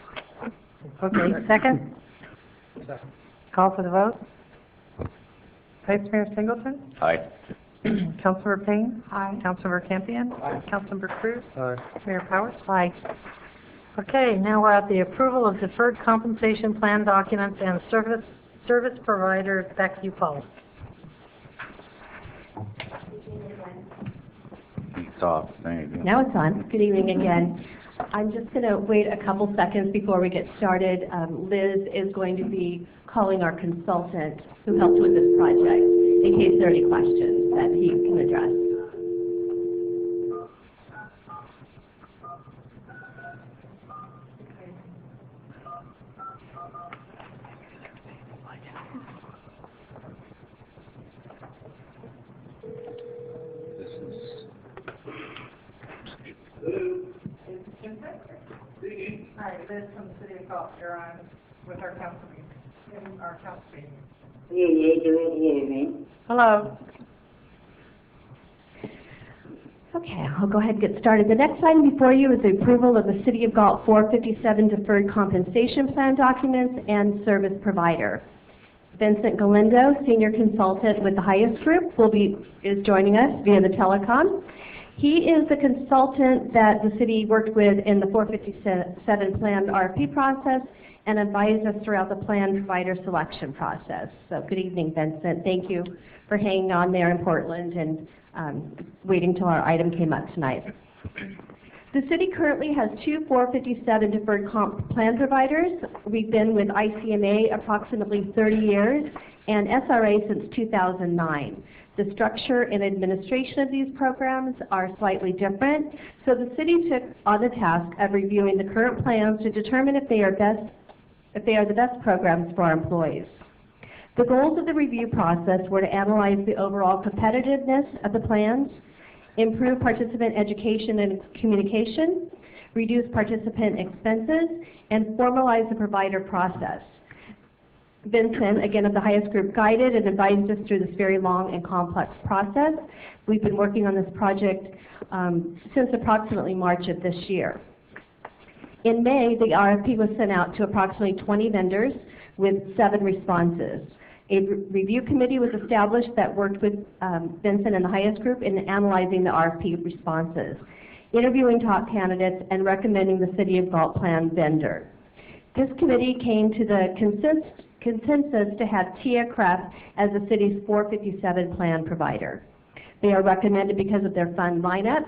Okay, second? Second. Call for the vote? Vice Mayor Singleton? Aye. Councilmember Payne? Aye. Councilmember Campion? Aye. Councilmember Cruz? Aye. Mayor Powers? Aye. Okay, now we're at the approval of deferred compensation plan documents and service providers. Back to you, Paul. It's off. There you go. Now it's on. Good evening again. I'm just going to wait a couple seconds before we get started. Liz is going to be calling our consultant who helped with this project in case there are any questions that he can address. Hi, Liz from the City of Galt here on with our council meeting, in our council meeting. Hello. Okay, I'll go ahead and get started. The next item before you is the approval of the City of Galt 457 Deferred Compensation Plan documents and service provider. Vincent Galindo, Senior Consultant with the Highest Group, is joining us via the telecom. He is the consultant that the city worked with in the 457 plan RFP process and advised us throughout the plan provider selection process. So good evening, Vincent. Thank you for hanging on there in Portland and waiting till our item came up tonight. The city currently has 2 457 deferred comp plan providers. We've been with ICMA approximately 30 years and SRA since 2009. The structure and administration of these programs are slightly different, so the city took on the task of reviewing the current plans to determine if they are the best programs for our employees. The goals of the review process were to analyze the overall competitiveness of the plans, improve participant education and communication, reduce participant expenses, and formalize the provider process. Vincent, again of the highest group, guided and advised us through this very long and complex process. We've been working on this project since approximately March of this year. In May, the RFP was sent out to approximately 20 vendors with 7 responses. A review committee was established that worked with Vincent and the highest group in analyzing the RFP responses, interviewing top candidates, and recommending the City of Galt plan vendor. This committee came to the consensus to have TIA-CREF as the city's 457 plan provider. They are recommended because of their fun lineup,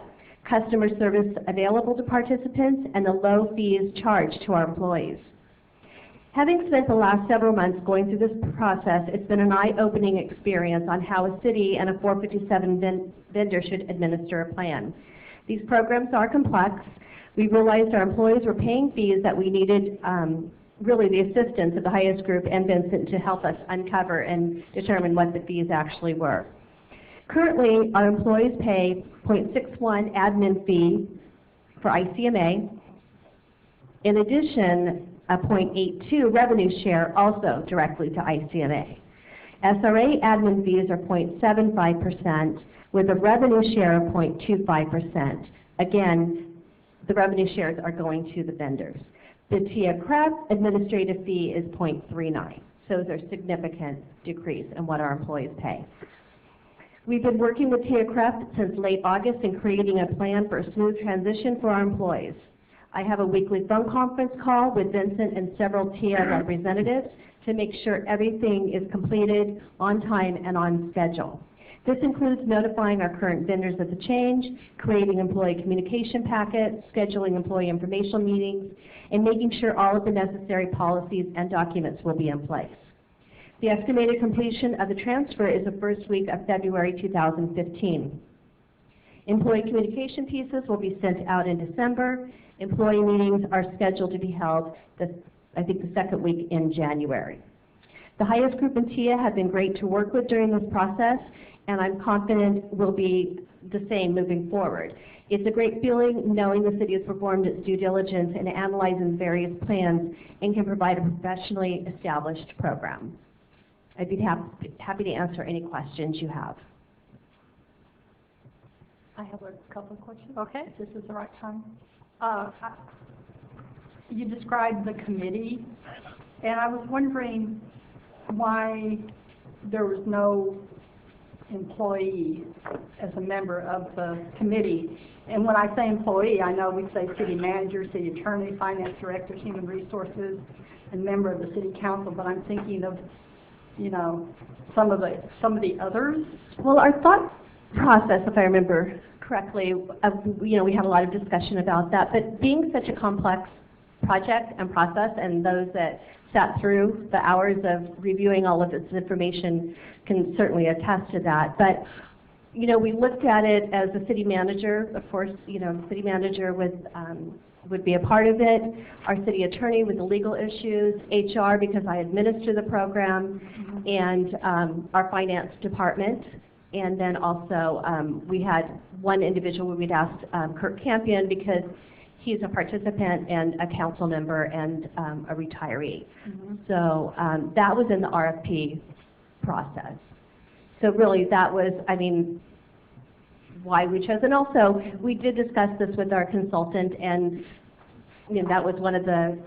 customer service available to participants, and the low fees charged to our employees. Having spent the last several months going through this process, it's been an eye-opening experience on how a city and a 457 vendor should administer a plan. These programs are complex. We realized our employees were paying fees that we needed really the assistance of the highest group and Vincent to help us uncover and determine what the fees actually were. Currently, our employees pay 0.61 admin fee for ICMA. In addition, a 0.82 revenue share also directly to ICMA. SRA admin fees are 0.75% with a revenue share of 0.25%. Again, the revenue shares are going to the vendors. The TIA-CREF administrative fee is 0.39, so there's a significant decrease in what our employees pay. We've been working with TIA-CREF since late August in creating a plan for a smooth transition for our employees. I have a weekly phone conference call with Vincent and several TIA representatives to make sure everything is completed on time and on schedule. This includes notifying our current vendors of the change, creating employee communication packets, scheduling employee informational meetings, and making sure all of the necessary policies and documents will be in place. The estimated completion of the transfer is the first week of February 2015. Employee communication pieces will be sent out in December. Employee meetings are scheduled to be held, I think, the second week in January. The highest group in TIA have been great to work with during this process, and I'm confident will be the same moving forward. It's a great feeling knowing the city has performed its due diligence in analyzing various plans and can provide a professionally established program. I'd be happy to answer any questions you have. I have a couple of questions. Okay. If this is the right time. You described the committee, and I was wondering why there was no employee as a member of the committee. And when I say employee, I know we say city manager, city attorney, finance director, human resources, and member of the city council, but I'm thinking of, you know, some of the others. Well, our thought process, if I remember correctly, you know, we had a lot of discussion about that, but being such a complex project and process, and those that sat through the hours of reviewing all of this information can certainly attest to that. But, you know, we looked at it as the city manager. Of course, you know, the city manager would be a part of it, our city attorney with the legal issues, HR because I administer the program, and our finance department. And then also we had one individual where we'd asked Kurt Campion because he's a participant and a council member and a retiree. So that was in the RFP process. So really that was, I mean, why we chose. And also we did discuss this with our consultant, and you know, that was one of the,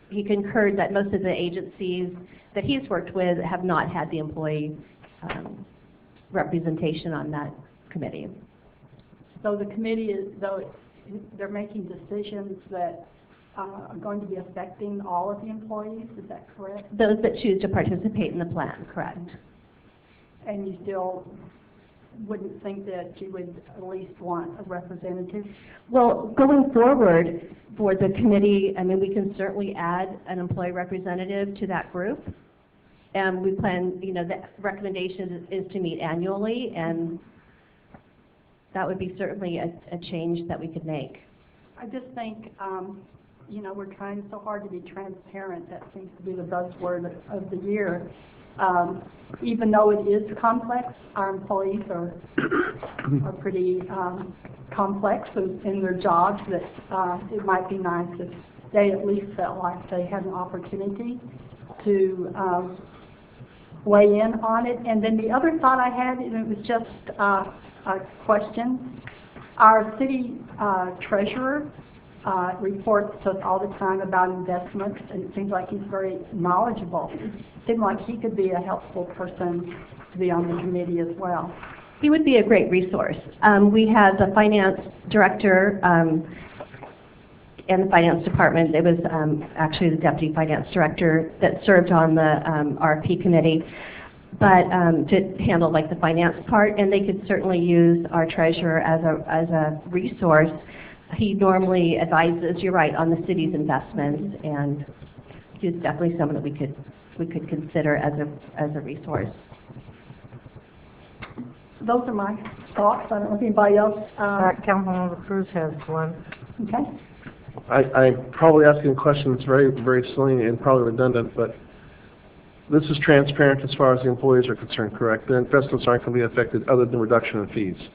he concurred that most of the agencies that he's worked with have not had the employee representation on that committee. So the committee is, though, they're making decisions that are going to be affecting all of the employees, is that correct? Those that choose to participate in the plan, correct. And you still wouldn't think that you would at least want a representative? Well, going forward for the committee, I mean, we can certainly add an employee representative to that group. And we plan, you know, the recommendation is to meet annually, and that would be certainly a change that we could make. I just think, you know, we're trying so hard to be transparent. That seems to be the buzzword of the year. Even though it is complex, our employees are pretty complex in their jobs, that it might be nice if they at least felt like they had an opportunity to weigh in on it. And then the other thought I had, and it was just a question, our city treasurer reports to us all the time about investments, and it seems like he's very knowledgeable. It seems like he could be a helpful person to be on the committee as well. He would be a great resource. We had the finance director in the finance department. It was actually the deputy finance director that served on the RFP committee, but to handle like the finance part, and they could certainly use our treasurer as a resource. He normally advises, you're right, on the city's investments, and he's definitely someone that we could consider as a resource. Those are my thoughts. I don't know if anybody else. Councilmember Cruz has one. Okay. I'm probably asking a question that's very, very silly and probably redundant, but this is transparent as far as the employees are concerned, correct? Their investments aren't going to be affected other than reduction in fees.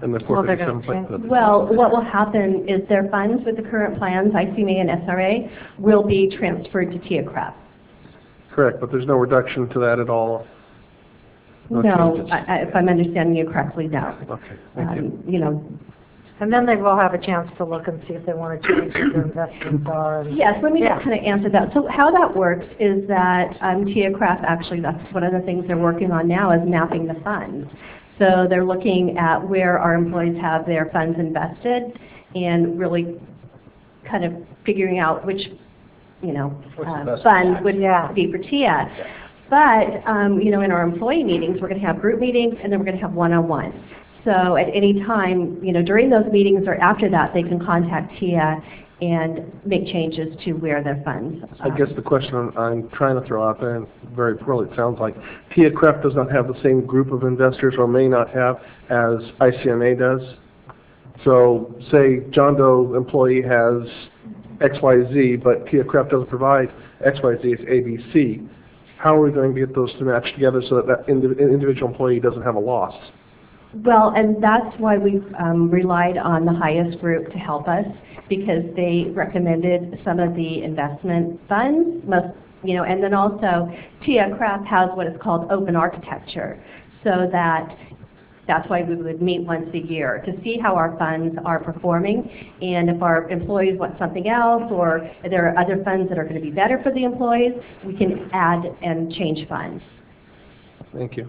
And the Well, they're going to change. Well, what will happen is their funds with the current plans, ICMA and SRA, will be transferred to TIACREP. Correct, but there's no reduction to that at all? No, changes? if I'm understanding you correctly, no. Okay, thank you. You know, And then they will have a chance to look and see if they want to change what their investments are. And yes, let me just kind of answer that. So how that works is that TIACREP, actually, that's one of the things they're working on now, is mapping the funds. So they're looking at where our employees have their funds invested and really kind of figuring out which, fund would be for TIA. But, in our employee meetings, we're going to have group meetings, and then we're going to have one-on-one. So at any time, during those meetings or after that, they can contact TIA and make changes to where their funds I guess the question I'm trying to throw out there, and very poorly it sounds like, TIACREP does not have the same group of investors, or may not have, as ICMA does. So, say John Doe employee has XYZ, but TIACREP doesn't provide XYZ, it's ABC. How are we going to get those to match together so that that individual employee doesn't have a loss? Well, and that's why we've relied on the highest group to help us, because they recommended some of the investment funds, and then also TIACREP has what is called open architecture, so that's why we would meet once a year to see how our funds are performing, and if our employees want something else, or if there are other funds that are going to be better for the employees, we can add and change funds. Thank you.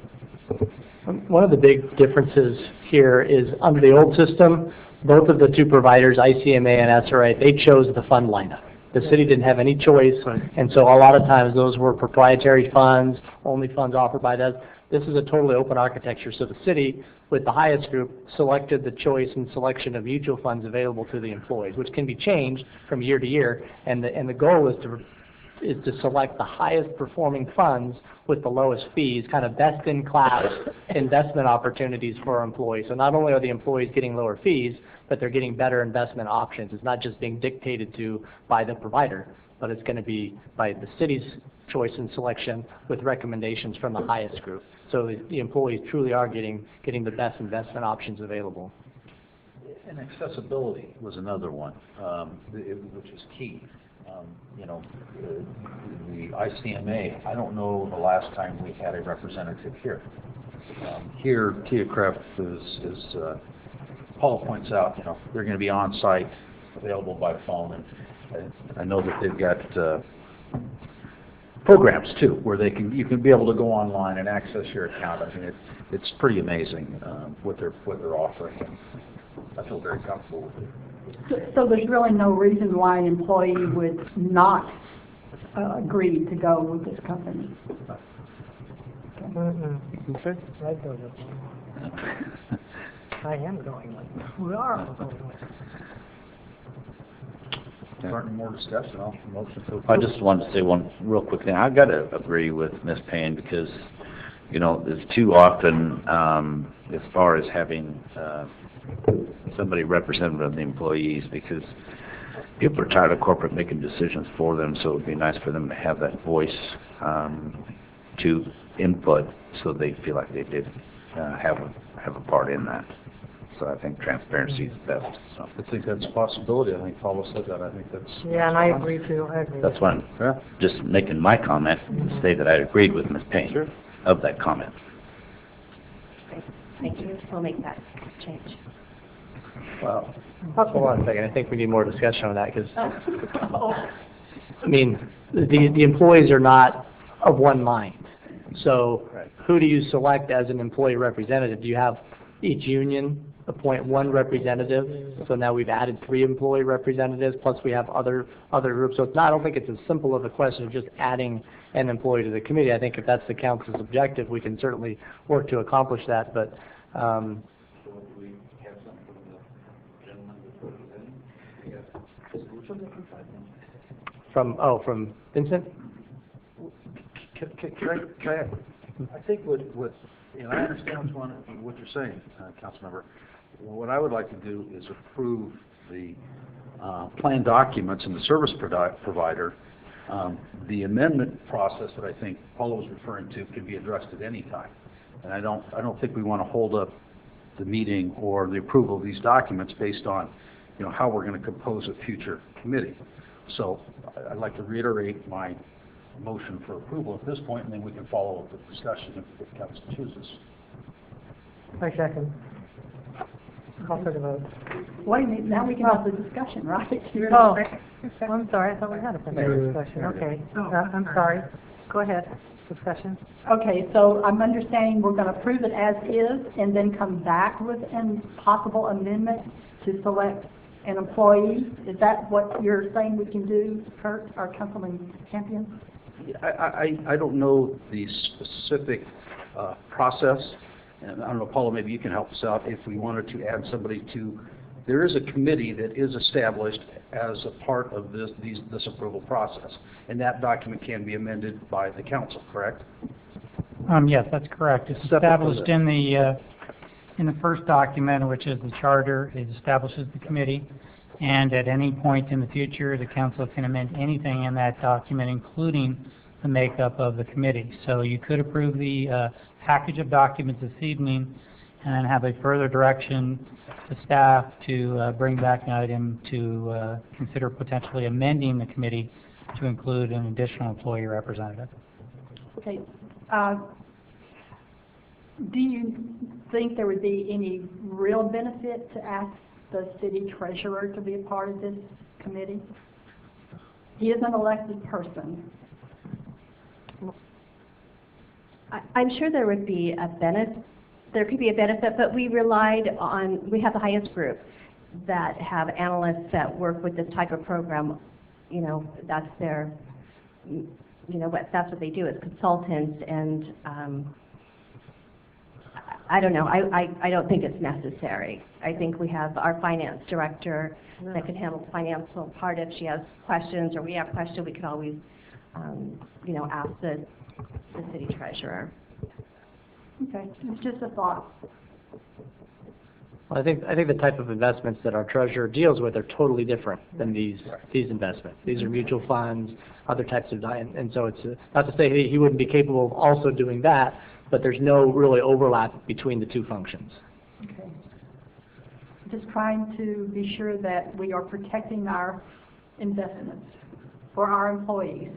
One of the big differences here is under the old system, both of the two providers, ICMA and SRA, they chose the fund lineup. The city didn't have any choice, and so a lot of times those were proprietary funds, only funds offered by that. This is a totally open architecture, so the city, with the highest group, selected the choice and selection of mutual funds available to the employees, which can be changed from year to year, and the goal is to select the highest performing funds with the lowest fees, kind of best in class investment opportunities for our employees. So not only are the employees getting lower fees, but they're getting better investment options. It's not just being dictated to by the provider, but it's going to be by the city's choice and selection with recommendations from the highest group. So the employees truly are getting the best investment options available. And accessibility was another one, which is key. The ICMA, I don't know the last time we had a representative here. Here, TIACREP is Paul points out, they're going to be on site, available by phone, and I know that they've got programs too, where you can be able to go online and access your account. I mean, it's pretty amazing what they're offering. And I feel very comfortable with it. So there's really no reason why an employee would not agree to go with this company. Okay. I am going with them. We are going with them. Starting more discussion, I'll motion to approve. I just wanted to say one real quick thing. I've got to agree with Ms. Payne because, it's too often, as far as having somebody representative of the employees, because people are tired of corporate making decisions for them, so it'd be nice for them to have that voice to input, so they feel like they did have a part in that. So I think transparency is best. So I think that's a possibility. I think Paula said that. I think that's... Yeah, and I agree too, I agree. that's why I'm just making my comment to say that I agreed with Ms. Payne of that comment. Thank you. We'll make that change. Well, hold on a second. I think we need more discussion on that because, I mean, the employees are not of one mind. So who do you select as an employee representative? Do you have each union appoint one representative? So now we've added 3 employee representatives, plus we have other groups. So it's not, I don't think it's as simple of a question of just adding an employee to the committee. I think if that's the council's objective, we can certainly work to accomplish that. But from Vincent? Can I think what and I understand what you're saying, Councilmember. What I would like to do is approve the plan documents and the service provider. The amendment process that I think Paula was referring to can be addressed at any time. And I don't think we want to hold up the meeting or the approval of these documents based on, how we're going to compose a future committee. So I'd like to reiterate my motion for approval at this point, and then we can follow up with discussion if council chooses. I second. Call for the vote. Wait a minute, now we can have the discussion, right? Oh, I'm sorry, I thought we had a preliminary discussion, okay. I'm sorry. Go ahead, discussion. Okay, so I'm understanding we're going to approve it as is and then come back with a possible amendment to select an employee. Is that what you're saying we can do, Kurt, our Councilman Campion? I don't know the specific process, and I don't know, Paula, maybe you can help us out if we wanted to add somebody to. There is a committee that is established as a part of this approval process, and that document can be amended by the council, correct? Yes, that's correct. It's established in the first document, which is the charter. It establishes the committee, and at any point in the future, the council can amend anything in that document, including the makeup of the committee. So you could approve the package of documents this evening and have a further direction to staff to bring back an item to consider potentially amending the committee to include an additional employee representative. Okay. Do you think there would be any real benefit to ask the city treasurer to be a part of this committee? He is an elected person. I'm sure there would be a benefit. There could be a benefit, but we have the highest group that have analysts that work with this type of program. That's their, that's what they do as consultants, and I don't know. I don't think it's necessary. I think we have our finance director that can handle the financial part. If she has questions or we have questions, we can always, ask the city treasurer. Okay, it's just a thought. Well, I think the type of investments that our treasurer deals with are totally different than these investments. These are mutual funds, other types of, and so it's not to say he wouldn't be capable of also doing that, but there's no really overlap between the two functions. Okay. Just trying to be sure that we are protecting our investments for our employees.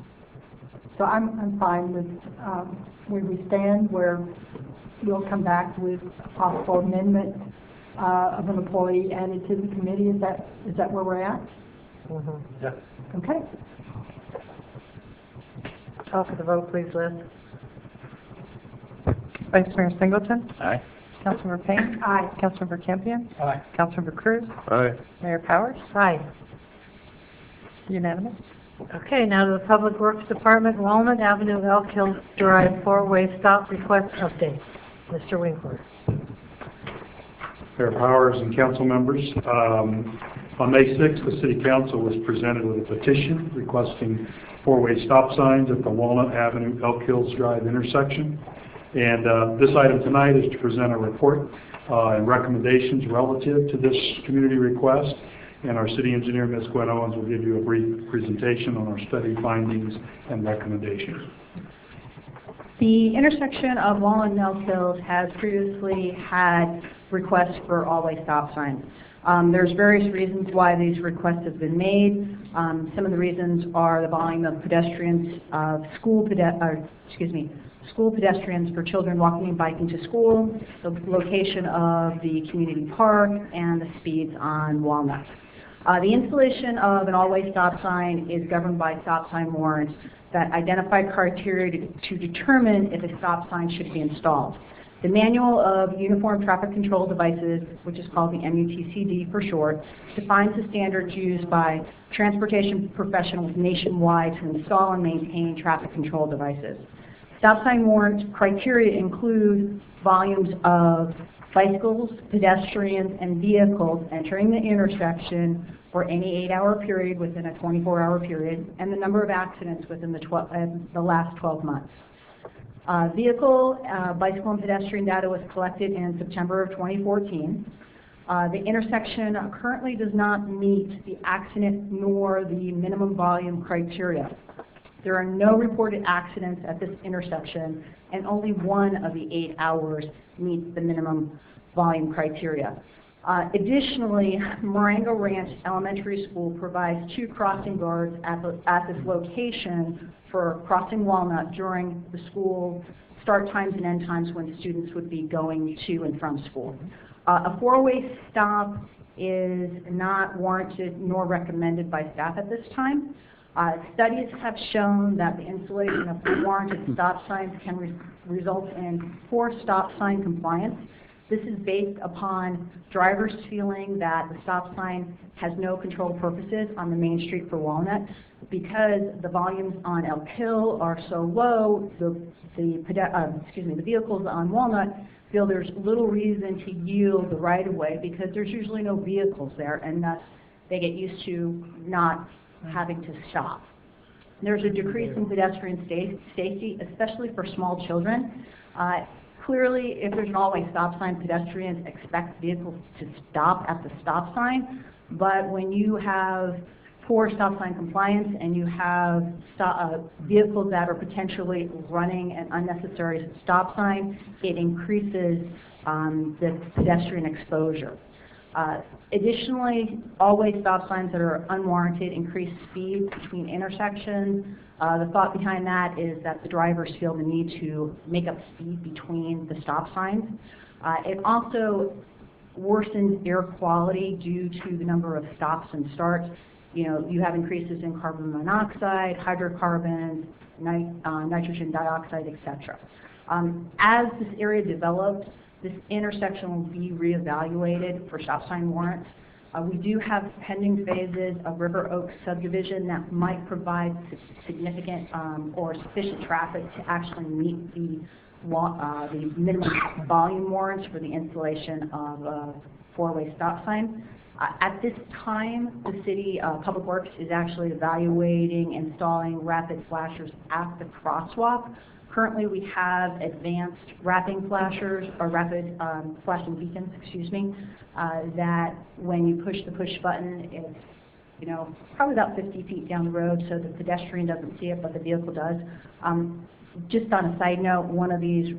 So I'm fine with where we stand, where we'll come back with a possible amendment of an employee added to the committee. Is that where we're at? Mm-hmm. Yeah. Okay. Call for the vote, please, Liz. Vice Mayor Singleton? Aye. Councilmember Payne? Aye. Councilmember Campion? Aye. Councilmember Cruz? Aye. Mayor Powers? Aye. Unanimous? Okay, now to the Public Works Department, Walnut Avenue, Elk Hill Drive, four-way stop request update. Mr. Winkler. Mayor Powers and council members, on May 6th, the City Council was presented with a petition requesting four-way stop signs at the Walnut Avenue, Elk Hills Drive intersection. And this item tonight is to present a report and recommendations relative to this community request And our city engineer, Ms. Gwen Owens, will give you a brief presentation on our study findings and recommendations. The intersection of Walnut and Elk Hills has previously had requests for all-way stop signs. There's various reasons why these requests have been made. Some of the reasons are the volume of pedestrians, school pedestrians for children walking and biking to school, the location of the community park, and the speeds on Walnut. The installation of an all-way stop sign is governed by stop sign warrants that identify criteria to determine if a stop sign should be installed. The Manual of Uniform Traffic Control Devices, which is called the MUTCD for short, defines the standards used by transportation professionals nationwide to install and maintain traffic control devices. Stop sign warrant criteria include volumes of bicycles, pedestrians, and vehicles entering the intersection for any 8-hour period within a 24-hour period, and the number of accidents within the last 12 months. Bicycle, and pedestrian data was collected in September of 2014. The intersection currently does not meet the accident nor the minimum volume criteria. There are no reported accidents at this intersection, and only one of the 8 hours meets the minimum volume criteria. Additionally, Marengo Ranch Elementary School provides 2 crossing guards at this location for crossing Walnut during the school start times and end times when students would be going to and from school. A 4-way stop is not warranted nor recommended by staff at this time. Studies have shown that the installation of unwarranted stop signs can result in poor stop sign compliance. This is based upon drivers feeling that the stop sign has no control purposes on the main street for Walnut. Because the volumes on Elk Hill are so low, the vehicles on Walnut feel there's little reason to yield the right-of-way because there's usually no vehicles there, and thus they get used to not having to stop. There's a decrease in pedestrian safety, especially for small children. Clearly, if there's an all-way stop sign, pedestrians expect vehicles to stop at the stop sign, but when you have poor stop sign compliance and you have vehicles that are potentially running an unnecessary stop sign, it increases the pedestrian exposure. Additionally, all-way stop signs that are unwarranted increase speed between intersections. The thought behind that is that the drivers feel the need to make up speed between the stop signs. It also worsens air quality due to the number of stops and starts. You know, you have increases in carbon monoxide, hydrocarbons, nitrogen dioxide, etc. As this area develops, this intersection will be reevaluated for stop sign warrants. We do have pending phases of River Oaks subdivision that might provide significant or sufficient traffic to actually meet the minimum volume warrants for the installation of a 4-way stop sign. At this time, the City Public Works is actually evaluating installing rapid flashers at the crosswalk. Currently, we have advanced rapid flashing beacons, that when you push the push button, it's, probably about 50 feet down the road, so the pedestrian doesn't see it, but the vehicle does. Just on a side note, one of these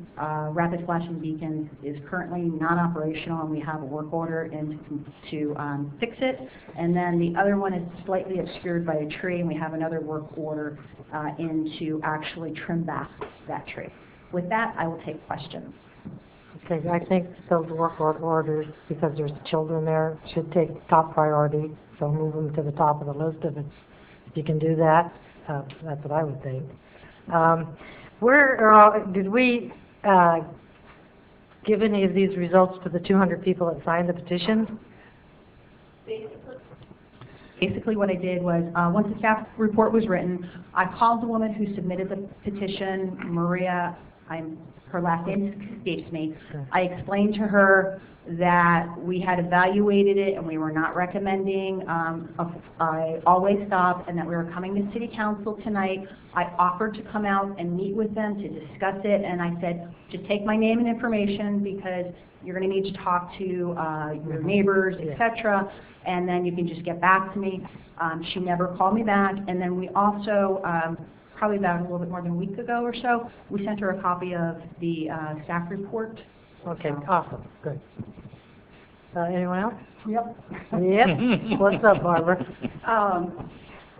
rapid flashing beacons is currently not operational, and we have a work order in to fix it. And then the other one is slightly obscured by a tree, and we have another work order in to actually trim back that tree. With that, I will take questions. Okay, I think those work orders, because there's children there, should take top priority, so move them to the top of the list if you can do that. That's what I would think. Did we give any of these results to the 200 people that signed the petition? Basically what I did was, once the staff report was written, I called the woman who submitted the petition, Maria, her last name escapes me. I explained to her that we had evaluated it and we were not recommending I always stop, and that we were coming to City Council tonight. I offered to come out and meet with them to discuss it, and I said, just take my name and information because you're going to need to talk to your neighbors, etc., and then you can just get back to me. She never called me back, and then we also, probably about a little bit more than a week ago or so, we sent her a copy of the staff report. Okay, awesome, good. Anyone else? Yep. Yep. What's up, Barbara?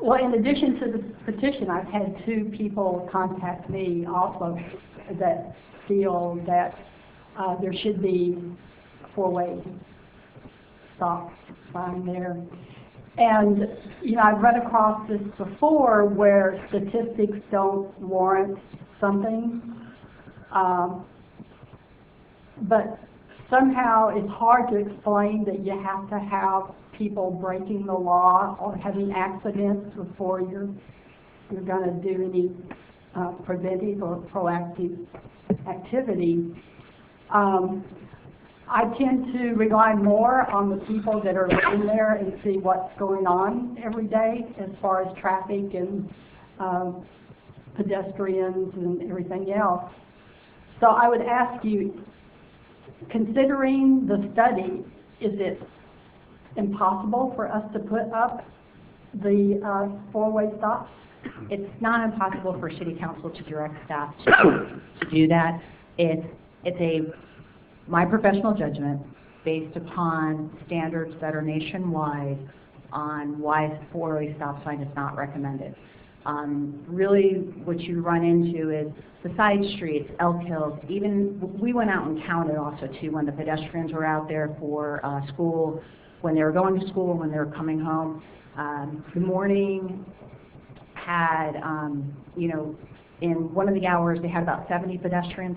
Well, in addition to the petition, I've had 2 people contact me also that feel that there should be a 4-way stop sign there. And, you know, I've run across this before where statistics don't warrant something. But somehow it's hard to explain that you have to have people breaking the law or having accidents before you're going to do any preventive or proactive activity. I tend to rely more on the people that are living there and see what's going on every day as far as traffic and pedestrians and everything else. So I would ask you, considering the study, is it impossible for us to put up the 4-way stops? It's not impossible for City Council to direct staff to do that. It's my professional judgment based upon standards that are nationwide on why a 4-way stop sign is not recommended. Really what you run into is the side streets, Elk Hills, even we went out and counted also too when the pedestrians were out there for school, when they were going to school, when they were coming home. The morning had, you know, in one of the hours they had about 70 pedestrians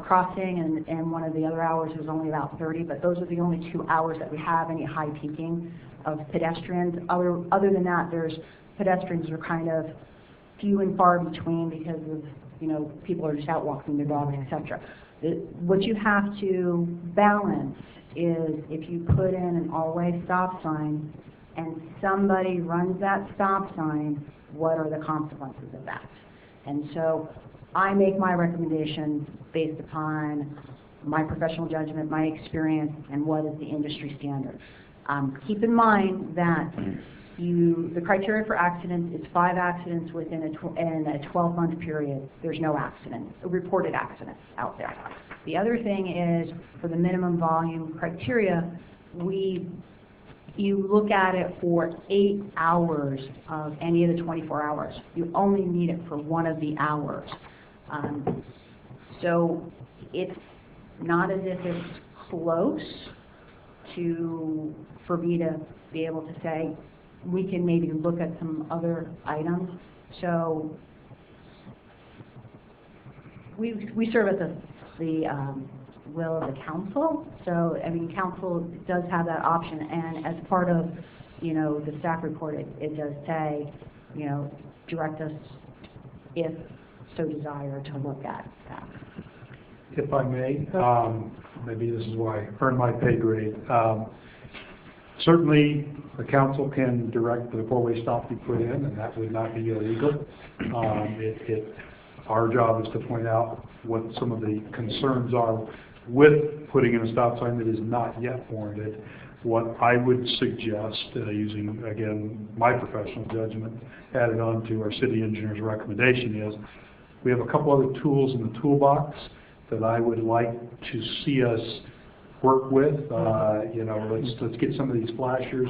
crossing, and one of the other hours was only about 30, but those are the only 2 hours that we have any high peaking of pedestrians. Other than that, there's pedestrians are kind of few and far between because of, you know, people are just out walking their dogs, etc. What you have to balance is if you put in an all-way stop sign and somebody runs that stop sign, what are the consequences of that? And so I make my recommendations based upon my professional judgment, my experience, and what is the industry standard. Keep in mind that the criteria for accidents is 5 accidents within a 12-month period. There's no reported accidents out there. The other thing is, for the minimum volume criteria, you look at it for 8 hours of any of the 24 hours. You only need it for 1 of the hours. So it's not as if it's close for me to be able to say, we can maybe look at some other items. So we serve at the will of the council. So I mean, council does have that option, and as part of, you know, the staff report, it does say, you know, direct us if so desired to look at that. If I may, maybe this is why I earned my pay grade. Certainly, the council can direct the 4-way stop be put in, and that would not be illegal. Our job is to point out what some of the concerns are with putting in a stop sign that is not yet warranted. What I would suggest, using, again, my professional judgment, added on to our city engineer's recommendation is, we have a couple other tools in the toolbox that I would like to see us work with. You know, let's get some of these flashers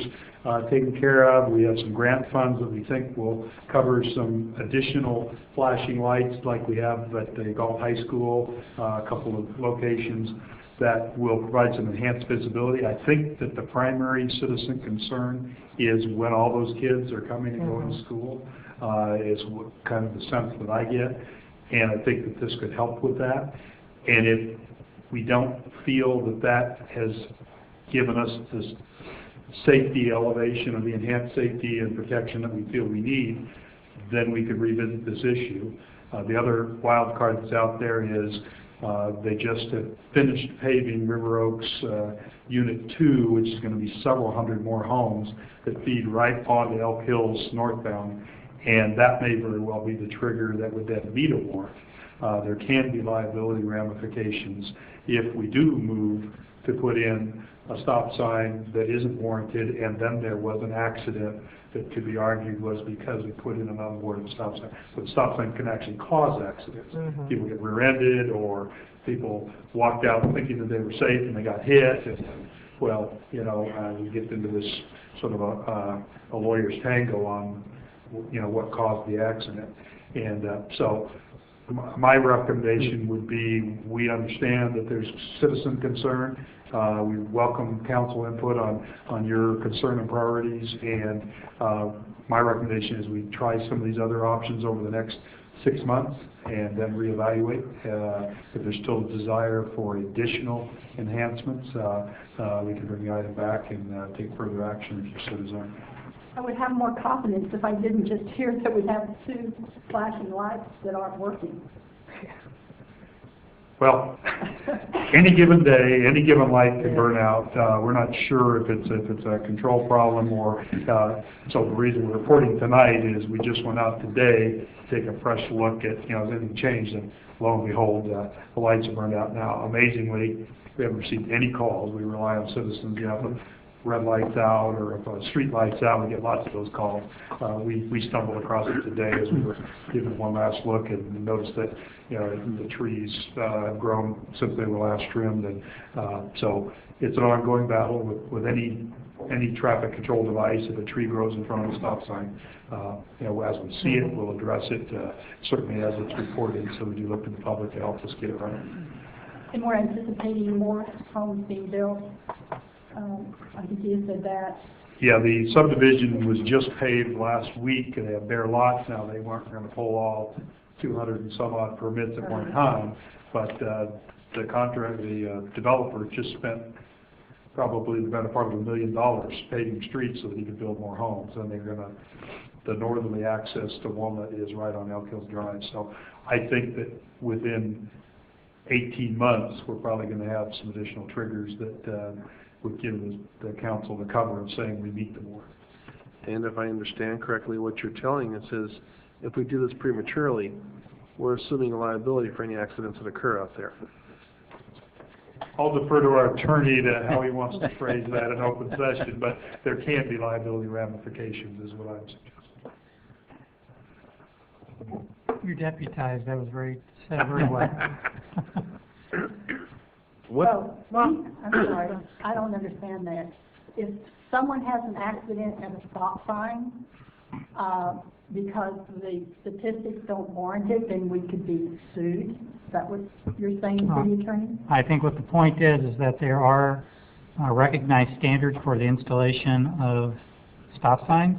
taken care of. We have some grant funds that we think will cover some additional flashing lights like we have at the Galt High School, a couple of locations that will provide some enhanced visibility. I think that the primary citizen concern is when all those kids are coming and going to school, is kind of the sense that I get, and I think that this could help with that. And if we don't feel that that has given us this safety elevation or the enhanced safety and protection that we feel we need, then we could revisit this issue. The other wild card that's out there is they just have finished paving River Oaks Unit 2, which is going to be several hundred more homes that feed right onto Elk Hills northbound, and that may very well be the trigger that would then meet a warrant. There can be liability ramifications if we do move to put in a stop sign that isn't warranted, and then there was an accident that could be argued was because we put in an unwarranted stop sign. So the stop sign can actually cause accidents. People get rear-ended, or people walked out thinking that they were safe and they got hit. And, well, you know, we get into this sort of a lawyer's tango on, you know, what caused the accident. And so my recommendation would be, we understand that there's citizen concern. We welcome council input on your concern and priorities, and my recommendation is we try some of these other options over the next 6 months and then reevaluate. If there's still a desire for additional enhancements, we can bring the item back and take further action if you so desire. I would have more confidence if I didn't just hear that we have 2 flashing lights that aren't working. Well, any given day, any given light can burn out. We're not sure if it's a control problem or, so the reason we're reporting tonight is we just went out today to take a fresh look at, you know, has anything changed, and lo and behold, the lights are burned out now. Amazingly, we haven't received any calls. We rely on citizens, you know, red lights out, or if a street light's out, we get lots of those calls. We stumbled across it today as we were giving one last look and noticed that, you know, the trees have grown since they were last trimmed, and so it's an ongoing battle with any traffic control device. If a tree grows in front of a stop sign, you know, as we see it, we'll address it, certainly as it's reported, so we do look to the public to help us get it right. And we're anticipating more homes being built. I think you said that. Yeah, the subdivision was just paved last week, and they have bare lots now. They weren't going to pull all 200 and some odd permits at one time, but the contract, the developer just spent probably the better part of $1 million paving streets so that he could build more homes, and they're going to, the northerly access to Walnut is right on Elk Hills Drive. So I think that within 18 months, we're probably going to have some additional triggers that would give the council the cover of saying we meet the warrant. And if I understand correctly, what you're telling us is, if we do this prematurely, we're assuming a liability for any accidents that occur out there. I'll defer to our attorney to how he wants to phrase that in open session, but there can be liability ramifications, is what I'm suggesting. You're deputized. That was said very well. Well, I'm sorry, I don't understand that. If someone has an accident at a stop sign, because the statistics don't warrant it, then we could be sued? Is that what you're saying, city attorney? I think what the point is that there are recognized standards for the installation of stop signs,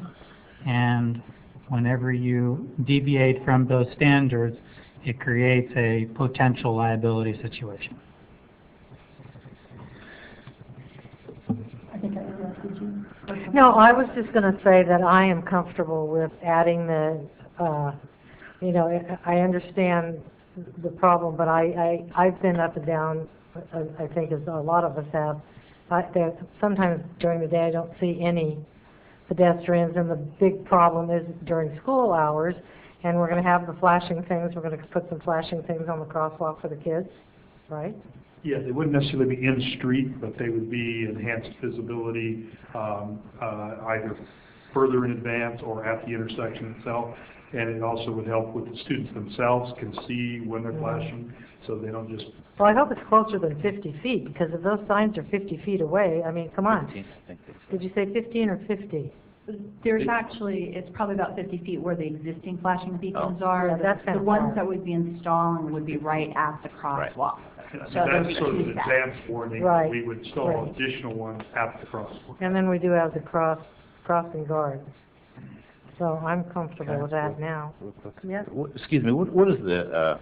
and whenever you deviate from those standards, it creates a potential liability situation. I think I interrupted you. No, I was just going to say that I am comfortable with adding the, you know, I understand the problem, but I've been up and down, I think as a lot of us have. Sometimes during the day I don't see any pedestrians, and the big problem is during school hours, and we're going to have the flashing things. We're going to put some flashing things on the crosswalk for the kids, right? Yeah, they wouldn't necessarily be in street, but they would be enhanced visibility either further in advance or at the intersection itself. And it also would help with the students themselves can see when they're flashing, so they don't just... Well, I hope it's closer than 50 feet, because if those signs are 50 feet away, I mean, come on. 15, I think. Did you say 15 or 50? There's actually, it's probably about 50 feet where the existing flashing beacons are. Yeah, that's kind The of ones far. that would be installing would be right at the crosswalk. So That's there'd be sort of two an steps. advanced warning. Right. We would install Right. additional ones at the crosswalk. And then we do have the crossing guard. So I'm comfortable with that now. Yes? Excuse me, what is the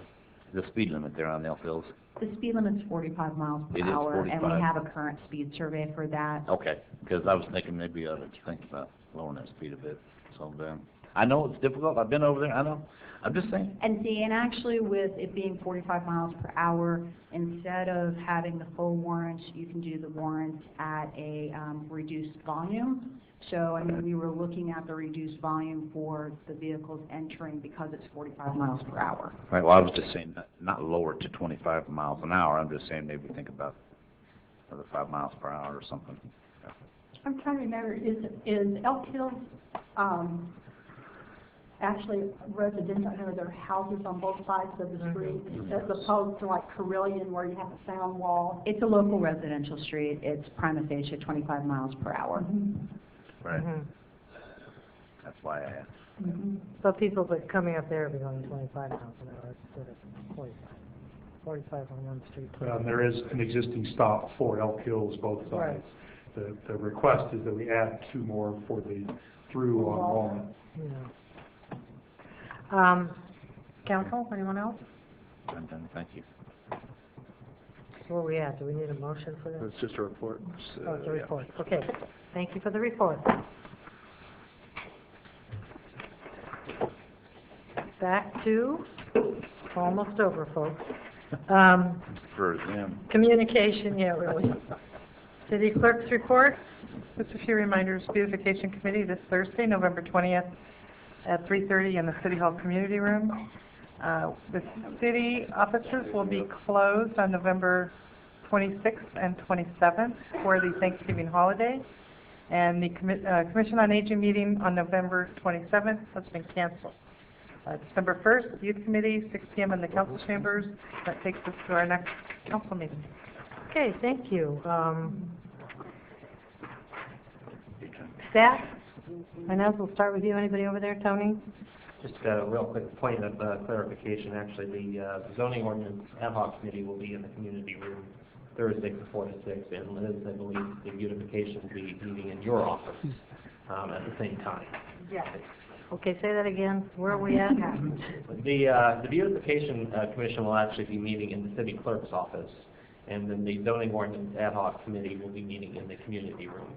speed limit there on Elk Hills? The speed limit's 45 miles It per is hour, and we 45. have a current speed survey for that. Okay, because I was thinking maybe I ought to think about lowering that speed a bit, so then. I know it's difficult, I've been over there, I know. I'm just saying. And see, and actually with it being 45 miles per hour, instead of having the full warrants, you can do the warrants at a reduced volume. So, I mean, we were looking at the reduced volume for the vehicles entering because it's 45 miles per hour. Right, well, I was just saying not lower to 25 miles an hour. I'm just saying maybe think about another 5 miles per hour or something. Yeah. I'm trying to remember, is Elk Hills, actually residential, I know there are houses on both sides of the street, as opposed to like Carillion where you have a sound wall? It's a local residential street. It's prima facie 25 miles per hour. Right. That's why I asked. So people that coming up there will be going 25 miles an hour instead of 45. 45 on one street. There is an existing stop for Elk Hills both sides. Right. The request is that we add 2 more for the through on Walnut. Council, anyone else? I'm done, thank you. Where are we at? Do we need a motion for this? It's just a report. Oh, it's a report. Okay. Thank you for the report. Back to, almost over, folks. For them. Communication, yeah, really. City Clerk's report. Just a few reminders, Beautification Committee this Thursday, November 20th at 3:30 in the City Hall Community Room. The city offices will be closed on November 26th and 27th for the Thanksgiving holiday. And the Commission on Aging meeting on November 27th has been canceled. December 1st, Youth Committee, 6 p.m. in the council chambers. That takes us to our next council meeting. Okay, thank you. Staff? And as we'll start with you. Anybody over there, Tony? Just a real quick point of clarification, actually, the zoning ordinance ad hoc committee will be in the community room Thursday from 4 to 6, and Liz, I believe the beautification will be meeting in your office at the same time. Yes. Okay, say that again. Where are we at? The beautification commission will actually be meeting in the city clerk's office, and then the zoning ordinance ad hoc committee will be meeting in the community room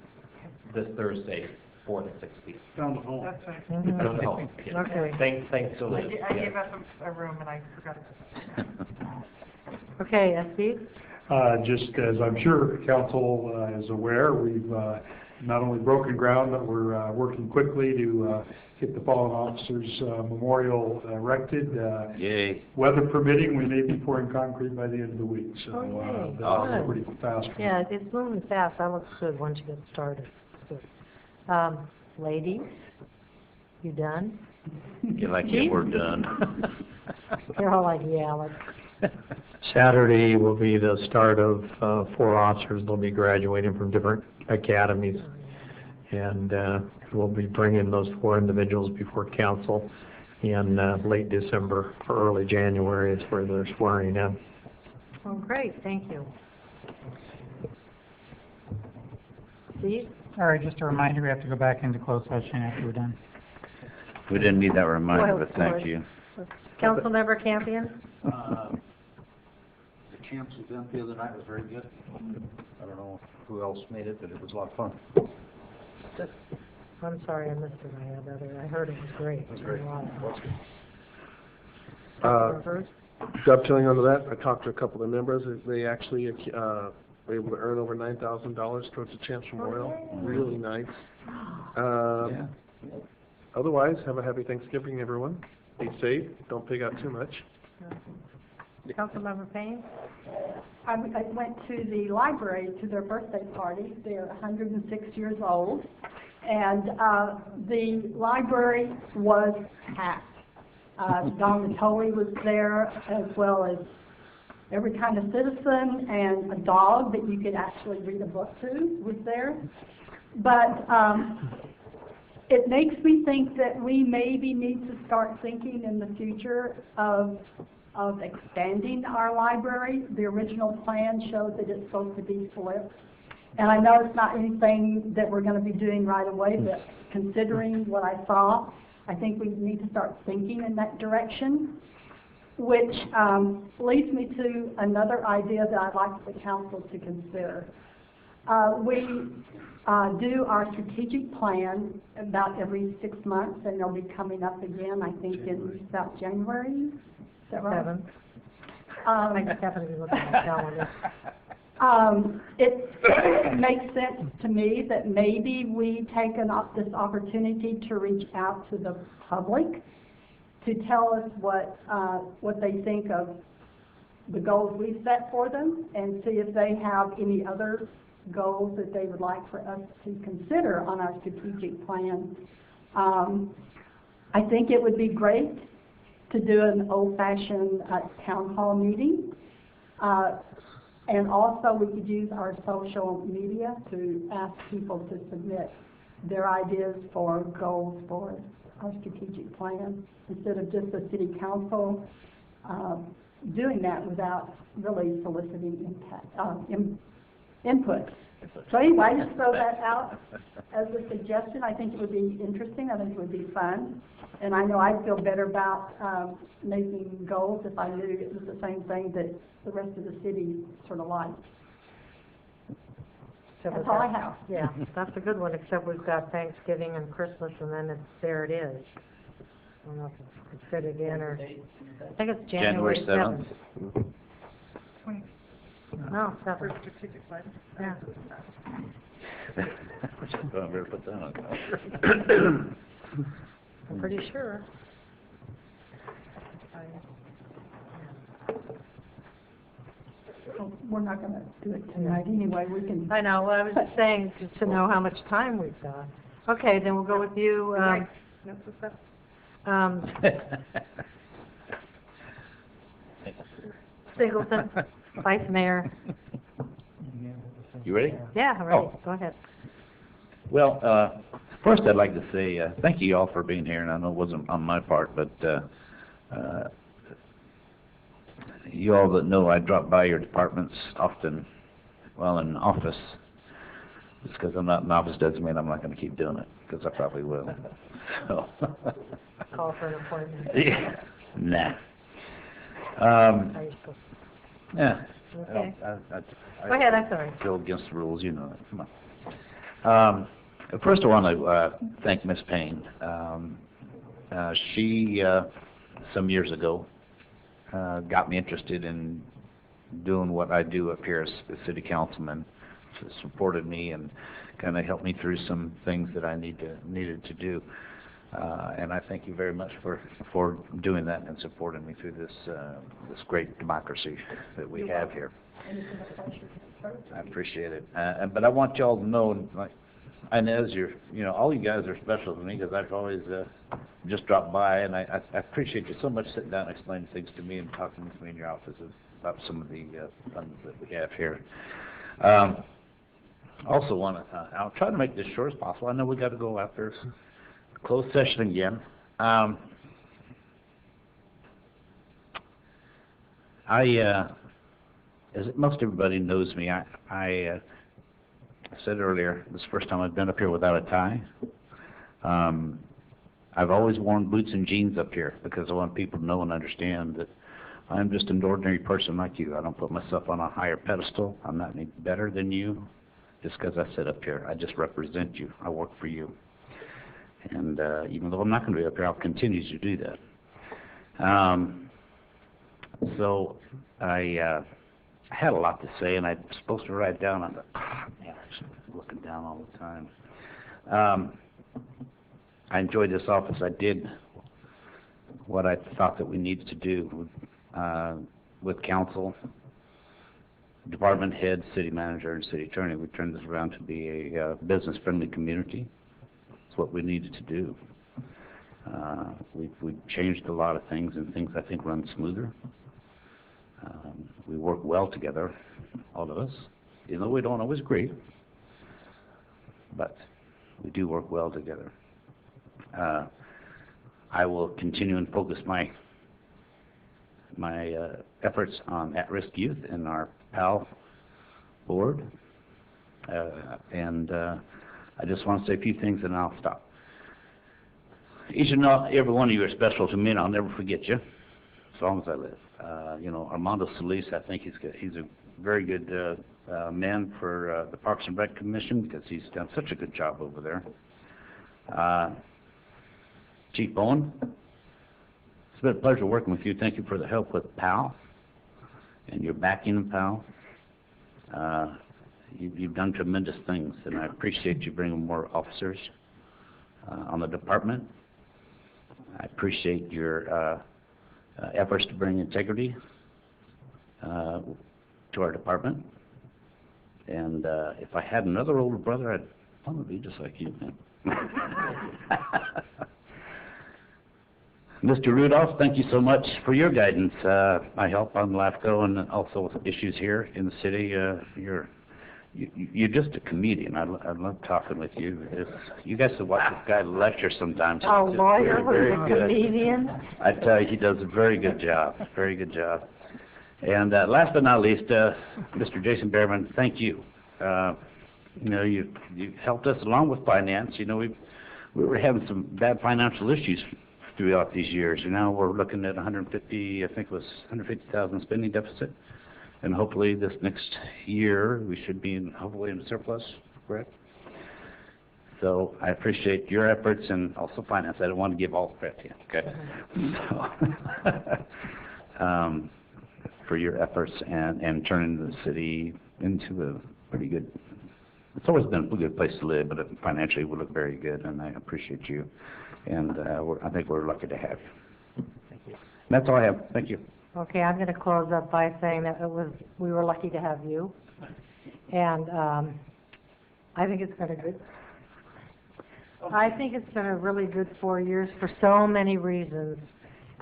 this Thursday, 4 to 6 p.m. Down the hall. That's right. Down the hall. Yeah. Okay. Thanks to Liz. I gave us a room and I forgot to. Okay, SB? Just as I'm sure council is aware, we've not only broken ground, but we're working quickly to get the fallen officers memorial erected. Yay. Weather permitting, we may be pouring concrete by the end of the week, so that's pretty fast. Yeah, it's moving fast. That looks good once you get started. Good. Ladies, you done? Get like, yeah, we're done. They're all like, yeah, let's. Saturday will be the start of 4 officers. They'll be graduating from different academies. And we'll be bringing those 4 individuals before council in late December or early January is where they're swearing in. Oh, great, thank you. Steve? All right, just a reminder, we have to go back into closed session after we're done. We didn't need that reminder, Well, but thank you. Councilmember Campion? The camps event the other night was very good. I don't know who else made it, but it was a lot of fun. I'm sorry I missed it. I heard it was great. It was great. Dovetailing onto that, I talked to a couple of members. They actually were able to earn over $9,000 towards the Champs Memorial. Really nice. Otherwise, have a happy Thanksgiving, everyone. Be safe. Don't pig out too much. Councilmember Payne? I went to the library to their birthday party. They're 106 years old. And the library was packed. Don Matoli was there, as well as every kind of citizen, and a dog that you could actually read a book to was there. But it makes me think that we maybe need to start thinking in the future of expanding our library. The original plan showed that it's supposed to be flipped. And I know it's not anything that we're going to be doing right away, but considering what I saw, I think we need to start thinking in that direction, which leads me to another idea that I'd like the council to consider. We do our strategic plan about every 6 months, and they'll be coming up again, I think, in about January. Is that right? 7. I just happen to be looking at the calendar. It makes sense to me that maybe we take this opportunity to reach out to the public to tell us what they think of the goals we set for them, and see if they have any other goals that they would like for us to consider on our strategic plan. I think it would be great to do an old-fashioned town hall meeting. And also we could use our social media to ask people to submit their ideas for goals for our strategic plan, instead of just the city council doing that without really soliciting input. So anyway, I just throw that out as a suggestion. I think it would be interesting. I think it would be fun. And I know I'd feel better about making goals if I knew it was the same thing that the rest of the city sort of liked. That's all I have. Yeah, that's a good one, except we've got Thanksgiving and Christmas, and then there it is. I don't know if it could fit it in, or, I think it's January 7th. No, 7th. Strategic plan. Yeah. I better put that on. I'm pretty sure. Well, we're not going to do it tonight anyway. We can. I know, well, I was just saying to know how much time we've got. Okay, then we'll go with you, Singleton, Vice Mayor. You ready? Yeah, I'm ready. Oh. Go ahead. Well, first I'd like to say thank you all for being here, and I know it wasn't on my part, but you all that know I drop by your departments often while in office. Just because I'm not an office doesn't mean I'm not going to keep doing it, because I probably will. So. Call for an appointment. Yeah. Nah. Yeah. Okay. I Go ahead, I'm sorry. go against the rules, you know that. Come on. First I want to thank Miss Payne. She, some years ago, got me interested in doing what I do up here as a city councilman. She supported me and kind of helped me through some things that I needed to do. And I thank you very much for doing that and supporting me through this great democracy that we have here. I appreciate it. But I want y'all to know, like, Inez, all you guys are special to me, because I've always just dropped by, and I appreciate you so much sitting down and explaining things to me and talking to me in your offices about some of the funds that we have here. Also want to, I'll try to make this short as possible. I know we got to go after closed session again. As most everybody knows me, I said earlier, this is the first time I've been up here without a tie. I've always worn boots and jeans up here because I want people to know and understand that I'm just an ordinary person like you. I don't put myself on a higher pedestal. I'm not any better than you just because I sit up here. I just represent you. I work for you. And even though I'm not going to be up here, I'll continue to do that. So I had a lot to say, and I'm supposed to write down. I thought, man, I'm looking down all the time. I enjoyed this office. I did what I thought that we needed to do with council, department head, city manager, and city attorney. We turned this around to be a business-friendly community. It's what we needed to do. We've changed a lot of things, and things I think run smoother. We work well together, all of us, even though we don't always agree, but we do work well together. I will continue and focus my efforts on at-risk youth in our PAL board, and I just want to say a few things and I'll stop. Each and every one of you are special to me, and I'll never forget you as long as I live. Armando Solis, I think he's a very good man for the Parks and Rec Commission, because he's done such a good job over there. Chief Bowen, it's been a pleasure working with you. Thank you for the help with PAL and your backing of PAL. You've done tremendous things, and I appreciate you bringing more officers on the department. I appreciate your efforts to bring integrity to our department. And if I had another older brother, I'd probably be just like you, man. Mr. Rudolph, thank you so much for your guidance. I help on LAFCO and also with issues here in the city. You're just a comedian. I love talking with you. You guys should watch this guy lecture sometimes. A He's just lawyer very, who's very a good. comedian? I tell you, he does a very good job. Very good job. And last but not least, Mr. Jason Behrman, thank you. You know, you helped us along with finance. You know, we were having some bad financial issues throughout these years. You know, we're looking at 150, I think it was 150,000 spending deficit. And hopefully this next year, we should be hopefully in surplus, correct? So I appreciate your efforts and also finance. I don't want to give all the credit to you, okay? So, for your efforts and turning the city into a pretty good, it's always been a good place to live, but financially we look very good, and I appreciate you. And I think we're lucky to have you. Thank you. That's all I have. Thank you. Okay, I'm going to close up by saying that we were lucky to have you. And I think it's been a really good 4 years for so many reasons.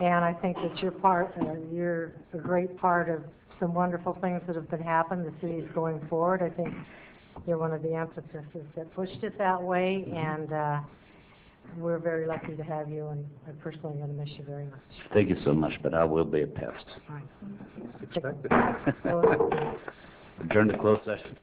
And I think that you're a great part of some wonderful things that have been happening. The city's going forward. I think you're one of the emphases that pushed it that way, and we're very lucky to have you, and I personally am going to miss you very much. Thank you so much, but I will be a pest. All right. Expected. Adjourn to closed session.